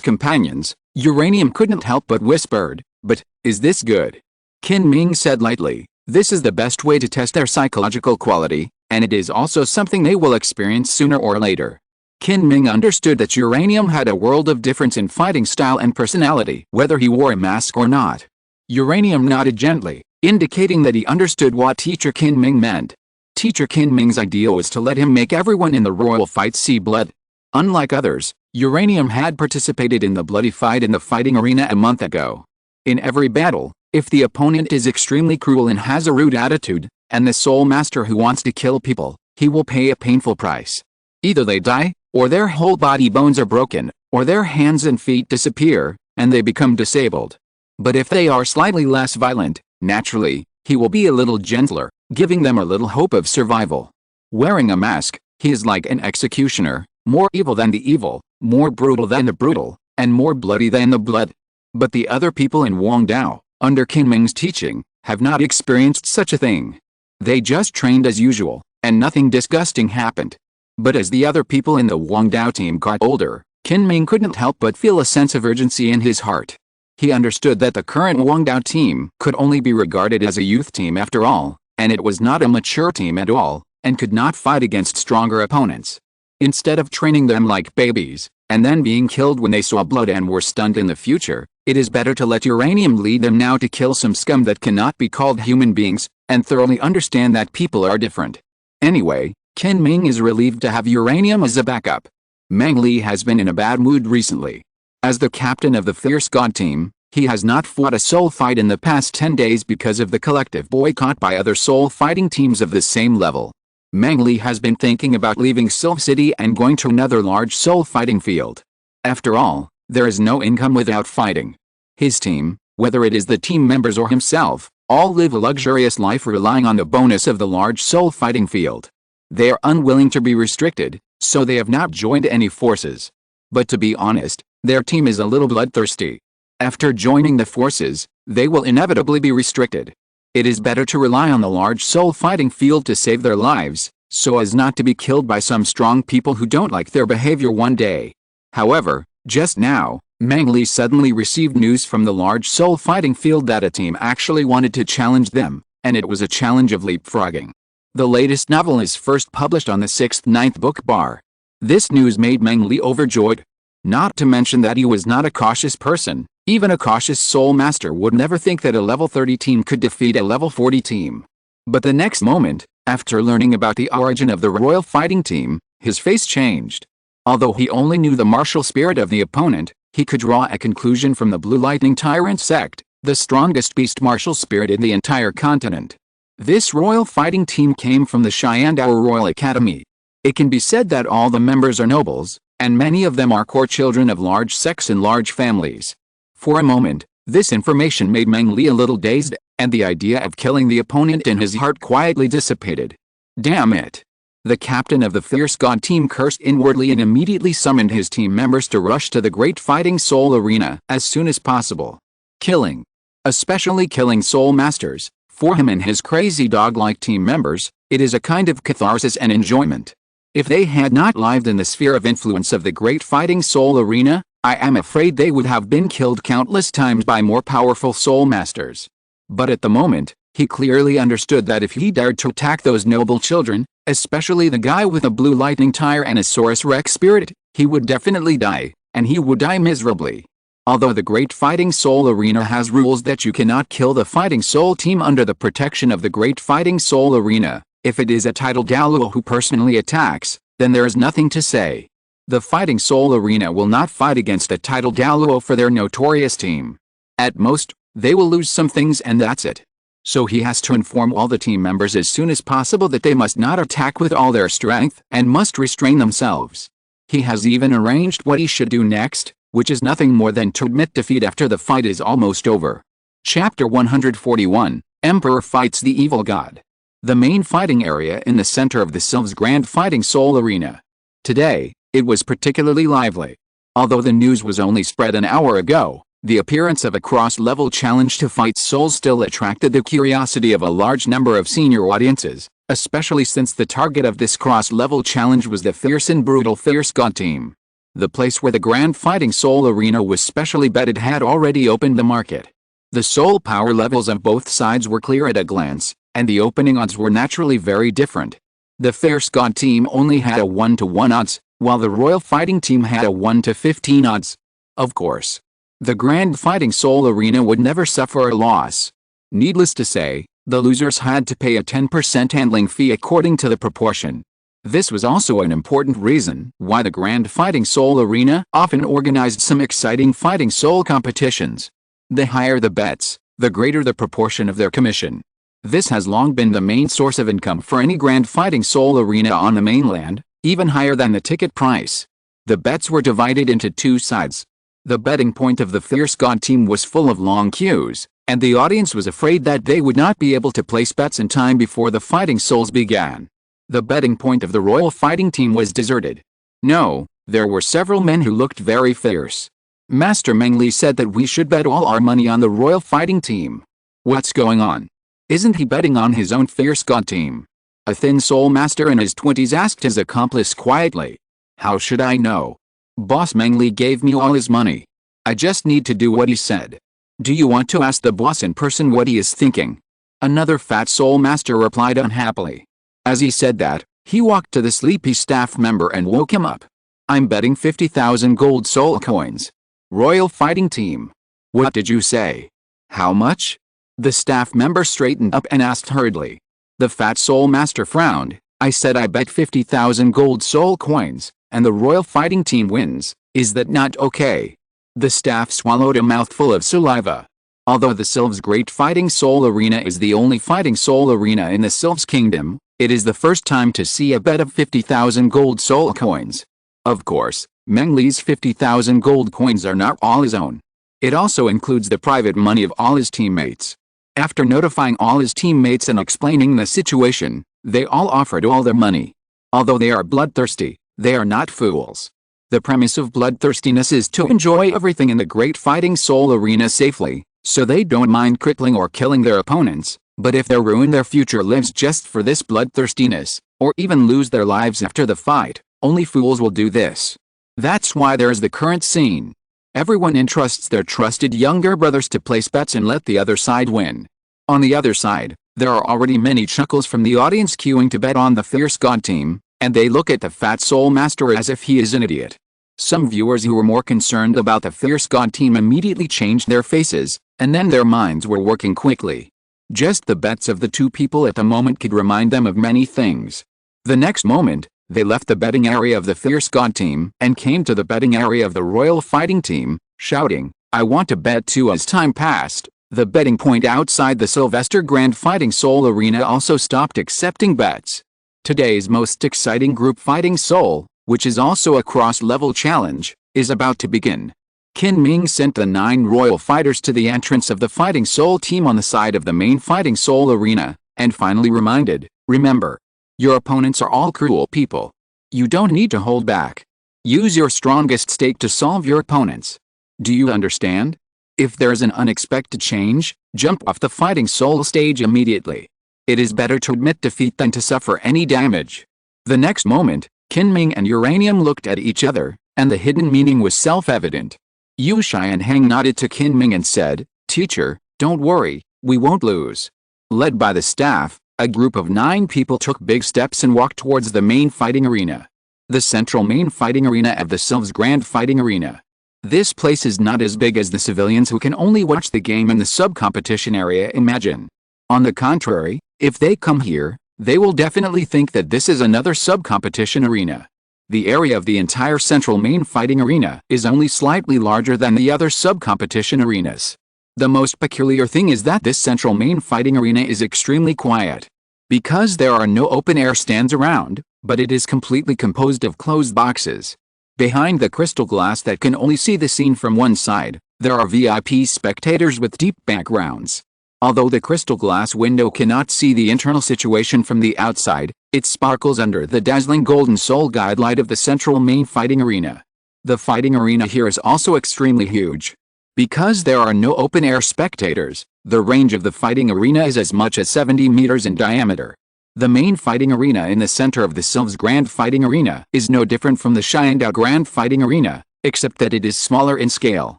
companions, Uranium couldn't help but whispered, but, is this good? Kinming said lightly, this is the best way to test their psychological quality, and it is also something they will experience sooner or later. Kinming understood that Uranium had a world of difference in fighting style and personality, whether he wore a mask or not. Uranium nodded gently, indicating that he understood what Teacher Kinming meant. Teacher Kinming's idea was to let him make everyone in the royal fight see blood. Unlike others, Uranium had participated in the bloody fight in the fighting arena a month ago. In every battle, if the opponent is extremely cruel and has a rude attitude, and the soul master who wants to kill people, he will pay a painful price. Either they die, or their whole body bones are broken, or their hands and feet disappear, and they become disabled. But if they are slightly less violent, naturally, he will be a little gentler, giving them a little hope of survival. Wearing a mask, he is like an executioner, more evil than the evil, more brutal than the brutal, and more bloody than the blood. But the other people in Wang Dao, under Kinming's teaching, have not experienced such a thing. They just trained as usual, and nothing disgusting happened. But as the other people in the Wang Dao team got older, Kinming couldn't help but feel a sense of urgency in his heart. He understood that the current Wang Dao team could only be regarded as a youth team after all, and it was not a mature team at all, and could not fight against stronger opponents. Instead of training them like babies, and then being killed when they saw blood and were stunned in the future, it is better to let uranium lead them now to kill some scum that cannot be called human beings, and thoroughly understand that people are different. Anyway, Qin Ming is relieved to have uranium as a backup. Meng Li has been in a bad mood recently. As the captain of the Fierce God team, he has not fought a soul fight in the past 10 days because of the collective boycott by other soul fighting teams of the same level. Meng Li has been thinking about leaving Silv City and going to another large soul fighting field. After all, there is no income without fighting. His team, whether it is the team members or himself, all live a luxurious life relying on the bonus of the large soul fighting field. They are unwilling to be restricted, so they have not joined any forces. But to be honest, their team is a little bloodthirsty. After joining the forces, they will inevitably be restricted. It is better to rely on the large soul fighting field to save their lives, so as not to be killed by some strong people who don't like their behavior one day. However, just now, Meng Li suddenly received news from the large soul fighting field that a team actually wanted to challenge them, and it was a challenge of leapfrogging. The latest novel is first published on the 6th-9th book bar. This news made Meng Li overjoyed. Not to mention that he was not a cautious person. Even a cautious soul master would never think that a level 30 team could defeat a level 40 team. But the next moment, after learning about the origin of the royal fighting team, his face changed. Although he only knew the martial spirit of the opponent, he could draw a conclusion from the Blue Lightning Tyrant sect, the strongest beast martial spirit in the entire continent. This royal fighting team came from the Star Dou Royal Academy. It can be said that all the members are nobles, and many of them are core children of large sects and large families. For a moment, this information made Meng Li a little dazed, and the idea of killing the opponent in his heart quietly dissipated. Damn it! The captain of the Fierce God team cursed inwardly and immediately summoned his team members to rush to the Great Fighting Soul Arena as soon as possible. Killing. Especially killing soul masters, for him and his crazy dog-like team members, it is a kind of catharsis and enjoyment. If they had not lived in the sphere of influence of the Great Fighting Soul Arena, I am afraid they would have been killed countless times by more powerful soul masters. But at the moment, he clearly understood that if he dared to attack those noble children, especially the guy with a blue lightning tire and a Saurus Rex spirit, he would definitely die, and he would die miserably. Although the Great Fighting Soul Arena has rules that you cannot kill the Fighting Soul team under the protection of the Great Fighting Soul Arena, if it is a titled Douluo who personally attacks, then there is nothing to say. The Fighting Soul Arena will not fight against a titled Douluo for their notorious team. At most, they will lose some things and that's it. So he has to inform all the team members as soon as possible that they must not attack with all their strength and must restrain themselves. He has even arranged what he should do next, which is nothing more than to admit defeat after the fight is almost over. Chapter 141, Emperor Fights the Evil God. The main fighting area in the center of the Silv's Grand Fighting Soul Arena. Today, it was particularly lively. Although the news was only spread an hour ago, the appearance of a cross-level challenge to fight souls still attracted the curiosity of a large number of senior audiences, especially since the target of this cross-level challenge was the fierce and brutal Fierce God team. The place where the Grand Fighting Soul Arena was specially bedded had already opened the market. The soul power levels of both sides were clear at a glance, and the opening odds were naturally very different. The Fierce God team only had a 1-to-1 odds, while the Royal Fighting Team had a 1-to-15 odds. Of course, the Grand Fighting Soul Arena would never suffer a loss. Needless to say, the losers had to pay a 10% handling fee according to the proportion. This was also an important reason why the Grand Fighting Soul Arena often organized some exciting fighting soul competitions. The higher the bets, the greater the proportion of their commission. This has long been the main source of income for any Grand Fighting Soul Arena on the mainland, even higher than the ticket price. The bets were divided into two sides. The betting point of the Fierce God team was full of long queues, and the audience was afraid that they would not be able to place bets in time before the fighting souls began. The betting point of the Royal Fighting Team was deserted. No, there were several men who looked very fierce. Master Meng Li said that we should bet all our money on the Royal Fighting Team. What's going on? Isn't he betting on his own Fierce God team? A thin soul master in his 20s asked his accomplice quietly. How should I know? Boss Meng Li gave me all his money. I just need to do what he said. Do you want to ask the boss in person what he is thinking? Another fat soul master replied unhappily. As he said that, he walked to the sleepy staff member and woke him up. I'm betting 50,000 gold soul coins. Royal Fighting Team. What did you say? How much? The staff member straightened up and asked hurriedly. The fat soul master frowned. I said I bet 50,000 gold soul coins, and the Royal Fighting Team wins. Is that not okay? The staff swallowed a mouthful of saliva. Although the Sylph's Great Fighting Soul Arena is the only fighting soul arena in the Sylph's Kingdom, it is the first time to see a bet of 50,000 gold soul coins. Of course, Meng Li's 50,000 gold coins are not all his own. It also includes the private money of all his teammates. After notifying all his teammates and explaining the situation, they all offered all their money. Although they are bloodthirsty, they are not fools. The premise of bloodthirstiness is to enjoy everything in the Great Fighting Soul Arena safely, so they don't mind crippling or killing their opponents, but if they ruin their future lives just for this bloodthirstiness, or even lose their lives after the fight, only fools will do this. That's why there's the current scene. Everyone entrusts their trusted younger brothers to place bets and let the other side win. On the other side, there are already many chuckles from the audience queuing to bet on the Fierce God team, and they look at the Fat Soul Master as if he is an idiot. Some viewers who were more concerned about the Fierce God team immediately changed their faces, and then their minds were working quickly. Just the bets of the two people at the moment could remind them of many things. The next moment, they left the betting area of the Fierce God team and came to the betting area of the Royal Fighting Team, shouting, "I want to bet too." As time passed, the betting point outside the Sylvester Grand Fighting Soul Arena also stopped accepting bets. Today's most exciting group fighting soul, which is also a cross-level challenge, is about to begin. Qin Ming sent the 9 royal fighters to the entrance of the Fighting Soul team on the side of the main Fighting Soul Arena, and finally reminded, remember, your opponents are all cruel people. You don't need to hold back. Use your strongest stake to solve your opponents. Do you understand? If there's an unexpected change, jump off the Fighting Soul stage immediately. It is better to admit defeat than to suffer any damage. The next moment, Qin Ming and Uranium looked at each other, and the hidden meaning was self-evident. Yu Xianheng nodded to Qin Ming and said, "Teacher, don't worry, we won't lose." Led by the staff, a group of 9 people took big steps and walked towards the main fighting arena. The central main fighting arena of the Sylph's Grand Fighting Arena. This place is not as big as the civilians who can only watch the game in the sub-competition area imagine. On the contrary, if they come here, they will definitely think that this is another sub-competition arena. The area of the entire central main fighting arena is only slightly larger than the other sub-competition arenas. The most peculiar thing is that this central main fighting arena is extremely quiet. Because there are no open-air stands around, but it is completely composed of closed boxes. Behind the crystal glass that can only see the scene from one side, there are VIP spectators with deep backgrounds. Although the crystal glass window cannot see the internal situation from the outside, it sparkles under the dazzling golden soul guide light of the central main fighting arena. The fighting arena here is also extremely huge. Because there are no open-air spectators, the range of the fighting arena is as much as 70 meters in diameter. The main fighting arena in the center of the Sylph's Grand Fighting Arena is no different from the Sharingan Dou Grand Fighting Arena, except that it is smaller in scale.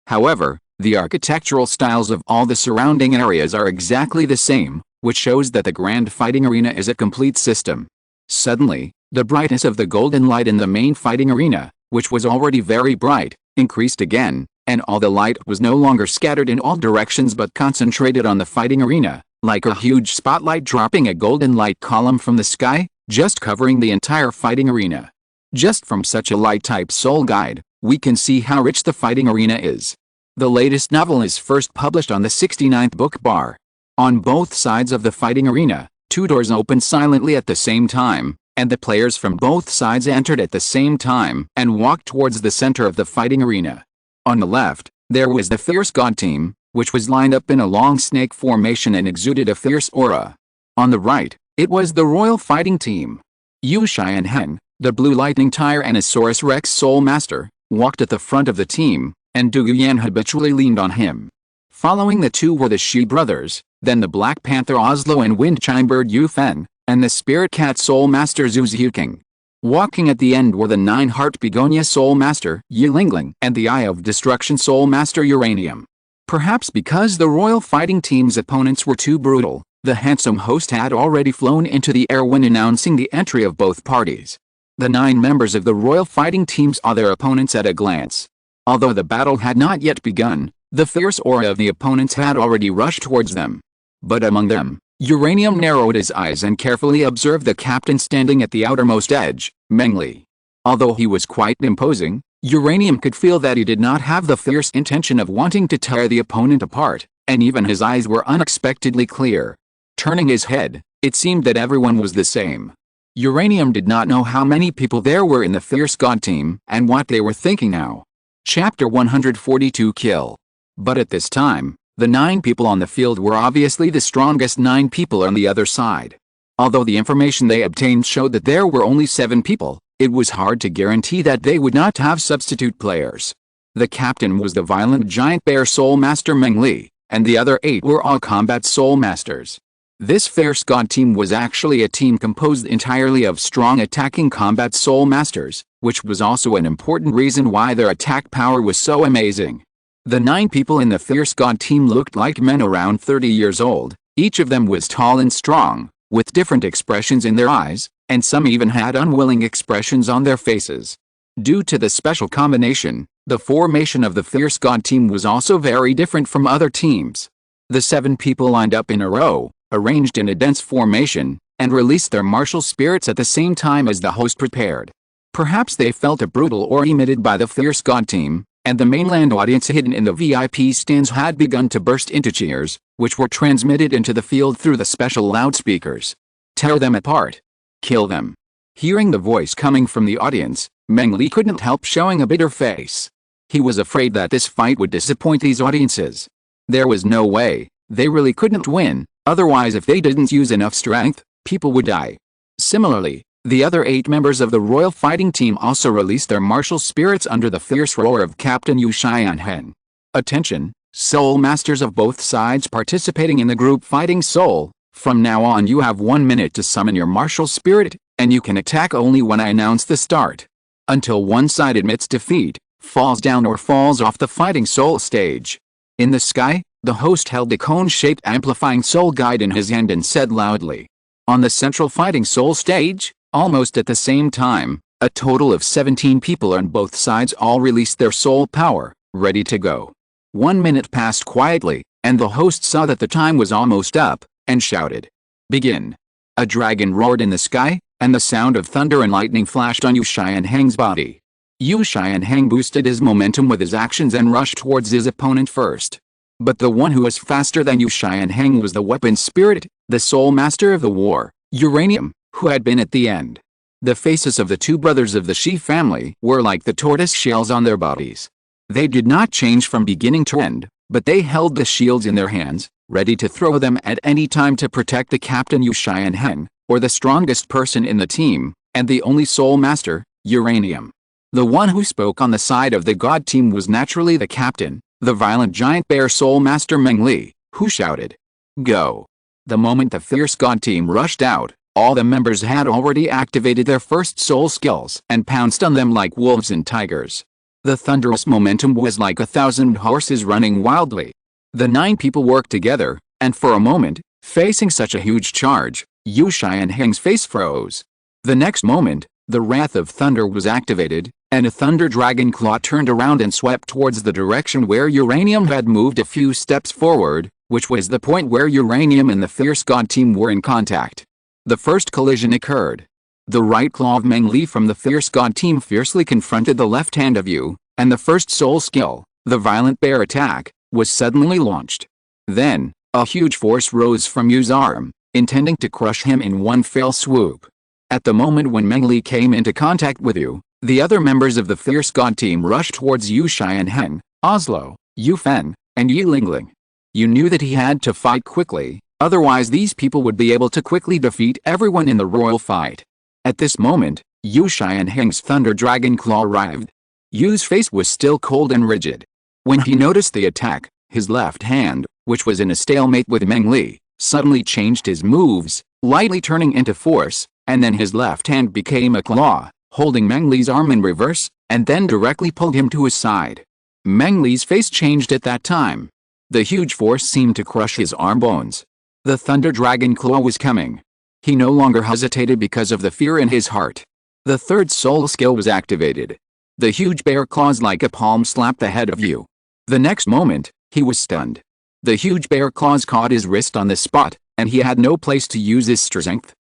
However, the architectural styles of all the surrounding areas are exactly the same, which shows that the Grand Fighting Arena is a complete system. Suddenly, the brightness of the golden light in the main fighting arena, which was already very bright, increased again, and all the light was no longer scattered in all directions but concentrated on the fighting arena, like a huge spotlight dropping a golden light column from the sky, just covering the entire fighting arena. Just from such a light-type soul guide, we can see how rich the fighting arena is. The latest novel is first published on the 69th book bar. On both sides of the fighting arena, 2 doors opened silently at the same time, and the players from both sides entered at the same time and walked towards the center of the fighting arena. On the left, there was the Fierce God team, which was lined up in a long snake formation and exuded a fierce aura. On the right, it was the Royal Fighting Team. Yu Xianheng, the Blue Lightning Tyrannosaurus Rex Soul Master, walked at the front of the team, and Du Yuan habitually leaned on him. Following the two were the Shi brothers, then the Black Panther Oslo and Wind Chime Bird Yu Fen, and the Spirit Cat Soul Master Zhu Xiuqing. Walking at the end were the 9-Heart Begonia Soul Master Yi Lingling and the Eye of Destruction Soul Master Uranium. Perhaps because the Royal Fighting Team's opponents were too brutal, the handsome host had already flown into the air when announcing the entry of both parties. The 9 members of the royal fighting team saw their opponents at a glance. Although the battle had not yet begun, the fierce aura of the opponents had already rushed towards them. But among them, Uranium narrowed his eyes and carefully observed the captain standing at the outermost edge, Meng Li. Although he was quite imposing, Uranium could feel that he did not have the fierce intention of wanting to tear the opponent apart, and even his eyes were unexpectedly clear. Turning his head, it seemed that everyone was the same. Uranium did not know how many people there were in the fierce god team and what they were thinking now. Chapter 142 Kill. But at this time, the 9 people on the field were obviously the strongest 9 people on the other side. Although the information they obtained showed that there were only 7 people, it was hard to guarantee that they would not have substitute players. The captain was the violent giant bear soul master Meng Li, and the other 8 were all combat soul masters. This fierce god team was actually a team composed entirely of strong attacking combat soul masters, which was also an important reason why their attack power was so amazing. The 9 people in the fierce god team looked like men around 30 years old. Each of them was tall and strong, with different expressions in their eyes, and some even had unwilling expressions on their faces. Due to the special combination, the formation of the fierce god team was also very different from other teams. The 7 people lined up in a row, arranged in a dense formation, and released their martial spirits at the same time as the host prepared. Perhaps they felt a brutal aura emitted by the fierce god team, and the mainland audience hidden in the VIP stands had begun to burst into cheers, which were transmitted into the field through the special loudspeakers. Tear them apart. Kill them. Hearing the voice coming from the audience, Meng Li couldn't help showing a bitter face. He was afraid that this fight would disappoint these audiences. There was no way, they really couldn't win, otherwise if they didn't use enough strength, people would die. Similarly, the other 8 members of the royal fighting team also released their martial spirits under the fierce roar of Captain Yu Xianheng. Attention, soul masters of both sides participating in the group fighting soul, from now on you have 1 minute to summon your martial spirit, and you can attack only when I announce the start. Until one side admits defeat, falls down or falls off the fighting soul stage. In the sky, the host held a cone-shaped amplifying soul guide in his hand and said loudly. On the central fighting soul stage, almost at the same time, a total of 17 people on both sides all released their soul power, ready to go. 1 minute passed quietly, and the host saw that the time was almost up, and shouted. Begin. A dragon roared in the sky, and the sound of thunder and lightning flashed on Yu Xianheng's body. Yu Xianheng boosted his momentum with his actions and rushed towards his opponent first. But the one who was faster than Yu Xianheng was the weapon spirit, the soul master of the war, Uranium, who had been at the end. The faces of the 2 brothers of the Shi family were like the tortoise shells on their bodies. They did not change from beginning to end, but they held the shields in their hands, ready to throw them at any time to protect the captain Yu Xianheng, or the strongest person in the team, and the only soul master, Uranium. The one who spoke on the side of the god team was naturally the captain, the violent giant bear soul master Meng Li, who shouted. Go. The moment the fierce god team rushed out, all the members had already activated their first soul skills and pounced on them like wolves and tigers. The thunderous momentum was like 1,000 horses running wildly. The 9 people worked together, and for a moment, facing such a huge charge, Yu Xianheng's face froze. The next moment, the wrath of thunder was activated, and a thunder dragon claw turned around and swept towards the direction where Uranium had moved a few steps forward, which was the point where Uranium and the fierce god team were in contact. The first collision occurred. The right claw of Meng Li from the fierce god team fiercely confronted the left hand of Yu, and the first soul skill, the violent bear attack, was suddenly launched. Then, a huge force rose from Yu's arm, intending to crush him in one fell swoop. At the moment when Meng Li came into contact with Yu, the other members of the fierce god team rushed towards Yu Xianheng, Oslo, Yu Fen, and Yi Lingling. Yu knew that he had to fight quickly, otherwise these people would be able to quickly defeat everyone in the royal fight. At this moment, Yu Xianheng's thunder dragon claw arrived. Yu's face was still cold and rigid. When he noticed the attack, his left hand, which was in a stalemate with Meng Li, suddenly changed his moves, lightly turning into force, and then his left hand became a claw, holding Meng Li's arm in reverse, and then directly pulled him to his side. Meng Li's face changed at that time. The huge force seemed to crush his arm bones. The thunder dragon claw was coming. He no longer hesitated because of the fear in his heart. The third soul skill was activated. The huge bear claws like a palm slapped the head of Yu. The next moment, he was stunned. The huge bear claws caught his wrist on the spot, and he had no place to use his strength.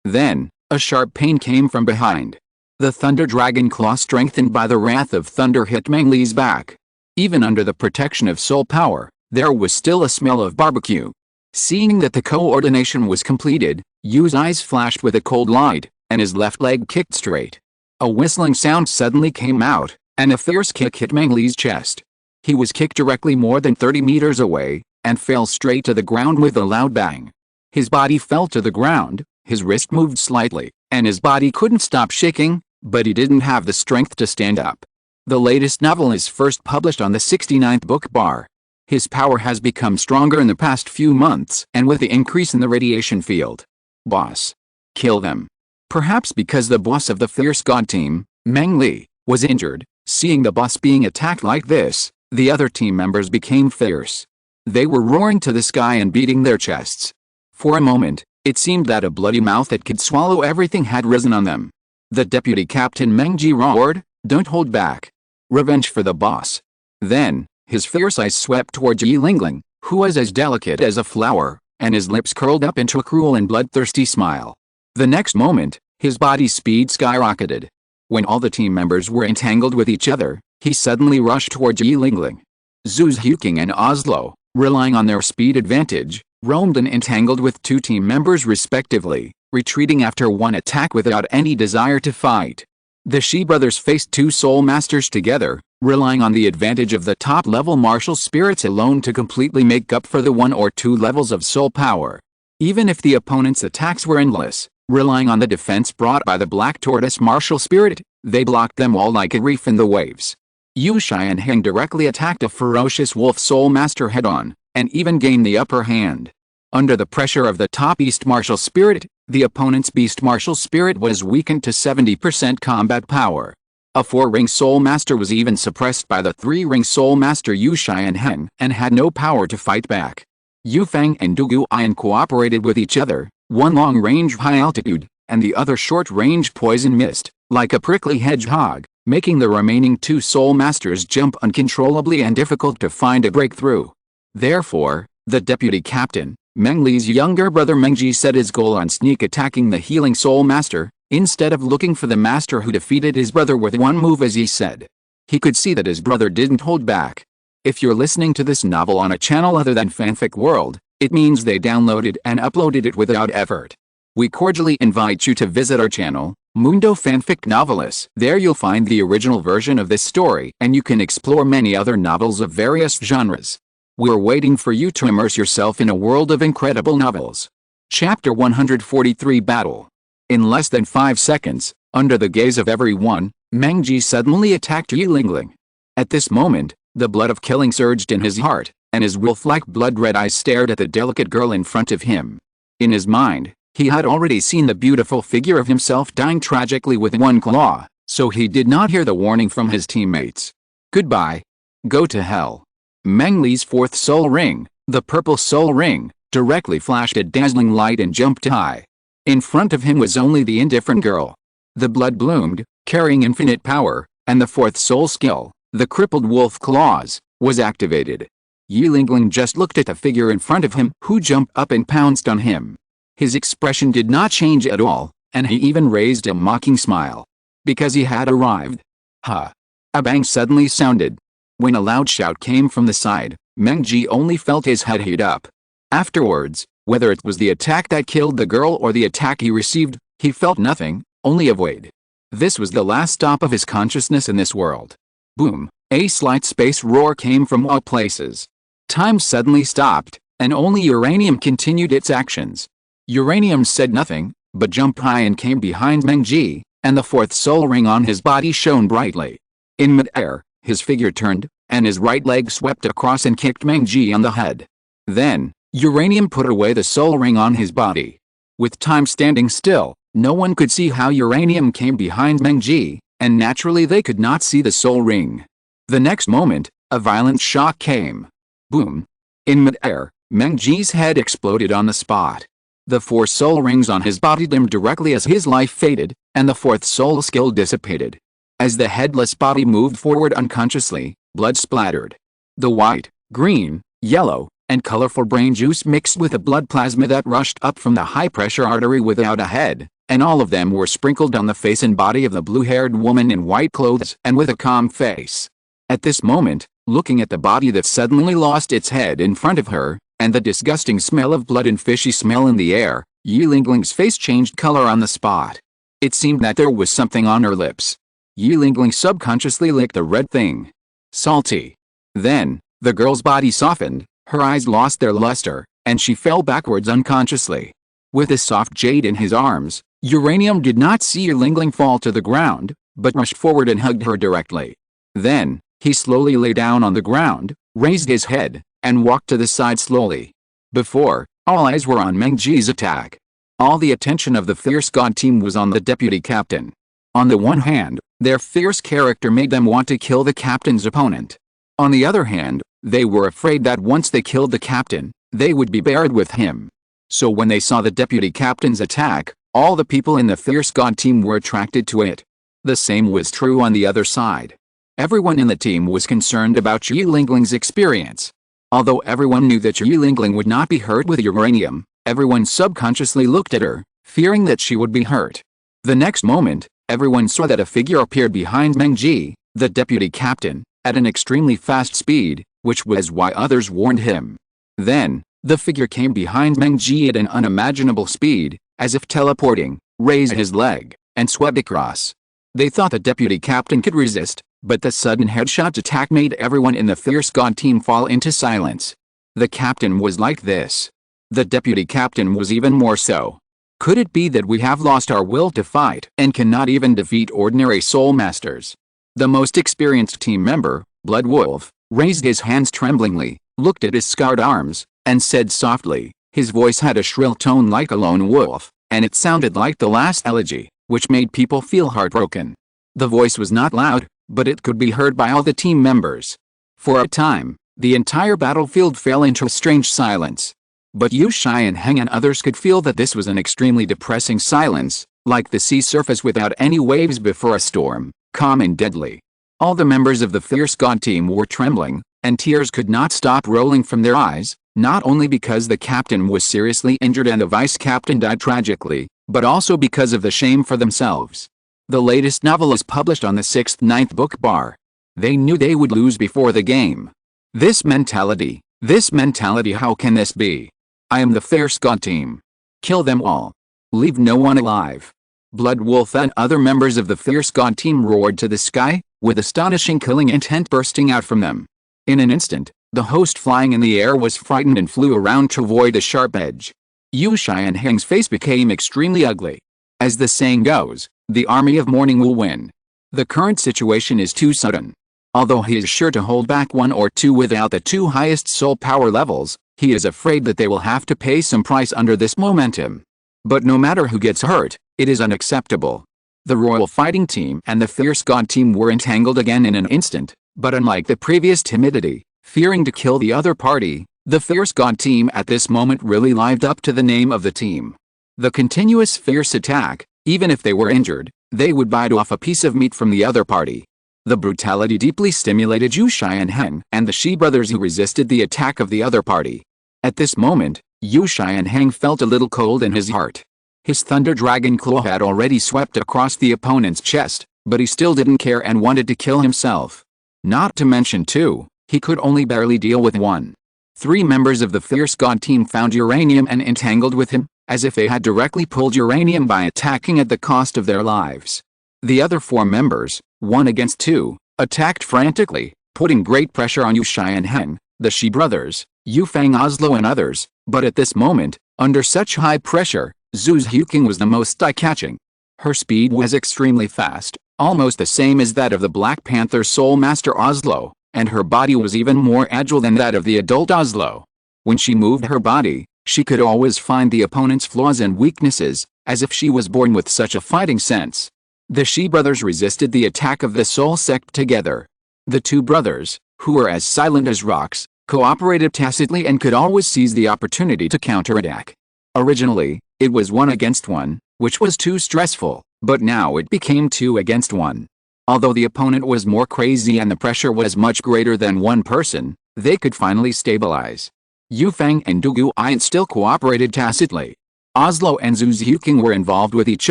Then, a sharp pain came from behind. The thunder dragon claw strengthened by the wrath of thunder hit Meng Li's back. Even under the protection of soul power, there was still a smell of barbecue. Seeing that the coordination was completed, Yu's eyes flashed with a cold light, and his left leg kicked straight. A whistling sound suddenly came out, and a fierce kick hit Meng Li's chest. He was kicked directly more than 30 meters away, and fell straight to the ground with a loud bang. His body fell to the ground, his wrist moved slightly, and his body couldn't stop shaking, but he didn't have the strength to stand up. The latest novel is first published on the 69th book bar. His power has become stronger in the past few months, and with the increase in the radiation field. Boss. Kill them. Perhaps because the boss of the fierce god team, Meng Li, was injured, seeing the boss being attacked like this, the other team members became fierce. They were roaring to the sky and beating their chests. For a moment, it seemed that a bloody mouth that could swallow everything had risen on them. The deputy captain Meng Ji roared, "Don't hold back. Revenge for the boss." Then, his fierce eyes swept towards Yi Lingling, who was as delicate as a flower, and his lips curled up into a cruel and bloodthirsty smile. The next moment, his body's speed skyrocketed. When all the team members were entangled with each other, he suddenly rushed towards Yi Lingling. Zhu Huking and Oslo, relying on their speed advantage, roamed and entangled with two team members respectively, retreating after one attack without any desire to fight. The Shi brothers faced two soul masters together, relying on the advantage of the top-level martial spirits alone to completely make up for the 1 or 2 levels of soul power. Even if the opponent's attacks were endless, relying on the defense brought by the Black Tortoise martial spirit, they blocked them all like a reef in the waves. Yu Shai and Heng directly attacked a ferocious wolf soul master head-on, and even gained the upper hand. Under the pressure of the top East martial spirit, the opponent's beast martial spirit was weakened to 70% combat power. A 4-ring soul master was even suppressed by the 3-ring soul master Yu Shai and Heng, and had no power to fight back. Yu Feng and Du Guian cooperated with each other, one long-range high-altitude, and the other short-range poison mist, like a prickly hedgehog, making the remaining 2 soul masters jump uncontrollably and difficult to find a breakthrough. Therefore, the deputy captain, Meng Li's younger brother Meng Ji, set his goal on sneak attacking the healing soul master, instead of looking for the master who defeated his brother with one move, as he said. He could see that his brother didn't hold back. If you're listening to this novel on a channel other than Fanfic World, it means they downloaded and uploaded it without effort. We cordially invite you to visit our channel, Mundo Fanfic Novelis. There you'll find the original version of this story, and you can explore many other novels of various genres. We're waiting for you to immerse yourself in a world of incredible novels. Chapter 143 Battle. In less than 5 seconds, under the gaze of everyone, Meng Ji suddenly attacked Yi Lingling. At this moment, the blood of killing surged in his heart, and his wolf-like blood-red eyes stared at the delicate girl in front of him. In his mind, he had already seen the beautiful figure of himself dying tragically with one claw, so he did not hear the warning from his teammates. Goodbye. Go to hell. Meng Li's 4th soul ring, the purple soul ring, directly flashed a dazzling light and jumped high. In front of him was only the indifferent girl. The blood bloomed, carrying infinite power, and the 4th soul skill, the crippled wolf claws, was activated. Yi Lingling just looked at the figure in front of him, who jumped up and pounced on him. His expression did not change at all, and he even raised a mocking smile. Because he had arrived. Ha! A bang suddenly sounded. When a loud shout came from the side, Meng Ji only felt his head heat up. Afterwards, whether it was the attack that killed the girl or the attack he received, he felt nothing, only a void. This was the last stop of his consciousness in this world. Boom! A slight space roar came from all places. Time suddenly stopped, and only uranium continued its actions. Uranium said nothing, but jumped high and came behind Meng Ji, and the 4th soul ring on his body shone brightly. In mid-air, his figure turned, and his right leg swept across and kicked Meng Ji on the head. Then, uranium put away the soul ring on his body. With time standing still, no one could see how uranium came behind Meng Ji, and naturally they could not see the soul ring. The next moment, a violent shock came. Boom! In mid-air, Meng Ji's head exploded on the spot. The 4 soul rings on his body dimmed directly as his life faded, and the 4th soul skill dissipated. As the headless body moved forward unconsciously, blood splattered. The white, green, yellow, and colorful brain juice mixed with the blood plasma that rushed up from the high-pressure artery without a head, and all of them were sprinkled on the face and body of the blue-haired woman in white clothes and with a calm face. At this moment, looking at the body that suddenly lost its head in front of her, and the disgusting smell of blood and fishy smell in the air, Yi Lingling's face changed color on the spot. It seemed that there was something on her lips. Yi Lingling subconsciously licked the red thing. Salty. Then, the girl's body softened, her eyes lost their luster, and she fell backwards unconsciously. With the soft jade in his arms, Uranium did not see Yi Lingling fall to the ground, but rushed forward and hugged her directly. Then, he slowly lay down on the ground, raised his head, and walked to the side slowly. Before, all eyes were on Meng Ji's attack. All the attention of the Fierce God team was on the deputy captain. On the one hand, their fierce character made them want to kill the captain's opponent. On the other hand, they were afraid that once they killed the captain, they would be buried with him. So when they saw the deputy captain's attack, all the people in the Fierce God team were attracted to it. The same was true on the other side. Everyone in the team was concerned about Yi Lingling's experience. Although everyone knew that Yi Lingling would not be hurt with uranium, everyone subconsciously looked at her, fearing that she would be hurt. The next moment, everyone saw that a figure appeared behind Meng Ji, the deputy captain, at an extremely fast speed, which was why others warned him. Then, the figure came behind Meng Ji at an unimaginable speed, as if teleporting, raised his leg, and swept across. They thought the deputy captain could resist, but the sudden headshot attack made everyone in the Fierce God team fall into silence. The captain was like this. The deputy captain was even more so. Could it be that we have lost our will to fight and cannot even defeat ordinary soul masters? The most experienced team member, Blood Wolf, raised his hands tremblingly, looked at his scarred arms, and said softly. His voice had a shrill tone like a lone wolf, and it sounded like the last elegy, which made people feel heartbroken. The voice was not loud, but it could be heard by all the team members. For a time, the entire battlefield fell into a strange silence. But Yu Xianheng and others could feel that this was an extremely depressing silence, like the sea surface without any waves before a storm, calm and deadly. All the members of the Fierce God team were trembling, and tears could not stop rolling from their eyes, not only because the captain was seriously injured and the vice-captain died tragically, but also because of the shame for themselves. The latest novel is published on the 6th-9th book bar. They knew they would lose before the game. This mentality, how can this be? I am the Fierce God team. Kill them all. Leave no one alive. Blood Wolf and other members of the Fierce God team roared to the sky, with astonishing killing intent bursting out from them. In an instant, the host flying in the air was frightened and flew around to avoid a sharp edge. Yu Xianheng's face became extremely ugly. As the saying goes, the army of mourning will win. The current situation is too sudden. Although he is sure to hold back 1 or 2 without the 2 highest soul power levels, he is afraid that they will have to pay some price under this momentum. But no matter who gets hurt, it is unacceptable. The Royal Fighting Team and the Fierce God Team were entangled again in an instant, but unlike the previous timidity, fearing to kill the other party, the Fierce God Team at this moment really lived up to the name of the team. The continuous fierce attack, even if they were injured, they would bite off a piece of meat from the other party. The brutality deeply stimulated Yu Xianheng and the Shi brothers who resisted the attack of the other party. At this moment, Yu Xianheng felt a little cold in his heart. His Thunder Dragon Claw had already swept across the opponent's chest, but he still didn't care and wanted to kill himself. Not to mention too, he could only barely deal with 1. 3 members of the Fierce God team found uranium and entangled with him, as if they had directly pulled uranium by attacking at the cost of their lives. The other 4 members, 1 against 2, attacked frantically, putting great pressure on Yu Xianheng, the Shi brothers, Yu Fang Oslo and others, but at this moment, under such high pressure, Zhu's Huqing was the most eye-catching. Her speed was extremely fast, almost the same as that of the Black Panther Soul Master Oslo, and her body was even more agile than that of the adult Oslo. When she moved her body, she could always find the opponent's flaws and weaknesses, as if she was born with such a fighting sense. The Shi brothers resisted the attack of the Soul sect together. The 2 brothers, who were as silent as rocks, cooperated tacitly and could always seize the opportunity to counterattack. Originally, it was 1 against 1, which was too stressful, but now it became 2 against 1. Although the opponent was more crazy and the pressure was much greater than one person, they could finally stabilize. Yufeng and Douluo Continent still cooperated tacitly. Oslo and Zuzhuking were involved with each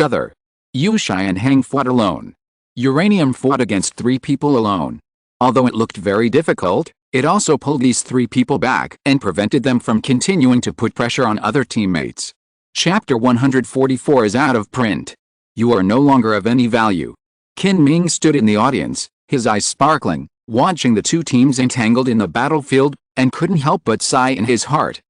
other. Uchiha and Hang fought alone. Uranium fought against 3 people alone. Although it looked very difficult, it also pulled these 3 people back and prevented them from continuing to put pressure on other teammates. Chapter 144 is out of print. You are no longer of any value. Qin Ming stood in the audience, his eyes sparkling, watching the 2 teams entangled in the battlefield, and couldn't help but sigh in his heart.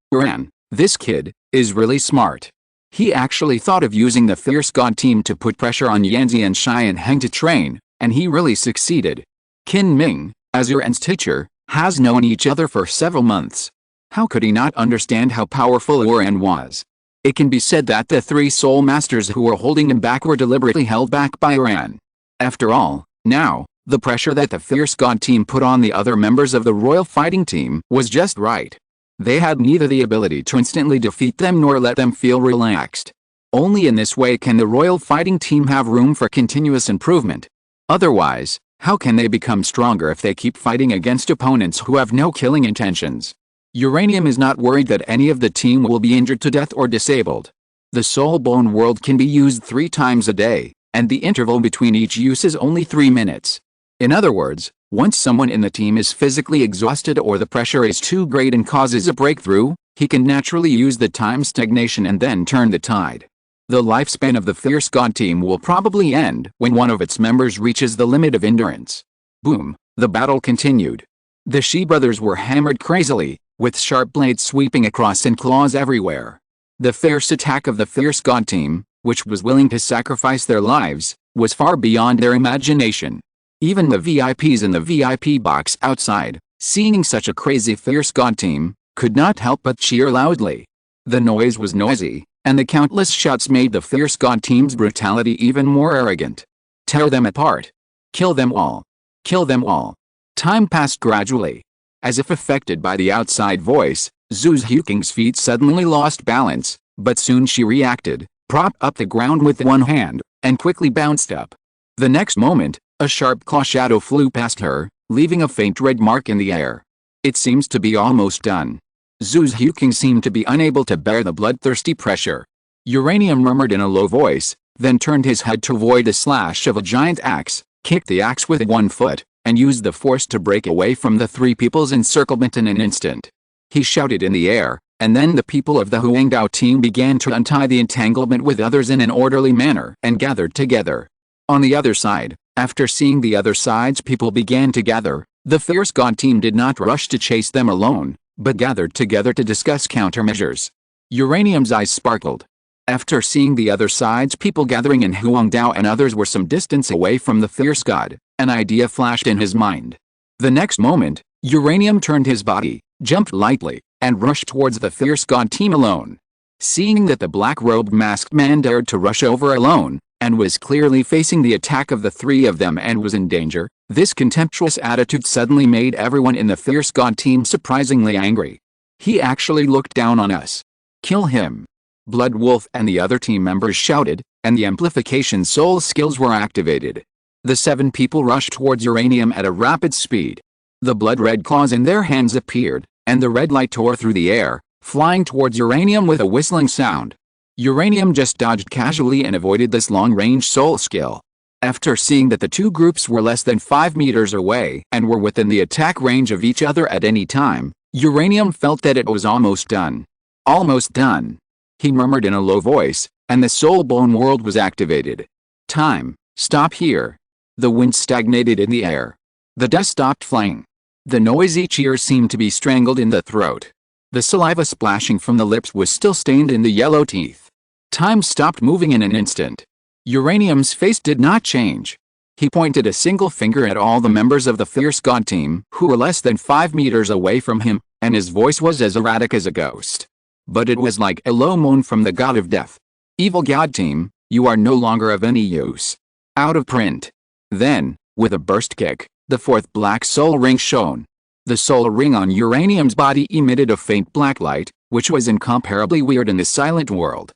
This kid is really smart. He actually thought of using the Fierce God team to put pressure on Yanzi and Shai and Heng to train, and he really succeeded. Qin Ming, as Uran's teacher, has known each other for several months. How could he not understand how powerful Uran was? It can be said that the 3 soul masters who were holding him back were deliberately held back by Uran. After all, now, the pressure that the Fierce God team put on the other members of the Royal Fighting Team was just right. They had neither the ability to instantly defeat them nor let them feel relaxed. Only in this way can the Royal Fighting Team have room for continuous improvement. Otherwise, how can they become stronger if they keep fighting against opponents who have no killing intentions? Uranium is not worried that any of the team will be injured to death or disabled. The Soul Bone World can be used 3 times a day, and the interval between each use is only 3 minutes. In other words, once someone in the team is physically exhausted or the pressure is too great and causes a breakthrough, he can naturally use the time stagnation and then turn the tide. The lifespan of the Fierce God team will probably end when one of its members reaches the limit of endurance. Boom, the battle continued. The Shi brothers were hammered crazily, with sharp blades sweeping across and claws everywhere. The fierce attack of the Fierce God team, which was willing to sacrifice their lives, was far beyond their imagination. Even the VIPs in the VIP box outside, seeing such a crazy Fierce God team, could not help but cheer loudly. The noise was noisy, and the countless shouts made the Fierce God team's brutality even more arrogant. Tear them apart. Kill them all. Kill them all. Time passed gradually. As if affected by the outside voice, Zuzhuking's feet suddenly lost balance, but soon she reacted, propped up the ground with one hand, and quickly bounced up. The next moment, a sharp claw shadow flew past her, leaving a faint red mark in the air. It seems to be almost done. Zuzhuking seemed to be unable to bear the bloodthirsty pressure. Uranium murmured in a low voice, then turned his head to avoid the slash of a giant axe, kicked the axe with one foot, and used the force to break away from the 3 people's encirclement in an instant. He shouted in the air, and then the people of the Huangdao team began to untie the entanglement with others in an orderly manner and gathered together. On the other side, after seeing the other side's people began to gather, the Fierce God team did not rush to chase them alone, but gathered together to discuss countermeasures. Uranium's eyes sparkled. After seeing the other side's people gathering in Huangdao and others were some distance away from the Fierce God, an idea flashed in his mind. The next moment, Uranium turned his body, jumped lightly, and rushed towards the Fierce God team alone. Seeing that the black-robed masked man dared to rush over alone, and was clearly facing the attack of the 3 of them and was in danger, this contemptuous attitude suddenly made everyone in the Fierce God team surprisingly angry. He actually looked down on us. Kill him. Blood Wolf and the other team members shouted, and the amplification soul skills were activated. The 7 people rushed towards Uranium at a rapid speed. The blood-red claws in their hands appeared, and the red light tore through the air, flying towards Uranium with a whistling sound. Uranium just dodged casually and avoided this long-range soul skill. After seeing that the 2 groups were less than 5 meters away and were within the attack range of each other at any time, Uranium felt that it was almost done. Almost done. He murmured in a low voice, and the Soul Bone World was activated. Time. Stop here. The wind stagnated in the air. The dust stopped flying. The noisy cheers seemed to be strangled in the throat. The saliva splashing from the lips was still stained in the yellow teeth. Time stopped moving in an instant. Uranium's face did not change. He pointed a single finger at all the members of the Fierce God team who were less than 5 meters away from him, and his voice was as erratic as a ghost. But it was like a low moan from the God of Death. Evil God team, you are no longer of any use. Out of print. Then, with a burst kick, the 4th black soul ring shone. The soul ring on Uranium's body emitted a faint black light, which was incomparably weird in this silent world.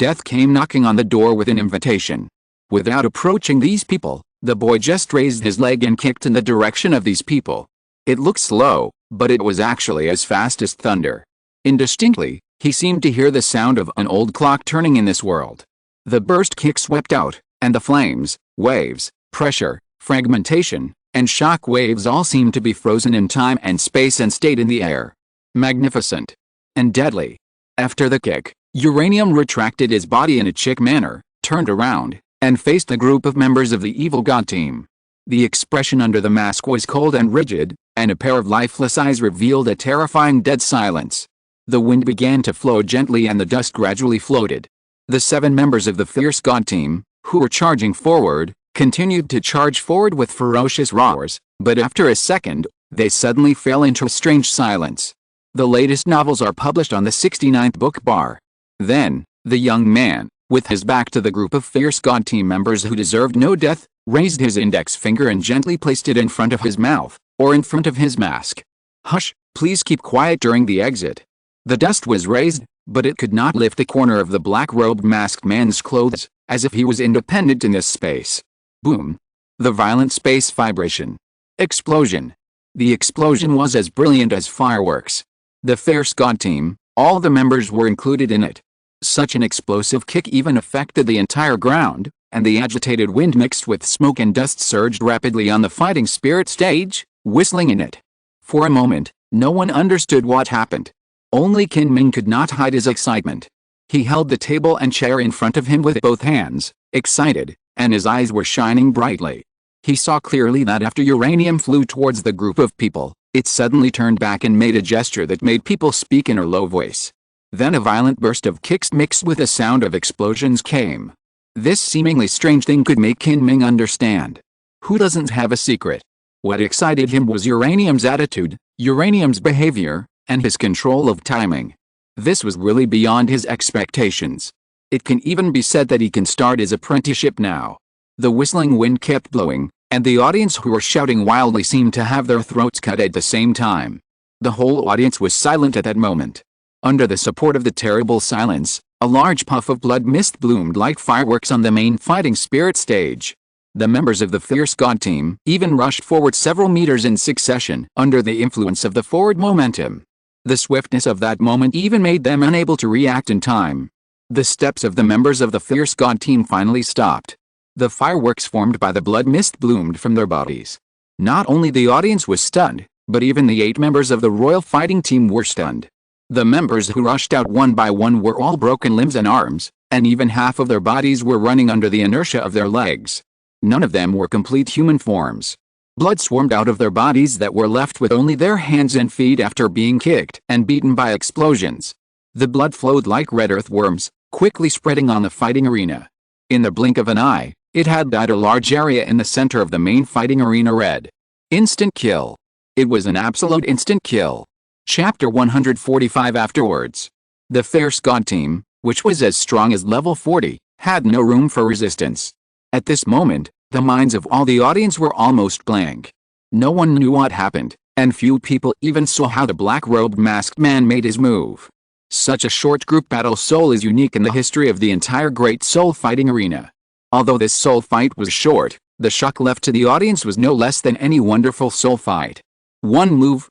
Death came knocking on the door with an invitation. Without approaching these people, the boy just raised his leg and kicked in the direction of these people. It looked slow, but it was actually as fast as thunder. Indistinctly, he seemed to hear the sound of an old clock turning in this world. The burst kick swept out, and the flames, waves, pressure, fragmentation, and shock waves all seemed to be frozen in time and space and stayed in the air. Magnificent. And deadly. After the kick, Uranium retracted his body in a chick manner, turned around, and faced the group of members of the evil god team. The expression under the mask was cold and rigid, and a pair of lifeless eyes revealed a terrifying dead silence. The wind began to flow gently and the dust gradually floated. The 7 members of the fierce god team, who were charging forward, continued to charge forward with ferocious roars, but after a second, they suddenly fell into a strange silence. The latest novels are published on the 69th book bar. Then, the young man, with his back to the group of fierce god team members who deserved no death, raised his index finger and gently placed it in front of his mouth, or in front of his mask. Hush, please keep quiet during the exit. The dust was raised, but it could not lift the corner of the black-robed masked man's clothes, as if he was independent in this space. Boom. The violent space vibration. Explosion. The explosion was as brilliant as fireworks. The fierce god team, all the members were included in it. Such an explosive kick even affected the entire ground, and the agitated wind mixed with smoke and dust surged rapidly on the fighting spirit stage, whistling in it. For a moment, no one understood what happened. Only Kinming could not hide his excitement. He held the table and chair in front of him with both hands, excited, and his eyes were shining brightly. He saw clearly that after Uranium flew towards the group of people, it suddenly turned back and made a gesture that made people speak in a low voice. Then a violent burst of kicks mixed with a sound of explosions came. This seemingly strange thing could make Kinming understand. Who doesn't have a secret? What excited him was Uranium's attitude, Uranium's behavior, and his control of timing. This was really beyond his expectations. It can even be said that he can start his apprenticeship now. The whistling wind kept blowing, and the audience who were shouting wildly seemed to have their throats cut at the same time. The whole audience was silent at that moment. Under the support of the terrible silence, a large puff of blood mist bloomed like fireworks on the main fighting spirit stage. The members of the fierce god team even rushed forward several meters in succession under the influence of the forward momentum. The swiftness of that moment even made them unable to react in time. The steps of the members of the fierce god team finally stopped. The fireworks formed by the blood mist bloomed from their bodies. Not only the audience was stunned, but even the 8 members of the royal fighting team were stunned. The members who rushed out one by one were all broken limbs and arms, and even half of their bodies were running under the inertia of their legs. None of them were complete human forms. Blood swarmed out of their bodies that were left with only their hands and feet after being kicked and beaten by explosions. The blood flowed like red earthworms, quickly spreading on the fighting arena. In the blink of an eye, it had dyed a large area in the center of the main fighting arena red. Instant kill. It was an absolute instant kill. Chapter 145 afterwards. The fierce god team, which was as strong as level 40, had no room for resistance. At this moment, the minds of all the audience were almost blank. No one knew what happened, and few people even saw how the black-robed masked man made his move. Such a short group battle soul is unique in the history of the entire great soul fighting arena. Although this soul fight was short, the shock left to the audience was no less than any wonderful soul fight. One move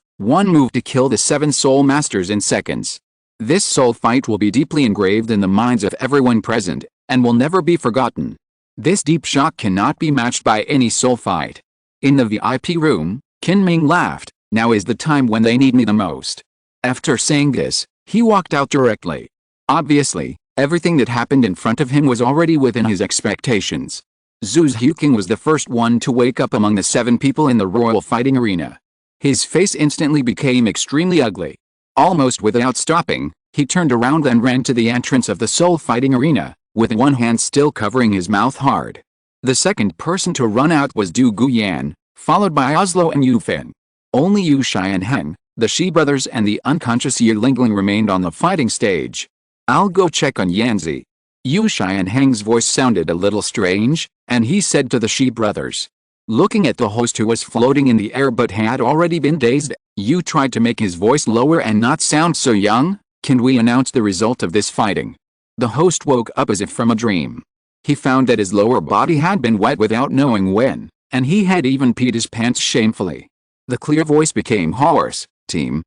to kill the 7 soul masters in seconds. This soul fight will be deeply engraved in the minds of everyone present, and will never be forgotten. This deep shock cannot be matched by any soul fight. In the VIP room, Kinming laughed. Now is the time when they need me the most. After saying this, he walked out directly. Obviously, everything that happened in front of him was already within his expectations. Zhu's Huking was the first one to wake up among the 7 people in the royal fighting arena. His face instantly became extremely ugly. Almost without stopping, he turned around and ran to the entrance of the soul fighting arena, with one hand still covering his mouth hard. The second person to run out was Du Guyan, followed by Oslo and Yufin. Only Yu Shai and Heng, the Shi brothers and the unconscious Ye Lingling remained on the fighting stage. I'll go check on Yanzi. Yu Shai and Heng's voice sounded a little strange, and he said to the Shi brothers. Looking at the host who was floating in the air but had already been dazed, Yu tried to make his voice lower and not sound so young. Can we announce the result of this fighting? The host woke up as if from a dream. He found that his lower body had been wet without knowing when, and he had even peed his pants shamefully. The clear voice became hoarse. Team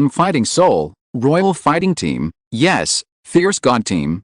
Fighting Soul, Royal Fighting Team, yes, Fierce God Team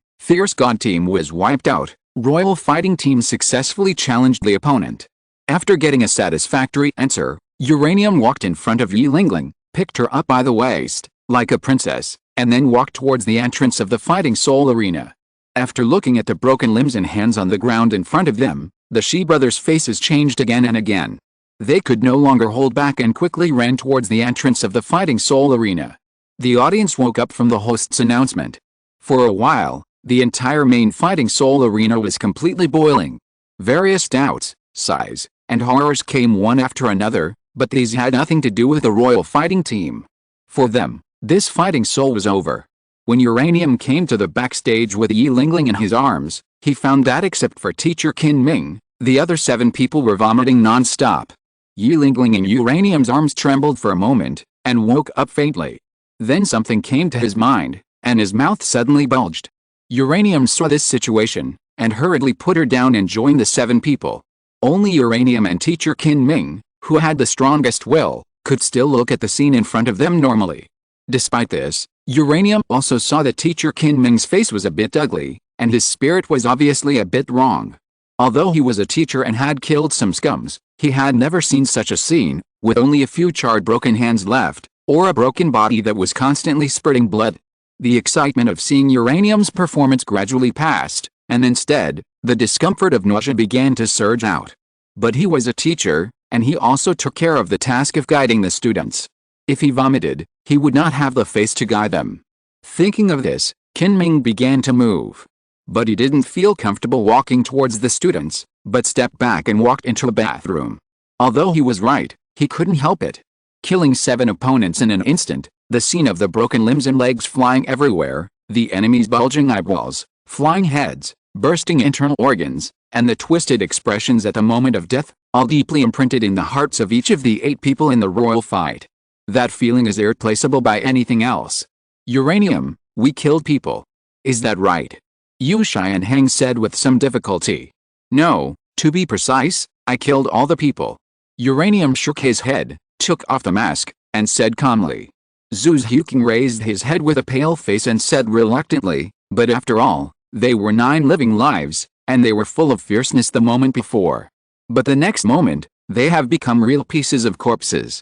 was wiped out. Royal Fighting Team successfully challenged the opponent. After getting a satisfactory answer, Uranium walked in front of Yi Lingling, picked her up by the waist, like a princess, and then walked towards the entrance of the Fighting Soul arena. After looking at the broken limbs and hands on the ground in front of them, the Shi brothers' faces changed again and again. They could no longer hold back and quickly ran towards the entrance of the Fighting Soul arena. The audience woke up from the host's announcement. For a while, the entire main Fighting Soul arena was completely boiling. Various doubts, sighs, and horrors came one after another, but these had nothing to do with the Royal Fighting Team. For them, this Fighting Soul was over. When Uranium came to the backstage with Yi Lingling in his arms, he found that except for Teacher Qin Ming, the other 7 people were vomiting non-stop. Yi Lingling in Uranium's arms trembled for a moment, and woke up faintly. Then something came to his mind, and his mouth suddenly bulged. Uranium saw this situation, and hurriedly put her down and joined the 7 people. Only Uranium and Teacher Qin Ming, who had the strongest will, could still look at the scene in front of them normally. Despite this, Uranium also saw that Teacher Qin Ming's face was a bit ugly, and his spirit was obviously a bit wrong. Although he was a teacher and had killed some scums, he had never seen such a scene, with only a few charred broken hands left, or a broken body that was constantly spurting blood. The excitement of seeing Uranium's performance gradually passed, and instead, the discomfort of nausea began to surge out. But he was a teacher, and he also took care of the task of guiding the students. If he vomited, he would not have the face to guide them. Thinking of this, Qin Ming began to move. But he didn't feel comfortable walking towards the students, but stepped back and walked into a bathroom. Although he was right, he couldn't help it. Killing 7 opponents in an instant, the scene of the broken limbs and legs flying everywhere, the enemy's bulging eyeballs, flying heads, bursting internal organs, and the twisted expressions at the moment of death, all deeply imprinted in the hearts of each of the 8 people in the royal fight. That feeling is irreplaceable by anything else. Uranium, we killed people. Is that right? Yu Xianheng said with some difficulty. No, to be precise, I killed all the people. Uranium shook his head, took off the mask, and said calmly. Zhu Huqing raised his head with a pale face and said reluctantly, but after all, they were 9 living lives, and they were full of fierceness the moment before. But the next moment, they have become real pieces of corpses.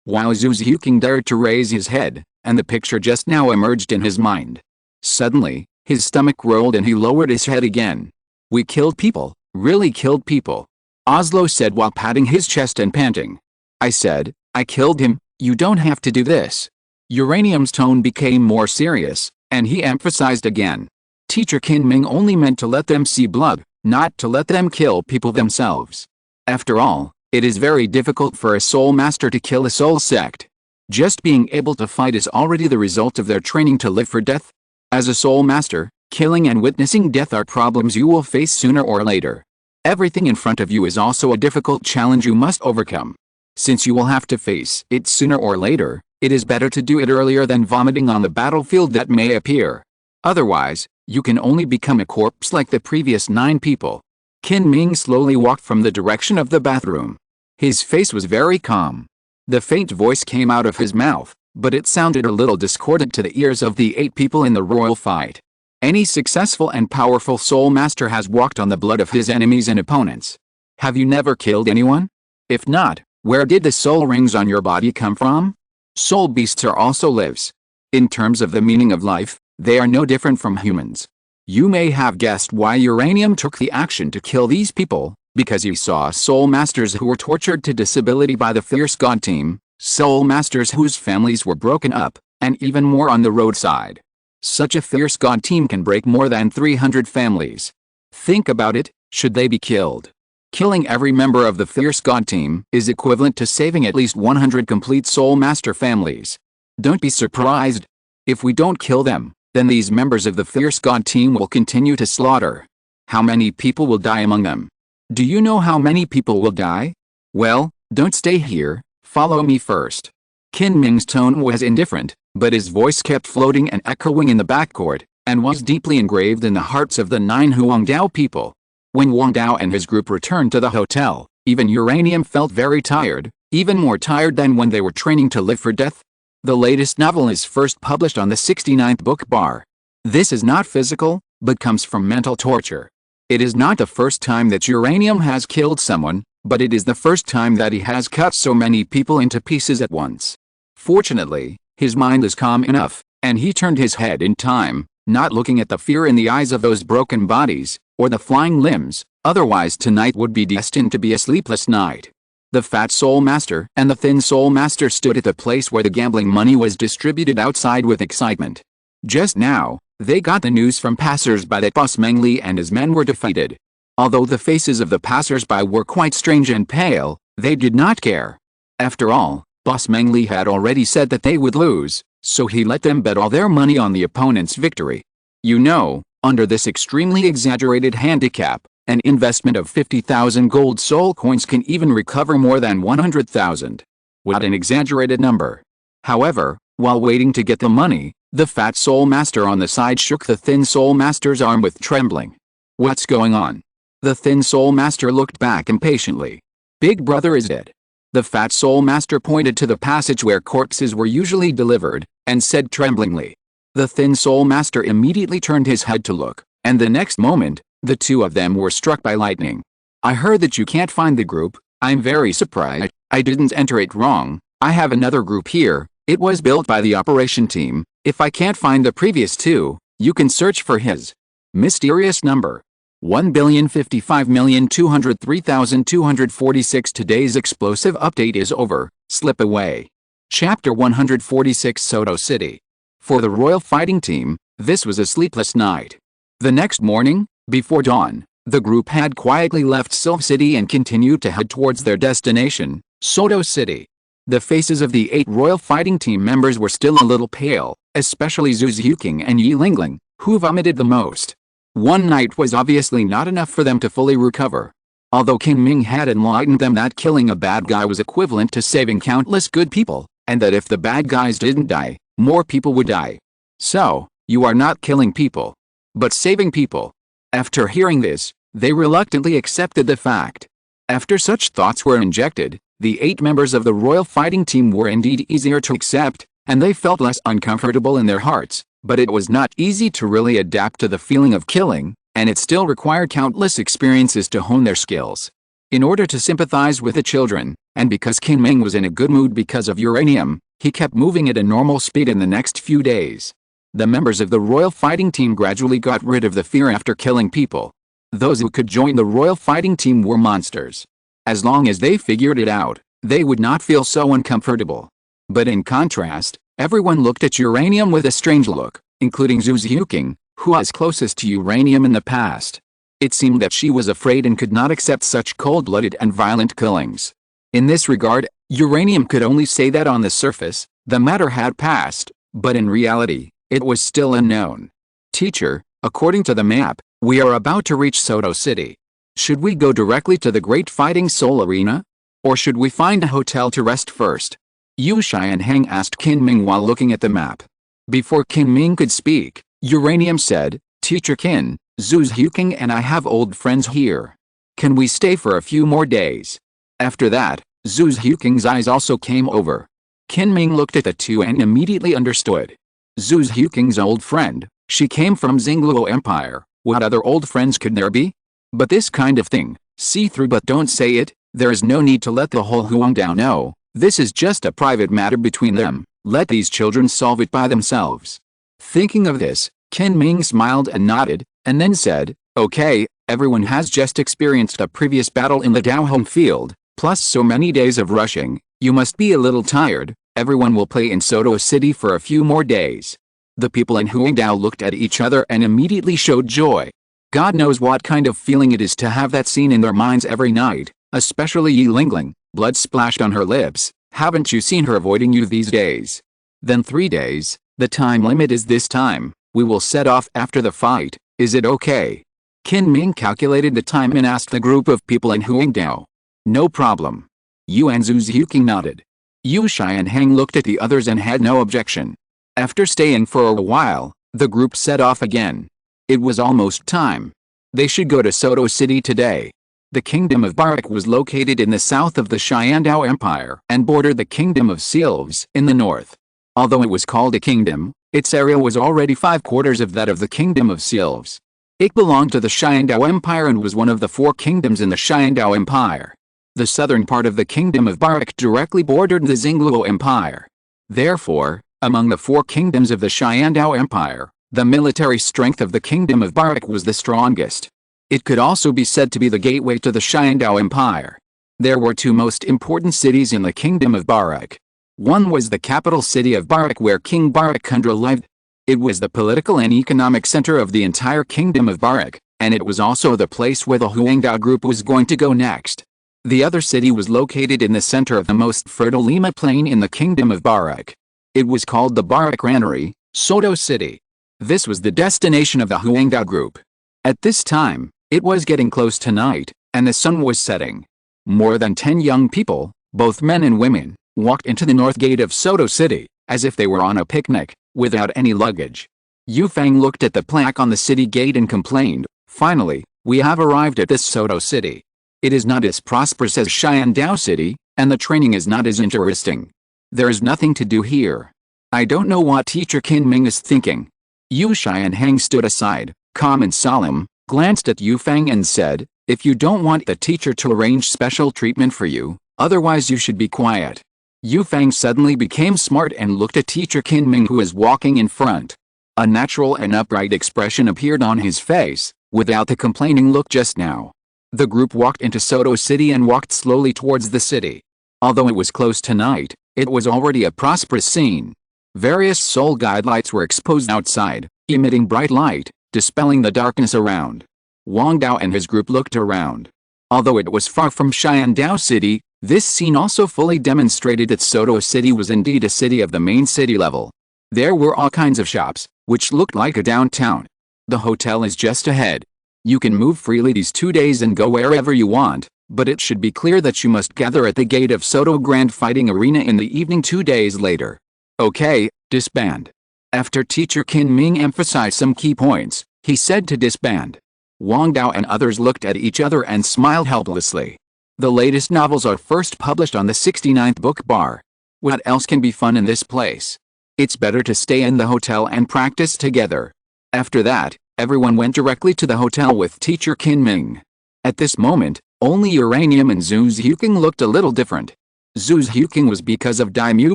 While Zhu Huqing dared to raise his head, and the picture just now emerged in his mind. Suddenly, his stomach rolled and he lowered his head again. We killed people, really killed people. Oslo said while patting his chest and panting. I said, I killed him, you don't have to do this. Uranium's tone became more serious, and he emphasized again. Teacher Qin Ming only meant to let them see blood, not to let them kill people themselves. After all, it is very difficult for a soul master to kill a soul sect. Just being able to fight is already the result of their training to live for death. As a soul master, killing and witnessing death are problems you will face sooner or later. Everything in front of you is also a difficult challenge you must overcome. Since you will have to face it sooner or later, it is better to do it earlier than vomiting on the battlefield that may appear. Otherwise, you can only become a corpse like the previous 9 people. Qin Ming slowly walked from the direction of the bathroom. His face was very calm. The faint voice came out of his mouth, but it sounded a little discordant to the ears of the 8 people in the royal fight. Any successful and powerful soul master has walked on the blood of his enemies and opponents. Have you never killed anyone? If not, where did the soul rings on your body come from? Soul beasts are also lives. In terms of the meaning of life, they are no different from humans. You may have guessed why Uranium took the action to kill these people, because he saw soul masters who were tortured to disability by the fierce god team, soul masters whose families were broken up, and even more on the roadside. Such a fierce god team can break more than 300 families. Think about it, should they be killed? Killing every member of the fierce god team is equivalent to saving at least 100 complete soul master families. Don't be surprised if we don't kill them. Then these members of the fierce god team will continue to slaughter. How many people will die among them? Do you know how many people will die? Well, don't stay here, follow me first. Qin Ming's tone was indifferent, but his voice kept floating and echoing in the backcourt, and was deeply engraved in the hearts of the 9 Huangdao people. When Wang Dao and his group returned to the hotel, even Uranium felt very tired, even more tired than when they were training to live for death. The latest novel is first published on the 69th book bar. This is not physical, but comes from mental torture. It is not the first time that Uranium has killed someone, but it is the first time that he has cut so many people into pieces at once. Fortunately, his mind is calm enough, and he turned his head in time, not looking at the fear in the eyes of those broken bodies, or the flying limbs, otherwise tonight would be destined to be a sleepless night. The Fat Soul Master and the Thin Soul Master stood at the place where the gambling money was distributed outside with excitement. Just now, they got the news from passers-by that Boss Meng Li and his men were defeated. Although the faces of the passers-by were quite strange and pale, they did not care. After all, Boss Meng Li had already said that they would lose, so he let them bet all their money on the opponent's victory. You know, under this extremely exaggerated handicap, an investment of 50,000 gold soul coins can even recover more than 100,000. What an exaggerated number. However, while waiting to get the money, the Fat Soul Master on the side shook the Thin Soul Master's arm with trembling. What's going on? The Thin Soul Master looked back impatiently. Big brother is dead. The Fat Soul Master pointed to the passage where corpses were usually delivered, and said tremblingly. The Thin Soul Master immediately turned his head to look, and the next moment, the two of them were struck by lightning. I heard that you can't find the group. I'm very surprised. I didn't enter it wrong. I have another group here. It was built by the operation team. If I can't find the previous two, you can search for his mysterious number. 1,055,203,246. Today's explosive update is over. Slip away. Chapter 146 Soto City. For the Royal Fighting Team, this was a sleepless night. The next morning, before dawn, the group had quietly left Sylph City and continued to head towards their destination, Soto City. The faces of the 8 Royal Fighting Team members were still a little pale, especially Zhu Ziuqing and Yi Lingling, who vomited the most. One night was obviously not enough for them to fully recover. Although Qin Ming had enlightened them that killing a bad guy was equivalent to saving countless good people, and that if the bad guys didn't die, more people would die. So, you are not killing people, but saving people. After hearing this, they reluctantly accepted the fact. After such thoughts were injected, the 8 members of the Royal Fighting Team were indeed easier to accept, and they felt less uncomfortable in their hearts, but it was not easy to really adapt to the feeling of killing, and it still required countless experiences to hone their skills. In order to sympathize with the children, and because Qin Ming was in a good mood because of uranium, he kept moving at a normal speed in the next few days. The members of the Royal Fighting Team gradually got rid of the fear after killing people. Those who could join the Royal Fighting Team were monsters. As long as they figured it out, they would not feel so uncomfortable. But in contrast, everyone looked at uranium with a strange look, including Zhu Ziuqing, who was closest to uranium in the past. It seemed that she was afraid and could not accept such cold-blooded and violent killings. In this regard, uranium could only say that on the surface, the matter had passed, but in reality, it was still unknown. Teacher, according to the map, we are about to reach Soto City. Should we go directly to the Great Fighting Soul Arena? Or should we find a hotel to rest first? Yu Xianheng asked Qin Ming while looking at the map. Before Qin Ming could speak, Uranium said, Teacher Qin, Zhu Ziuqing and I have old friends here. Can we stay for a few more days? After that, Zhu Ziuqing's eyes also came over. Qin Ming looked at the two and immediately understood. Zhu Ziuqing's old friend, she came from Xingluo Empire. What other old friends could there be? But this kind of thing, see through but don't say it, there is no need to let the whole Huangdao know. This is just a private matter between them, let these children solve it by themselves. Thinking of this, Qin Ming smiled and nodded, and then said, okay, everyone has just experienced a previous battle in the Dao home field, plus so many days of rushing, you must be a little tired, everyone will play in Soto City for a few more days. The people in Huangdao looked at each other and immediately showed joy. God knows what kind of feeling it is to have that scene in their minds every night, especially Yi Lingling, blood splashed on her lips, haven't you seen her avoiding you these days? Then 3 days, the time limit is this time, we will set off after the fight, is it okay? Qin Ming calculated the time and asked the group of people in Huangdao. No problem. Yu and Zhu Ziuqing nodded. Yu Shai and Hang looked at the others and had no objection. After staying for a while, the group set off again. It was almost time. They should go to Soto City today. The Kingdom of Barak was located in the south of the Xiandao Empire and bordered the Kingdom of Silves in the north. Although it was called a kingdom, its area was already 5/4 of that of the Kingdom of Silves. It belonged to the Xiandao Empire and was one of the 4 kingdoms in the Xiandao Empire. The southern part of the Kingdom of Barak directly bordered the Xingluo Empire. Therefore, among the 4 kingdoms of the Xiandao Empire, the military strength of the Kingdom of Barak was the strongest. It could also be said to be the gateway to the Xiandao Empire. There were 2 most important cities in the Kingdom of Barak. One was the capital city of Barak where King Barak Kundra lived. It was the political and economic center of the entire Kingdom of Barak, and it was also the place where the Huangdao group was going to go next. The other city was located in the center of the most fertile Lima plain in the Kingdom of Barak. It was called the Barak Granary, Soto City. This was the destination of the Huangdao group. At this time, it was getting close to night, and the sun was setting. More than 10 young people, both men and women, walked into the north gate of Soto City, as if they were on a picnic, without any luggage. Yu Fang looked at the plaque on the city gate and complained, "Finally, we have arrived at this Soto City. It is not as prosperous as Xiandao City, and the training is not as interesting. There is nothing to do here. I don't know what Teacher Qin Ming is thinking." Yu Shai and Hang stood aside, calm and solemn, glanced at Yu Fang and said, "If you don't want the teacher to arrange special treatment for you, otherwise you should be quiet." Yu Fang suddenly became smart and looked at Teacher Qin Ming who was walking in front. A natural and upright expression appeared on his face, without the complaining look just now. The group walked into Soto City and walked slowly towards the city. Although it was close to night, it was already a prosperous scene. Various soul guide lights were exposed outside, emitting bright light, dispelling the darkness around. Wang Dao and his group looked around. Although it was far from Xiandao City, this scene also fully demonstrated that Soto City was indeed a city of the main city level. There were all kinds of shops, which looked like a downtown. The hotel is just ahead. You can move freely these 2 days and go wherever you want, but it should be clear that you must gather at the gate of Soto Grand Fighting Arena in the evening 2 days later. Okay, disband. After Teacher Qin Ming emphasized some key points, he said to disband. Wang Dao and others looked at each other and smiled helplessly. The latest novels are first published on the 69th book bar. What else can be fun in this place? It's better to stay in the hotel and practice together. After that, everyone went directly to the hotel with Teacher Qin Ming. At this moment, only Uranium and Zhu Zhuqing looked a little different. Zhu Zhuqing was because of Daimyo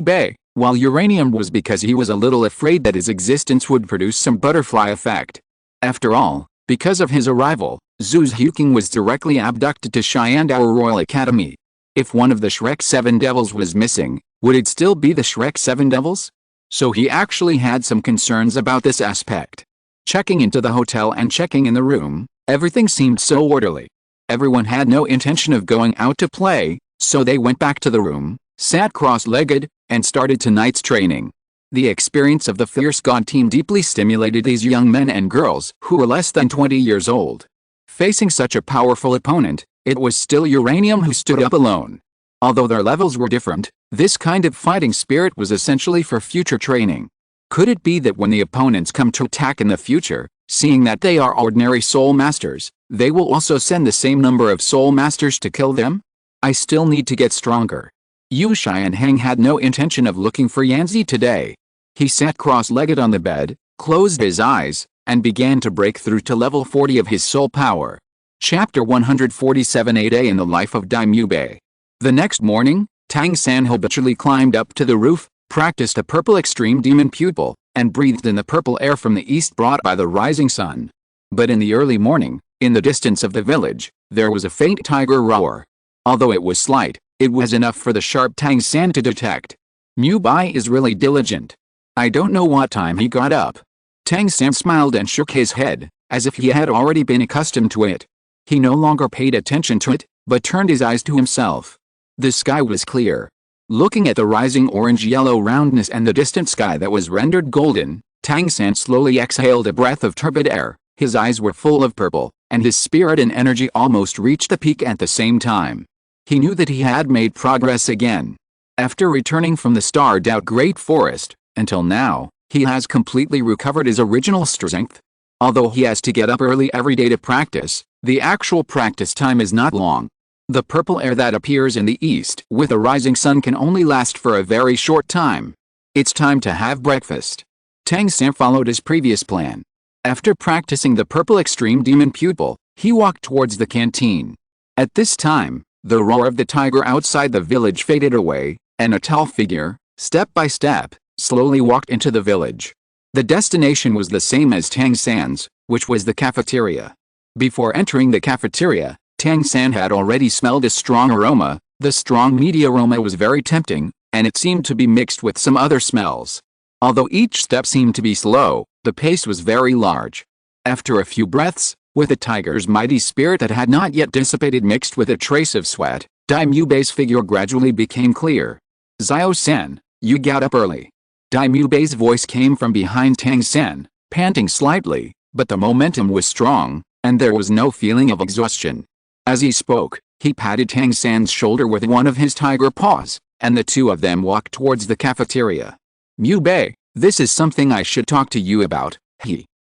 Bei, while Uranium was because he was a little afraid that his existence would produce some butterfly effect. After all, because of his arrival, Zhu Zhuqing was directly abducted to Xiandao Royal Academy. If one of the Shrek 7 Devils was missing, would it still be the Shrek 7 Devils? So he actually had some concerns about this aspect. Checking into the hotel and checking in the room, everything seemed so orderly. Everyone had no intention of going out to play, so they went back to the room, sat cross-legged, and started tonight's training. The experience of the Fierce God team deeply stimulated these young men and girls who were less than 20 years old. Facing such a powerful opponent, it was still Uranium who stood up alone. Although their levels were different, this kind of fighting spirit was essentially for future training. Could it be that when the opponents come to attack in the future, seeing that they are ordinary soul masters, they will also send the same number of soul masters to kill them? I still need to get stronger. Yu Shai and Heng had no intention of looking for Yanzi today. He sat cross-legged on the bed, closed his eyes, and began to break through to level 40 of his soul power. Chapter 147 A Day in the Life of Daimyo Bei. The next morning, Tang San habitually climbed up to the roof, practiced a purple extreme demon pupil, and breathed in the purple air from the east brought by the rising sun. But in the early morning, in the distance of the village, there was a faint tiger roar. Although it was slight, it was enough for the sharp Tang San to detect. Mu Bai is really diligent. I don't know what time he got up. Tang San smiled and shook his head, as if he had already been accustomed to it. He no longer paid attention to it, but turned his eyes to himself. The sky was clear. Looking at the rising orange-yellow roundness and the distant sky that was rendered golden, Tang San slowly exhaled a breath of turbid air. His eyes were full of purple, and his spirit and energy almost reached the peak at the same time. He knew that he had made progress again. After returning from the Star Dou Forest, until now, he has completely recovered his original strength. Although he has to get up early every day to practice, the actual practice time is not long. The purple air that appears in the east with the rising sun can only last for a very short time. It's time to have breakfast. Tang San followed his previous plan. After practicing the purple extreme demon pupil, he walked towards the canteen. At this time, the roar of the tiger outside the village faded away, and a tall figure, step by step, slowly walked into the village. The destination was the same as Tang San's, which was the cafeteria. Before entering the cafeteria, Tang San had already smelled a strong aroma. The strong meaty aroma was very tempting, and it seemed to be mixed with some other smells. Although each step seemed to be slow, the pace was very large. After a few breaths, with the tiger's mighty spirit that had not yet dissipated mixed with a trace of sweat, Daimyo Bei's figure gradually became clear. "Zio-san, you got up early." Daimyo Bei's voice came from behind Tang San, panting slightly, but the momentum was strong, and there was no feeling of exhaustion. As he spoke, he patted Tang San's shoulder with one of his tiger paws, and the two of them walked towards the cafeteria. "Mu Bei, this is something I should talk to you about."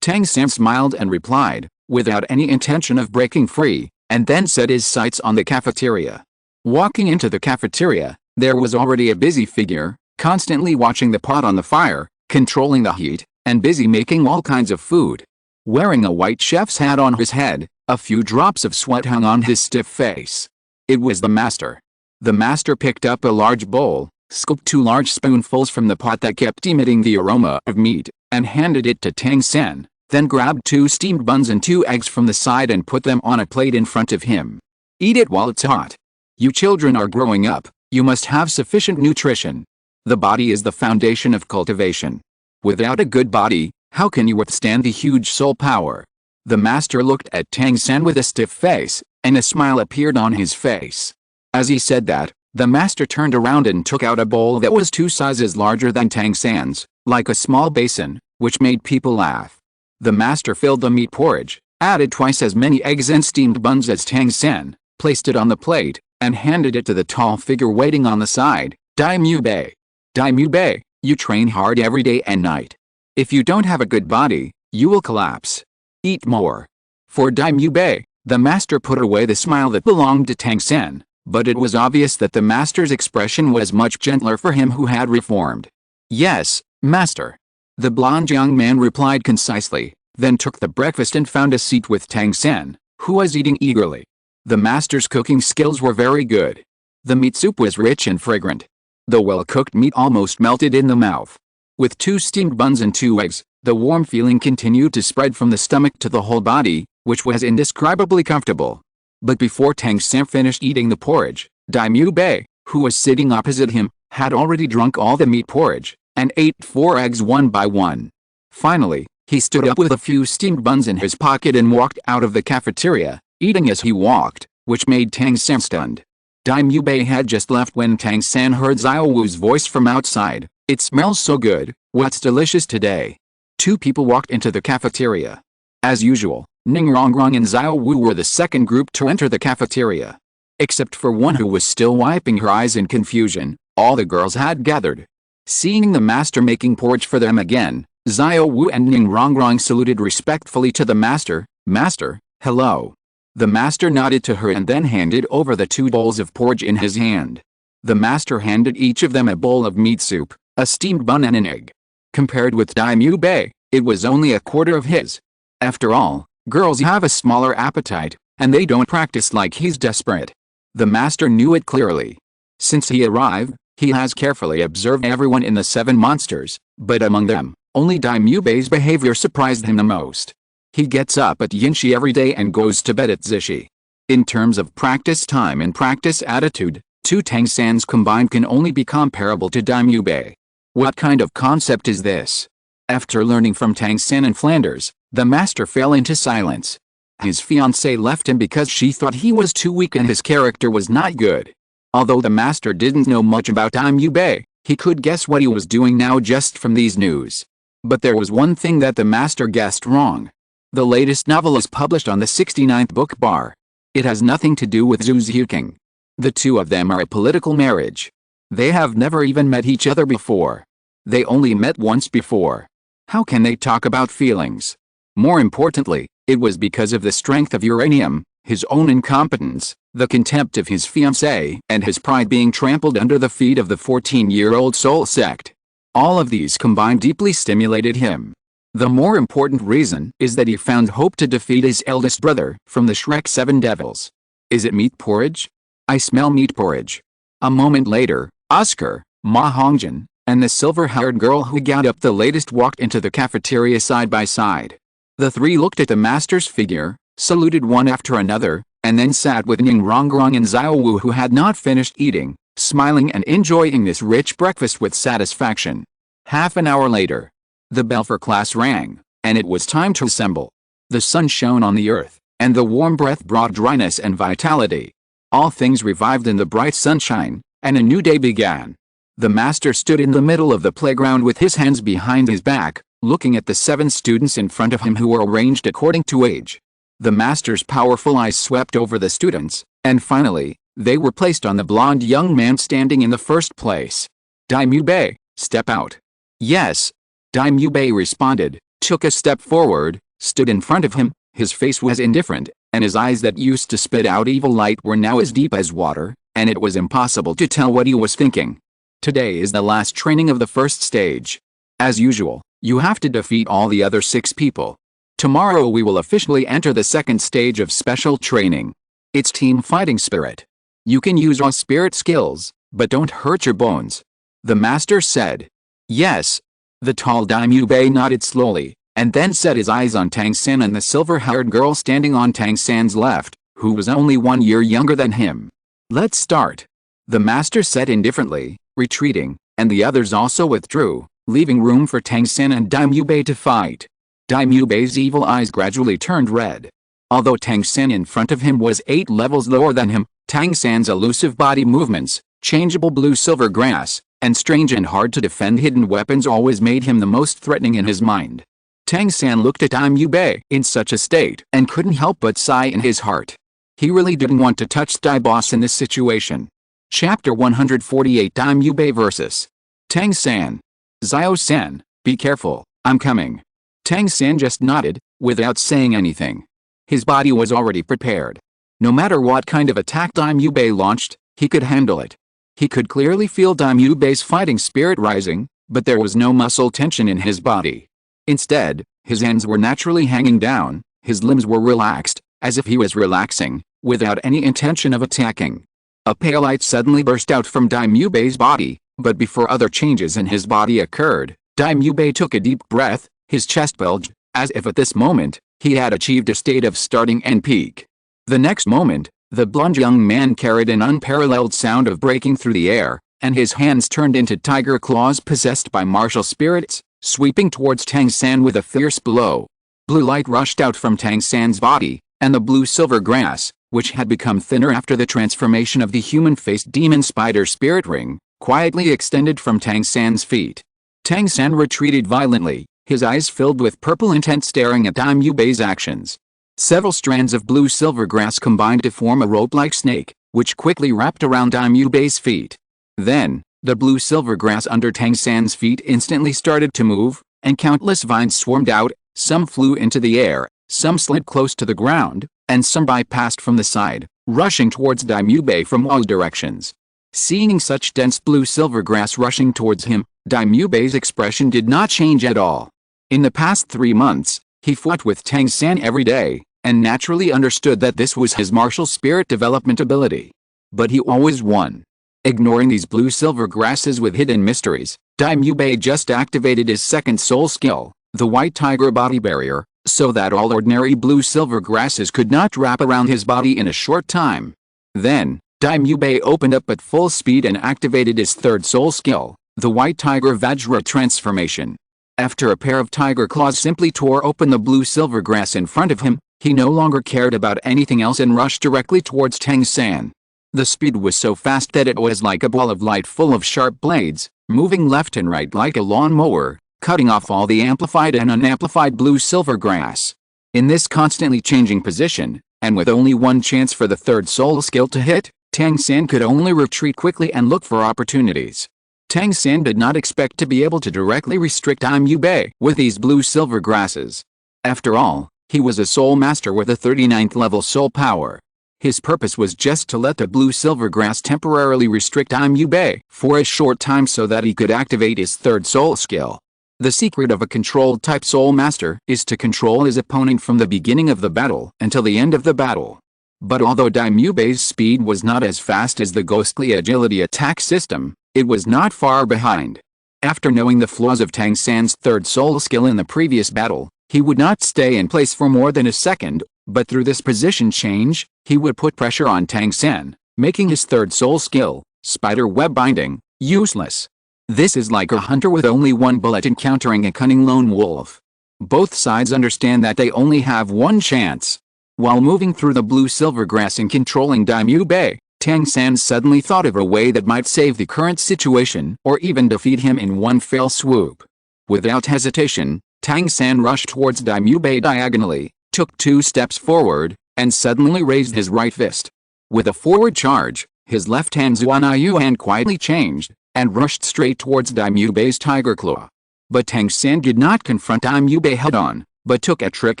Tang San smiled and replied, without any intention of breaking free, and then set his sights on the cafeteria. Walking into the cafeteria, there was already a busy figure, constantly watching the pot on the fire, controlling the heat, and busy making all kinds of food. Wearing a white chef's hat on his head, a few drops of sweat hung on his stiff face. It was the master. The master picked up a large bowl, scooped 2 large spoonfuls from the pot that kept emitting the aroma of meat, and handed it to Tang San, then grabbed 2 steamed buns and 2 eggs from the side and put them on a plate in front of him. "Eat it while it's hot. You children are growing up, you must have sufficient nutrition. The body is the foundation of cultivation. Without a good body, how can you withstand the huge soul power?" The master looked at Tang San with a stiff face, and a smile appeared on his face. As he said that, the master turned around and took out a bowl that was 2 sizes larger than Tang San's, like a small basin, which made people laugh. The master filled the meat porridge, added twice as many eggs and steamed buns as Tang San, placed it on the plate, and handed it to the tall figure waiting on the side. "Daimyo Bei. Daimyo Bei, you train hard every day and night. If you don't have a good body, you will collapse. Eat more." For Daimyo Bei, the master put away the smile that belonged to Tang San, but it was obvious that the master's expression was much gentler for him who had reformed. "Yes, master." The blonde young man replied concisely, then took the breakfast and found a seat with Tang San, who was eating eagerly. The master's cooking skills were very good. The meat soup was rich and fragrant. The well-cooked meat almost melted in the mouth. With 2 steamed buns and 2 eggs, the warm feeling continued to spread from the stomach to the whole body, which was indescribably comfortable. But before Tang San finished eating the porridge, Daimyo Bei, who was sitting opposite him, had already drunk all the meat porridge, and ate 4 eggs one by one. Finally, he stood up with a few steamed buns in his pocket and walked out of the cafeteria, eating as he walked, which made Tang San stunned. Daimyo Bei had just left when Tang San heard Xiao Wu's voice from outside. "It smells so good, what's delicious today?" 2 people walked into the cafeteria. As usual, Ning Rongrong and Xiao Wu were the second group to enter the cafeteria. Except for one who was still wiping her eyes in confusion, all the girls had gathered. Seeing the master making porridge for them again, Xiao Wu and Ning Rongrong saluted respectfully to the master. "Master, hello." The master nodded to her and then handed over the 2 bowls of porridge in his hand. The master handed each of them a bowl of meat soup, a steamed bun and an egg. Compared with Daimyo Bei, it was only a quarter of his. After all, girls have a smaller appetite, and they don't practice like he's desperate. The master knew it clearly. Since he arrived, he has carefully observed everyone in the 7 monsters, but among them, only Daimyo Bei's behavior surprised him the most. He gets up at Yinshi every day and goes to bed at Zishi. In terms of practice time and practice attitude, 2 Tang Sans combined can only be comparable to Daimyo Bei. What kind of concept is this? After learning from Tang San in Flanders, the master fell into silence. His fiancée left him because she thought he was too weak and his character was not good. Although the master didn't know much about Daimyo Bei, he could guess what he was doing now just from these news. But there was one thing that the master guessed wrong. The latest novel is published on the 69th book bar. It has nothing to do with Zhu Xiuqing. The 2 of them are a political marriage. They have never even met each other before. They only met once before. How can they talk about feelings? More importantly, it was because of the strength of uranium, his own incompetence, the contempt of his fiancée, and his pride being trampled under the feet of the 14-year-old soul sect. All of these combined deeply stimulated him. The more important reason is that he found hope to defeat his eldest brother from the Shrek 7 devils. Is it meat porridge? I smell meat porridge. A moment later, Oscar, Ma Hongjin, and the silver-haired girl who got up the latest walked into the cafeteria side by side. The three looked at the master's figure, saluted one after another, and then sat with Ning Rongrong and Xiao Wu, who had not finished eating, smiling and enjoying this rich breakfast with satisfaction. Half an hour later, the bell for class rang, and it was time to assemble. The sun shone on the earth, and the warm breath brought dryness and vitality. All things revived in the bright sunshine, and a new day began. The master stood in the middle of the playground with his hands behind his back, looking at the 7 students in front of him who were arranged according to age. The master's powerful eyes swept over the students, and finally, they were placed on the blonde young man standing in the first place. Daimyo, step out. Yes. Daimyo responded, took a step forward, stood in front of him. His face was indifferent, and his eyes that used to spit out evil light were now as deep as water, and it was impossible to tell what he was thinking. Today is the last training of the first stage. As usual, you have to defeat all the other 6 people. Tomorrow we will officially enter the second stage of special training. It's team fighting spirit. You can use raw spirit skills, but don't hurt your bones. The master said. Yes. The tall Daimyo nodded slowly, and then set his eyes on Tang San and the silver-haired girl standing on Tang San's left, who was only 1 year younger than him. Let's start. The master said indifferently, retreating, and the others also withdrew, leaving room for Tang San and Daimyo to fight. Daimyo's evil eyes gradually turned red. Although Tang San in front of him was 8 levels lower than him, Tang San's elusive body movements, changeable blue-silver grass, and strange and hard-to-defend hidden weapons always made him the most threatening in his mind. Tang San looked at Daimyo in such a state and couldn't help but sigh in his heart. He really didn't want to touch Dai Boss in this situation. Chapter 148 Daimyo vs. Tang San. Xiao-san, be careful, I'm coming. Tang San just nodded, without saying anything. His body was already prepared. No matter what kind of attack Daimyo launched, he could handle it. He could clearly feel Daimyo's fighting spirit rising, but there was no muscle tension in his body. Instead, his hands were naturally hanging down, his limbs were relaxed, as if he was relaxing, without any intention of attacking. A pale light suddenly burst out from Daimyo's body, but before other changes in his body occurred, Daimyo took a deep breath, his chest bulged, as if at this moment, he had achieved a state of starting and peak. The next moment, the blonde young man carried an unparalleled sound of breaking through the air, and his hands turned into tiger claws possessed by martial spirits, sweeping towards Tang San with a fierce blow. Blue light rushed out from Tang San's body, and the blue-silver grass, which had become thinner after the transformation of the human-faced demon spider spirit ring, quietly extended from Tang San's feet. Tang San retreated violently, his eyes filled with purple intent staring at Daimyo's actions. Several strands of blue-silver grass combined to form a rope-like snake, which quickly wrapped around Daimyo's feet. Then, the blue-silver grass under Tang San's feet instantly started to move, and countless vines swarmed out, some flew into the air, some slid close to the ground, and some bypassed from the side, rushing towards Daimyo from all directions. Seeing such dense blue-silver grass rushing towards him, Daimyo's expression did not change at all. In the past 3 months, he fought with Tang San every day, and naturally understood that this was his martial spirit development ability. But he always won. Ignoring these blue-silver grasses with hidden mysteries, Daimyo just activated his second soul skill, the white tiger body barrier, so that all ordinary blue-silver grasses could not wrap around his body in a short time. Then, Daimyo opened up at full speed and activated his third soul skill, the white tiger Vajra transformation. After a pair of tiger claws simply tore open the blue-silver grass in front of him, he no longer cared about anything else and rushed directly towards Tang San. The speed was so fast that it was like a ball of light full of sharp blades, moving left and right like a lawn-mower, cutting off all the amplified and unamplified blue-silver grass. In this constantly changing position, and with only one chance for the third soul skill to hit, Tang San could only retreat quickly and look for opportunities. Tang San did not expect to be able to directly restrict Daimyo Bei with these blue-silver grasses. After all, he was a soul master with a 39th level soul power. His purpose was just to let the blue-silver grass temporarily restrict Daimyo Bei for a short time so that he could activate his third soul skill. The secret of a controlled type soul master is to control his opponent from the beginning of the battle until the end of the battle. But although Daimyo Bei's speed was not as fast as the ghostly agility attack system, it was not far behind. After knowing the flaws of Tang San's third soul skill in the previous battle, he would not stay in place for more than a second, but through this position change, he would put pressure on Tang San, making his third soul skill, spider web binding, useless. This is like a hunter with only one bullet encountering a cunning lone wolf. Both sides understand that they only have one chance. While moving through the blue-silver grass and controlling Daimyo Bei, Tang San suddenly thought of a way that might save the current situation or even defeat him in one fell swoop. Without hesitation, Tang San rushed towards Daimyo Bei diagonally, took 2 steps forward, and suddenly raised his right fist. With a forward charge, his left hand's Yuan quietly changed, and rushed straight towards Daimyo Bei's tiger claw. But Tang San did not confront Daimyo Bei head-on, but took a trick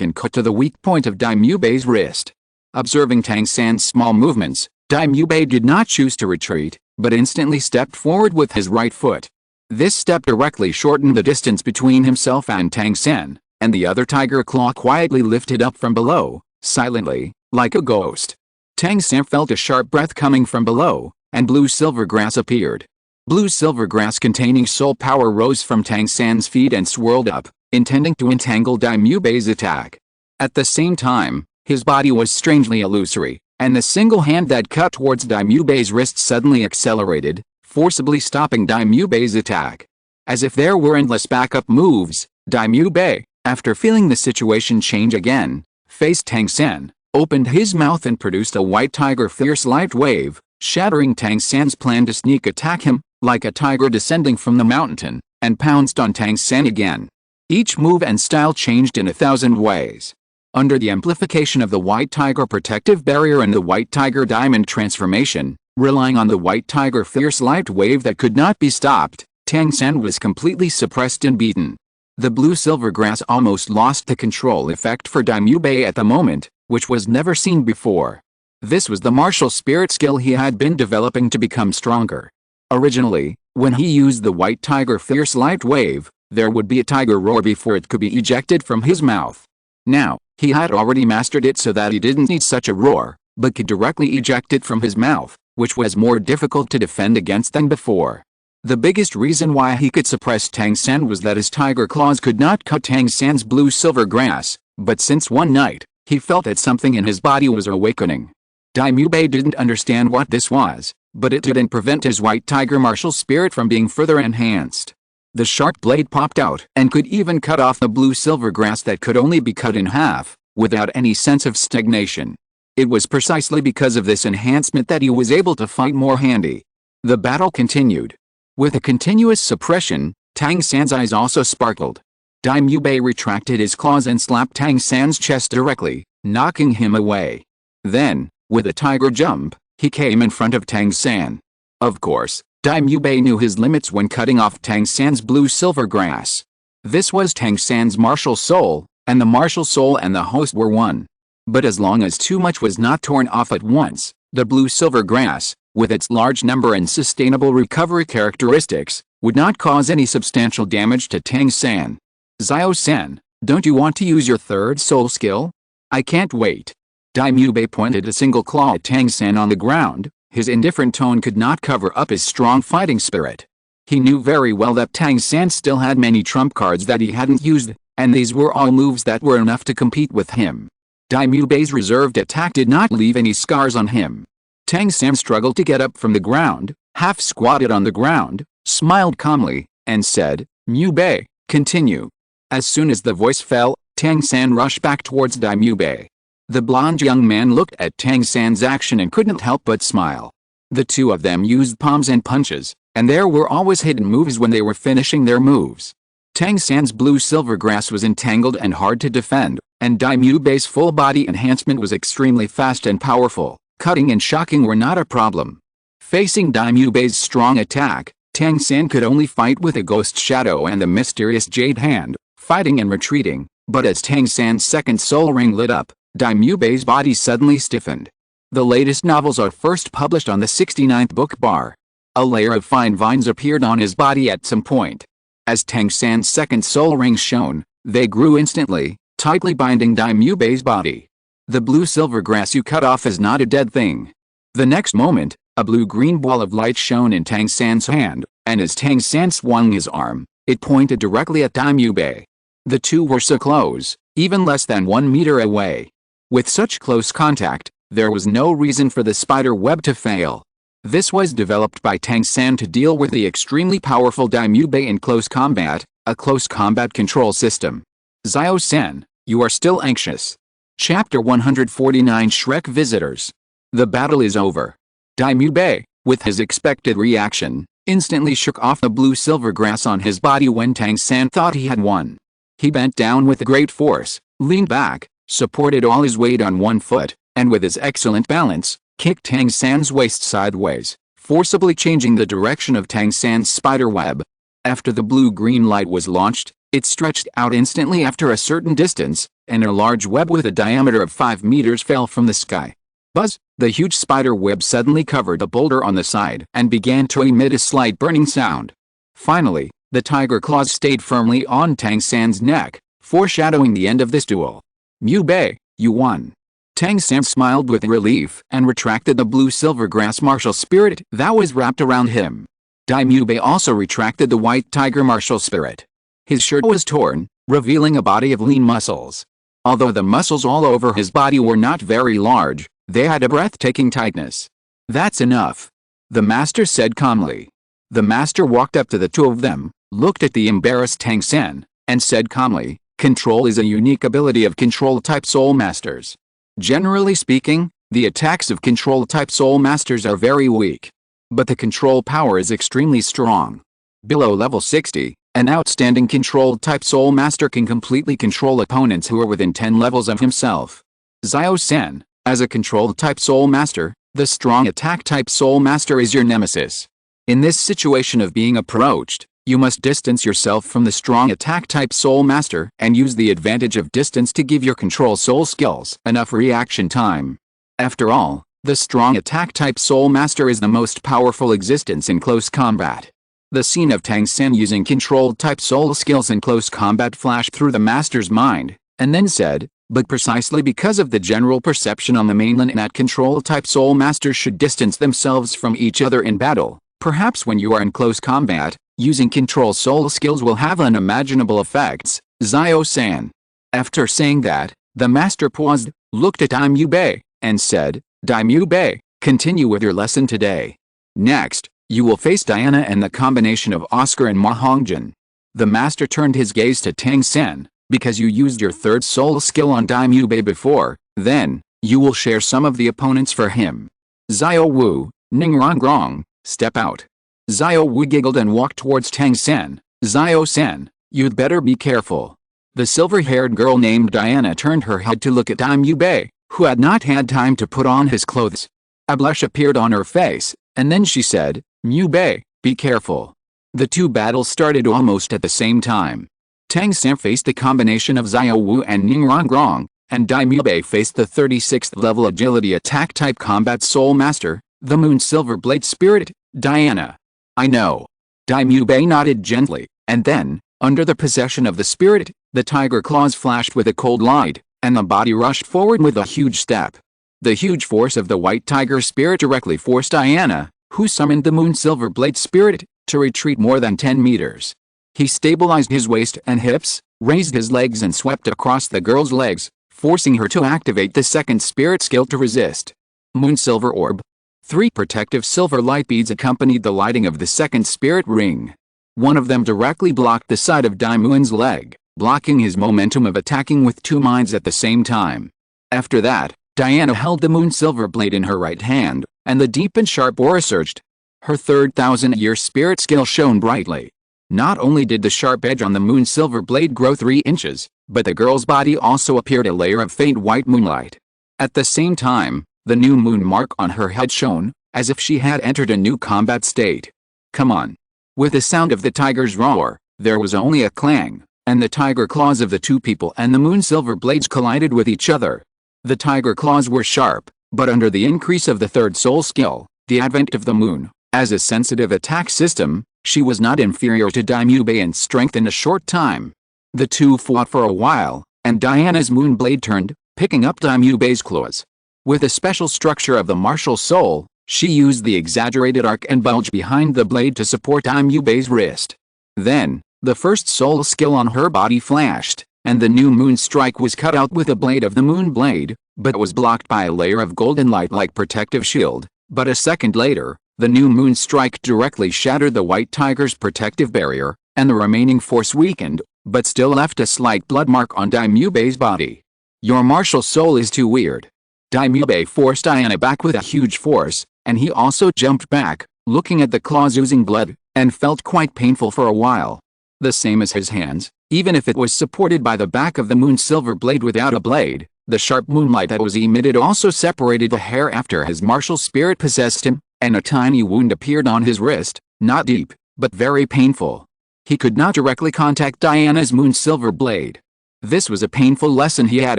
and cut to the weak point of Daimyo Bei's wrist. Observing Tang San's small movements, Daimyo Bei did not choose to retreat, but instantly stepped forward with his right foot. This step directly shortened the distance between himself and Tang San, and the other tiger claw quietly lifted up from below, silently, like a ghost. Tang San felt a sharp breath coming from below, and blue-silver grass appeared. Blue-silver grass containing soul power rose from Tang San's feet and swirled up, intending to entangle Daimyo Bei's attack. At the same time, his body was strangely illusory, and the single hand that cut towards Daimyo Bei's wrist suddenly accelerated, forcibly stopping Daimyo Bei's attack. As if there were endless backup moves, Daimyo Bei, after feeling the situation change again, faced Tang San, opened his mouth and produced a white tiger fierce light wave, shattering Tang San's plan to sneak attack him, like a tiger descending from the mountain, and pounced on Tang San again. Each move and style changed in 1,000 ways. Under the amplification of the white tiger protective barrier and the white tiger diamond transformation, relying on the white tiger fierce light wave that could not be stopped, Tang San was completely suppressed and beaten. The blue-silver grass almost lost the control effect for Daimyo Bei at the moment, which was never seen before. This was the martial spirit skill he had been developing to become stronger. Originally, when he used the white tiger fierce light wave, there would be a tiger roar before it could be ejected from his mouth. Now, he had already mastered it so that he didn't need such a roar, but could directly eject it from his mouth, which was more difficult to defend against than before. The biggest reason why he could suppress Tang San was that his tiger claws could not cut Tang San's blue-silver grass, but since one night, he felt that something in his body was awakening. Daimyo Bei didn't understand what this was, but it didn't prevent his white tiger martial spirit from being further enhanced. The sharp blade popped out and could even cut off the blue-silver grass that could only be cut in half, without any sense of stagnation. It was precisely because of this enhancement that he was able to fight more handy. The battle continued. With a continuous suppression, Tang San's eyes also sparkled. Daimyo Bei retracted his claws and slapped Tang San's chest directly, knocking him away. Then, with a tiger jump, he came in front of Tang San. Of course, Daimyo Bei knew his limits when cutting off Tang San's blue-silver grass. This was Tang San's martial soul, and the martial soul and the host were one. But as long as too much was not torn off at once, the blue-silver grass, with its large number and sustainable recovery characteristics, would not cause any substantial damage to Tang San. Zio-san, don't you want to use your third soul skill? I can't wait. Daimyo Bei pointed a single claw at Tang San on the ground. His indifferent tone could not cover up his strong fighting spirit. He knew very well that Tang San still had many trump cards that he hadn't used, and these were all moves that were enough to compete with him. Daimyo Bei's reserved attack did not leave any scars on him. Tang San struggled to get up from the ground, half squatted on the ground, smiled calmly, and said, "Mu Bei, continue." As soon as the voice fell, Tang San rushed back towards Daimyo Bei. The blonde young man looked at Tang San's action and couldn't help but smile. The two of them used palms and punches, and there were always hidden moves when they were finishing their moves. Tang San's blue-silver grass was entangled and hard to defend, and Daimyo Bei's full-body enhancement was extremely fast and powerful. Cutting and shocking were not a problem. Facing Daimubei's strong attack, Tang San could only fight with a ghost shadow and the mysterious jade hand, fighting and retreating, but as Tang San's second soul ring lit up, Daimubei's body suddenly stiffened. The latest novels are first published on the 69th book bar. A layer of fine vines appeared on his body at some point. As Tang San's second soul ring shone, they grew instantly, tightly binding Daimubei's body. The blue-silver grass you cut off is not a dead thing. The next moment, a blue-green ball of light shone in Tang San's hand, and as Tang San swung his arm, it pointed directly at Daimubei. The two were so close, even less than 1 meter away. With such close contact, there was no reason for the spider web to fail. This was developed by Tang San to deal with the extremely powerful Daimubei in close combat, a close combat control system. Xiao-san, you are still anxious. Chapter 149 Shrek Visitors. The battle is over. Daimubei, with his expected reaction, instantly shook off the blue-silver grass on his body when Tang San thought he had won. He bent down with great force, leaned back, supported all his weight on one foot, and with his excellent balance, kicked Tang San's waist sideways, forcibly changing the direction of Tang San's spider web. After the blue-green light was launched, it stretched out instantly after a certain distance, and a large web with a diameter of 5 meters fell from the sky. Buzz! The huge spider web suddenly covered a boulder on the side and began to emit a slight burning sound. Finally, the tiger claws stayed firmly on Tang San's neck, foreshadowing the end of this duel. Mubei, you won. Tang San smiled with relief and retracted the blue-silver grass martial spirit that was wrapped around him. Daimubei also retracted the white tiger martial spirit. His shirt was torn, revealing a body of lean muscles. Although the muscles all over his body were not very large, they had a breathtaking tightness. That's enough. The master said calmly. The master walked up to the two of them, looked at the embarrassed Tang San, and said calmly, control is a unique ability of control-type soul masters. Generally speaking, the attacks of control-type soul masters are very weak. But the control power is extremely strong. Below level 60, an outstanding control-type soul master can completely control opponents who are within 10 levels of himself. Xiao-san, as a control-type soul master, the strong attack-type soul master is your nemesis. In this situation of being approached, you must distance yourself from the strong attack-type soul master and use the advantage of distance to give your control soul skills enough reaction time. After all, the strong attack-type soul master is the most powerful existence in close combat. The scene of Tang San using control-type soul skills in close combat flashed through the master's mind, and then said, but precisely because of the general perception on the mainland that control-type soul masters should distance themselves from each other in battle, perhaps when you are in close combat, using control soul skills will have unimaginable effects, Xiao-san. After saying that, the master paused, looked at Daimubei, and said, Daimubei, continue with your lesson today. Next, you will face Diana and the combination of Oscar and Ma Hongjin. The master turned his gaze to Tang San, because you used your third soul skill on Daimubei before, then, you will share some of the opponents for him. Xiao Wu, Ningrongrong, step out. Xiao Wu giggled and walked towards Tang San. Xiao-san, you'd better be careful. The silver-haired girl named Diana turned her head to look at Daimubei, who had not had time to put on his clothes. A blush appeared on her face, and then she said, Mubei, be careful. The two battles started almost at the same time. Tang San faced the combination of Xiao Wu and Ningrongrong, and Daimubei faced the 36th level agility attack type combat soul master, the moon silver blade spirit, Diana. I know. Daimubei nodded gently, and then, under the possession of the spirit, the tiger claws flashed with a cold light, and the body rushed forward with a huge step. The huge force of the white tiger spirit directly forced Diana, who summoned the moon silver blade spirit, to retreat more than 10 meters. He stabilized his waist and hips, raised his legs and swept across the girl's legs, forcing her to activate the second spirit skill to resist. Moon silver orb. 3 protective silver light beads accompanied the lighting of the second spirit ring. One of them directly blocked the side of Daimuan's leg, blocking his momentum of attacking with 2 mines at the same time. After that, Diana held the moon silver blade in her right hand, and the deep and sharp aura surged. Her third 1,000-year spirit skill shone brightly. Not only did the sharp edge on the moon silver blade grow 3 inches, but the girl's body also appeared a layer of faint white moonlight. At the same time, The new moon mark on her head shone, as if she had entered a new combat state. Come on. With the sound of the tiger's roar, there was only a clang, and the tiger claws of the two people and the moon silver blades collided with each other. The tiger claws were sharp, but under the increase of the third soul skill, the advent of the moon, as a sensitive attack system, she was not inferior to Daimube in strength in a short time. The two fought for a while, and Diana's moon blade turned, picking up Daimube's claws. With the special structure of the martial soul, she used the exaggerated arc and bulge behind the blade to support Daimube's wrist. Then, the first soul skill on her body flashed, and the new moon strike was cut out with a blade of the moon blade, but was blocked by a layer of golden light like protective shield. But a second later, the new moon strike directly shattered the white tiger's protective barrier, and the remaining force weakened, but still left a slight blood mark on Daimube's body. Your martial soul is too weird. Daimube forced Diana back with a huge force, and he also jumped back, looking at the claws oozing blood, and felt quite painful for a while. The same as his hands, even if it was supported by the back of the moon silver blade without a blade, the sharp moonlight that was emitted also separated the hair after his martial spirit possessed him, and a tiny wound appeared on his wrist, not deep, but very painful. He could not directly contact Diana's moon silver blade. This was a painful lesson he had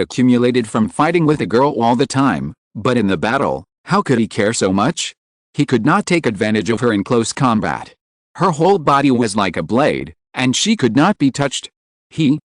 accumulated from fighting with a girl all the time, but in the battle, how could he care so much? He could not take advantage of her in close combat. Her whole body was like a blade, and she could not be touched.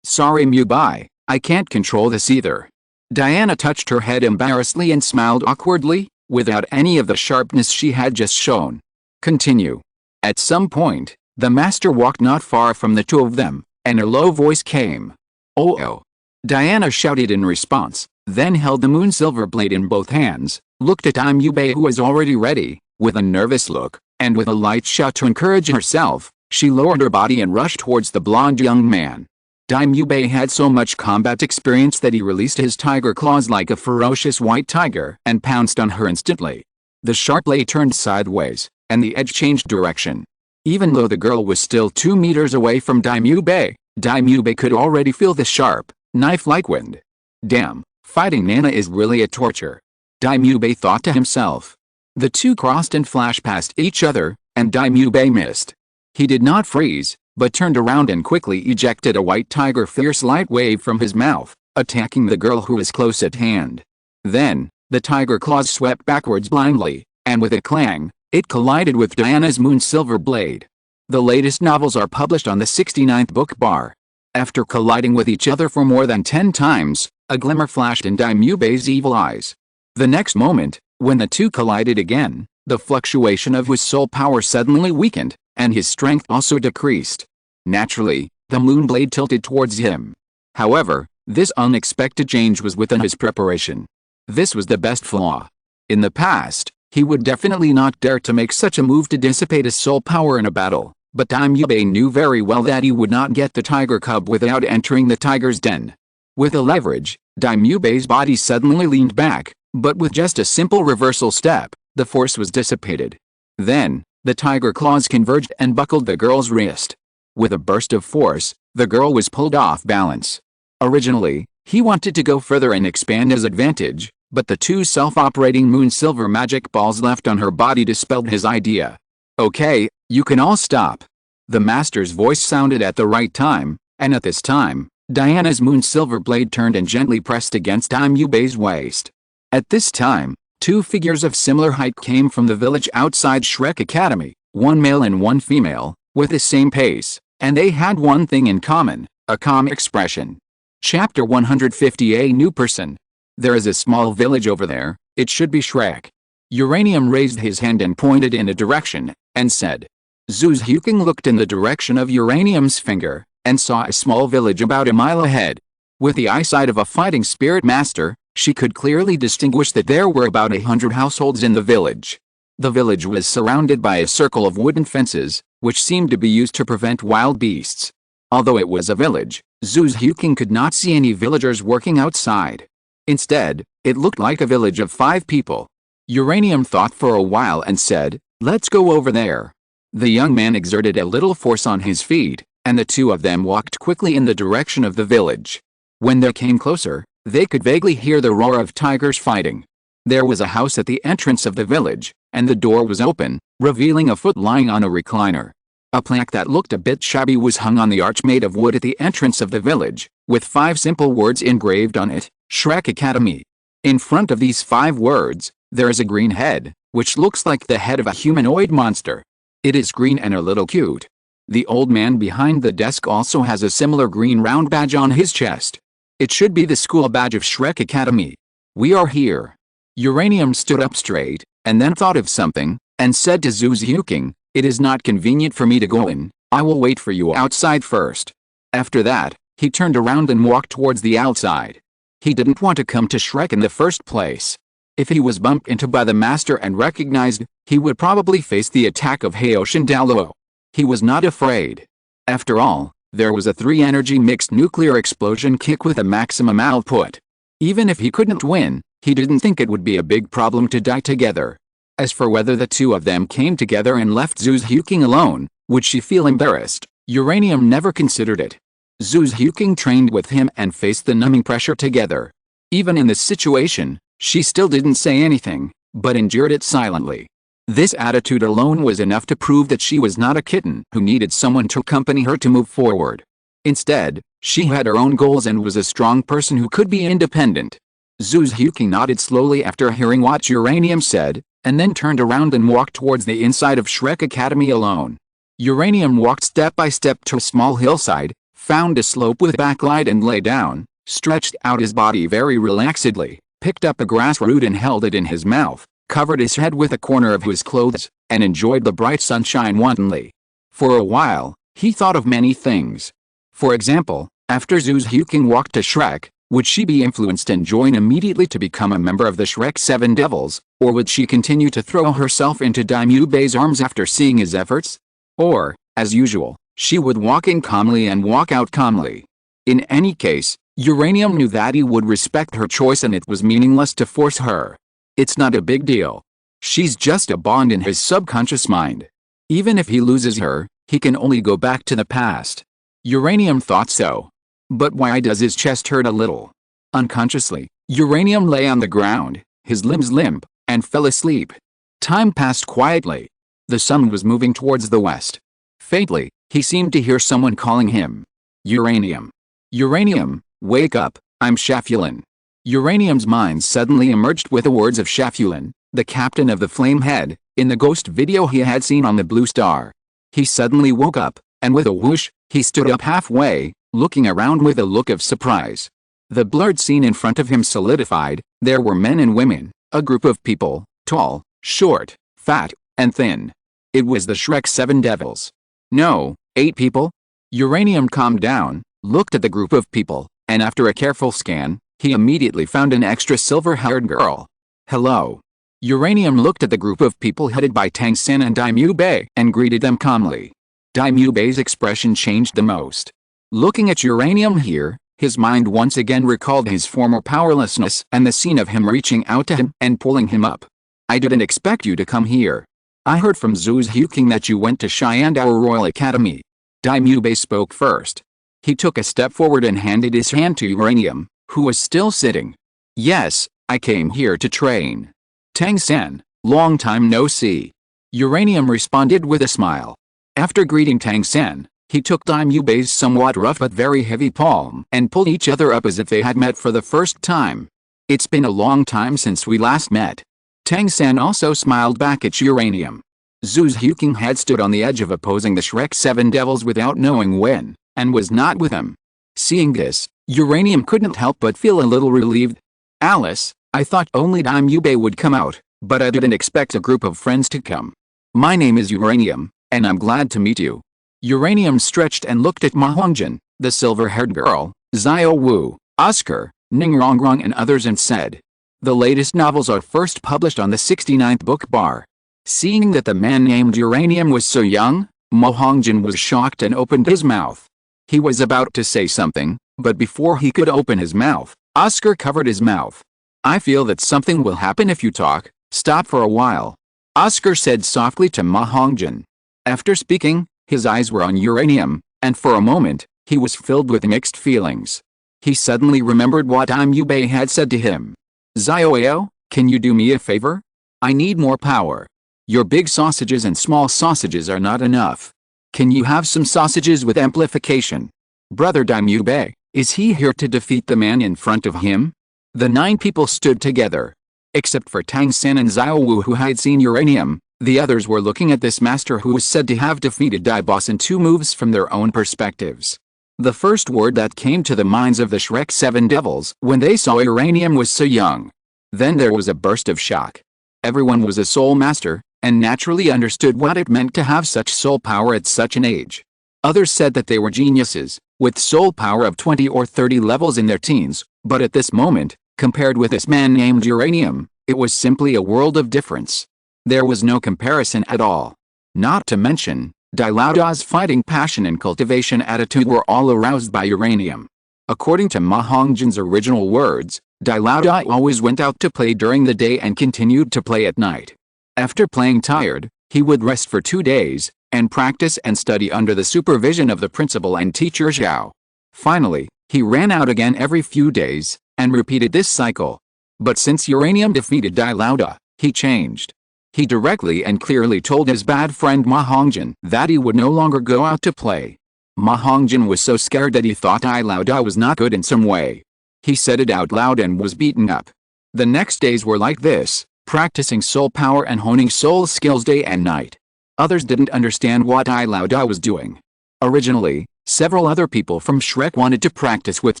Sorry Mubai, I can't control this either. Diana touched her head embarrassedly and smiled awkwardly, without any of the sharpness she had just shown. Continue. At some point, the master walked not far from the two of them, and a low voice came. Oh. Diana shouted in response, then held the moon silver blade in both hands, looked at Daimube who was already ready, with a nervous look, and with a light shout to encourage herself, she lowered her body and rushed towards the blonde young man. Daimube had so much combat experience that he released his tiger claws like a ferocious white tiger and pounced on her instantly. The sharp blade turned sideways, and the edge changed direction. Even though the girl was still 2 meters away from Daimube, Daimube could already feel the sharp, knife-like wind. Damn, fighting Nana is really a torture. Daimube thought to himself. The two crossed and flashed past each other, and Daimube missed. He did not freeze, but turned around and quickly ejected a white tiger fierce light wave from his mouth, attacking the girl who was close at hand. Then, the tiger claws swept backwards blindly, and with a clang, it collided with Diana's moon silver blade. The latest novels are published on the 69th book bar. After colliding with each other for more than 10 times, a glimmer flashed in Daimube's evil eyes. The next moment, when the two collided again, the fluctuation of his soul power suddenly weakened, and his strength also decreased. Naturally, the moon blade tilted towards him. However, this unexpected change was within his preparation. This was the best flaw. In the past, he would definitely not dare to make such a move to dissipate his soul power in a battle, but Daimube knew very well that he would not get the tiger cub without entering the tiger's den. With a leverage, Daimube's body suddenly leaned back, but with just a simple reversal step, the force was dissipated. Then, the tiger claws converged and buckled the girl's wrist. With a burst of force, the girl was pulled off balance. Originally, he wanted to go further and expand his advantage, but the two self-operating moon silver magic balls left on her body dispelled his idea. Okay, you can all stop. The master's voice sounded at the right time, and at this time, Diana's moon silver blade turned and gently pressed against Daimube's waist. At this time, two figures of similar height came from the village outside Shrek Academy, one male and one female, with the same pace, and they had one thing in common, a calm expression. Chapter 150. A new person. There is a small village over there, it should be Shrek. Uranium raised his hand and pointed in a direction, and said. Zuz Huking looked in the direction of Uranium's finger, and saw a small village about a mile ahead. With the eyesight of a fighting spirit master, she could clearly distinguish that there were about 100 households in the village. The village was surrounded by a circle of wooden fences, which seemed to be used to prevent wild beasts. Although it was a village, Zuz Huking could not see any villagers working outside. Instead, it looked like a village of 5 people. Uranium thought for a while and said, let's go over there. The young man exerted a little force on his feet, and the two of them walked quickly in the direction of the village. When they came closer, they could vaguely hear the roar of tigers fighting. There was a house at the entrance of the village, and the door was open, revealing a foot lying on a recliner. A plaque that looked a bit shabby was hung on the arch made of wood at the entrance of the village, with 5 simple words engraved on it: Shrek Academy. In front of these 5 words, there is a green head, which looks like the head of a humanoid monster. It is green and a little cute. The old man behind the desk also has a similar green round badge on his chest. It should be the school badge of Shrek Academy. We are here. Uranium stood up straight, and then thought of something, and said to Zhu Xiuqing, "It is not convenient for me to go in. I will wait for you outside first." After that, he turned around and walked towards the outside. He didn't want to come to Shrek in the first place. If he was bumped into by the master and recognized, he would probably face the attack of Haoshan Douluo. He was not afraid. After all, there was a 3-energy mixed nuclear explosion kick with a maximum output. Even if he couldn't win, he didn't think it would be a big problem to die together. As for whether the two of them came together and left Zhu Xiuqing alone, would she feel embarrassed, Uranium never considered it. Zhu Xiuqing trained with him and faced the numbing pressure together. Even in this situation, she still didn't say anything, but endured it silently. This attitude alone was enough to prove that she was not a kitten who needed someone to accompany her to move forward. Instead, she had her own goals and was a strong person who could be independent. Zhu Xiuqing nodded slowly after hearing what Uranium said, and then turned around and walked towards the inside of Shrek Academy alone. Uranium walked step by step to a small hillside, found a slope with backlight and lay down, stretched out his body very relaxedly, picked up a grass root and held it in his mouth, covered his head with a corner of his clothes, and enjoyed the bright sunshine wantonly. For a while, he thought of many things. For example, after Zhu Xiuqing walked to Shrek, would she be influenced and join immediately to become a member of the Shrek 7 Devils, or would she continue to throw herself into Daimyo Bei's arms after seeing his efforts? Or, as usual, she would walk in calmly and walk out calmly. In any case, Uranium knew that he would respect her choice and it was meaningless to force her. It's not a big deal. She's just a bond in his subconscious mind. Even if he loses her, he can only go back to the past. Uranium thought so. But why does his chest hurt a little? Unconsciously, Uranium lay on the ground, his limbs limp, and fell asleep. Time passed quietly. The sun was moving towards the west. Faintly, he seemed to hear someone calling him. Uranium. Uranium, wake up, I'm Shafulin. Uranium's mind suddenly emerged with the words of Shafulin, the captain of the Flamehead, in the ghost video he had seen on the Blue Star. He suddenly woke up, and with a whoosh, he stood up halfway, looking around with a look of surprise. The blurred scene in front of him solidified. There were men and women, a group of people, tall, short, fat, and thin. It was the Shrek 7 Devils. No, 8 people? Uranium calmed down, looked at the group of people, and after a careful scan, he immediately found an extra silver-haired girl. Hello. Uranium looked at the group of people headed by Tang Sen and Daimyo Bei and greeted them calmly. Daimyo Bei's expression changed the most. Looking at Uranium here, his mind once again recalled his former powerlessness and the scene of him reaching out to him and pulling him up. I didn't expect you to come here. I heard from Zhu Xiuqing that you went to Shan Dou Royal Academy. Daimyo Bei spoke first. He took a step forward and handed his hand to Uranium, who was still sitting. Yes, I came here to train. Tang Sen, long time no see. Uranium responded with a smile. After greeting Tang Sen, he took Daimyo Bei's somewhat rough but very heavy palm and pulled each other up as if they had met for the first time. It's been a long time since we last met. Tang Sen also smiled back at Uranium. Zhu Xiuqing had stood on the edge of opposing the Shrek 7 Devils without knowing when, and was not with them. Seeing this, Uranium couldn't help but feel a little relieved. Alice, I thought only Daimyo Bei would come out, but I didn't expect a group of friends to come. My name is Uranium, and I'm glad to meet you. Uranium stretched and looked at Ma Hongjin, the silver-haired girl, Xiao Wu, Oscar, Ning Rongrong and others and said, the latest novels are first published on the 69th book bar. Seeing that the man named Uranium was so young, Ma Hongjin was shocked and opened his mouth. He was about to say something, but before he could open his mouth, Oscar covered his mouth. I feel that something will happen if you talk, stop for a while. Oscar said softly to Ma Hongjin. After speaking, his eyes were on Uranium, and for a moment, he was filled with mixed feelings. He suddenly remembered what Daimyo Bei had said to him. Xiaoyao, Can you do me a favor? I need more power. Your big sausages and small sausages are not enough. Can you have some sausages with amplification? Brother Daimube, is he here to defeat the man in front of him? The 9 people stood together. Except for Tang San and Xiao Wu who had seen uranium, the others were looking at this master who was said to have defeated Dai Boss in 2 moves from their own perspectives. The first word that came to the minds of the Shrek 7 devils when they saw uranium was so young. Then there was a burst of shock. Everyone was a soul master, and naturally understood what it meant to have such soul power at such an age. Others said that they were geniuses, with soul power of 20 or 30 levels in their teens, but at this moment, compared with this man named Uranium, it was simply a world of difference. There was no comparison at all. Not to mention, Douluo Da's fighting passion and cultivation attitude were all aroused by uranium. According to Ma Hongjin's original words, Douluo Da always went out to play during the day and continued to play at night. After playing tired, he would rest for 2 days, and practice and study under the supervision of the principal and teacher Zhao. Finally, he ran out again every few days, and repeated this cycle. But since uranium defeated Douluo Da, he changed. He directly and clearly told his bad friend Ma Hongjin that he would no longer go out to play. Ma Hongjin was so scared that he thought Douluo Da was not good in some way. He said it out loud and was beaten up. The next days were like this, practicing soul power and honing soul skills day and night. Others didn't understand what Douluo Da was doing. Originally, several other people from Shrek wanted to practice with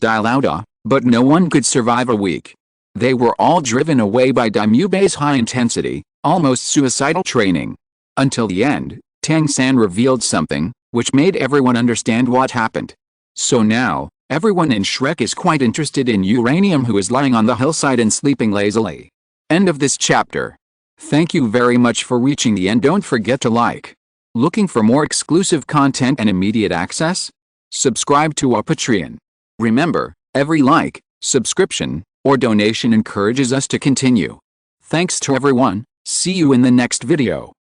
Douluo Da, but no one could survive a week. They were all driven away by Daimube's high-intensity, almost suicidal training. Until the end, Tang San revealed something, which made everyone understand what happened. So now, everyone in Shrek is quite interested in Uranium who is lying on the hillside and sleeping lazily. End of this chapter. Thank you very much for reaching the end. Don't forget to like. Looking for more exclusive content and immediate access? Subscribe to our Patreon. Remember, every like, subscription, or donation encourages us to continue. Thanks to everyone. See you in the next video.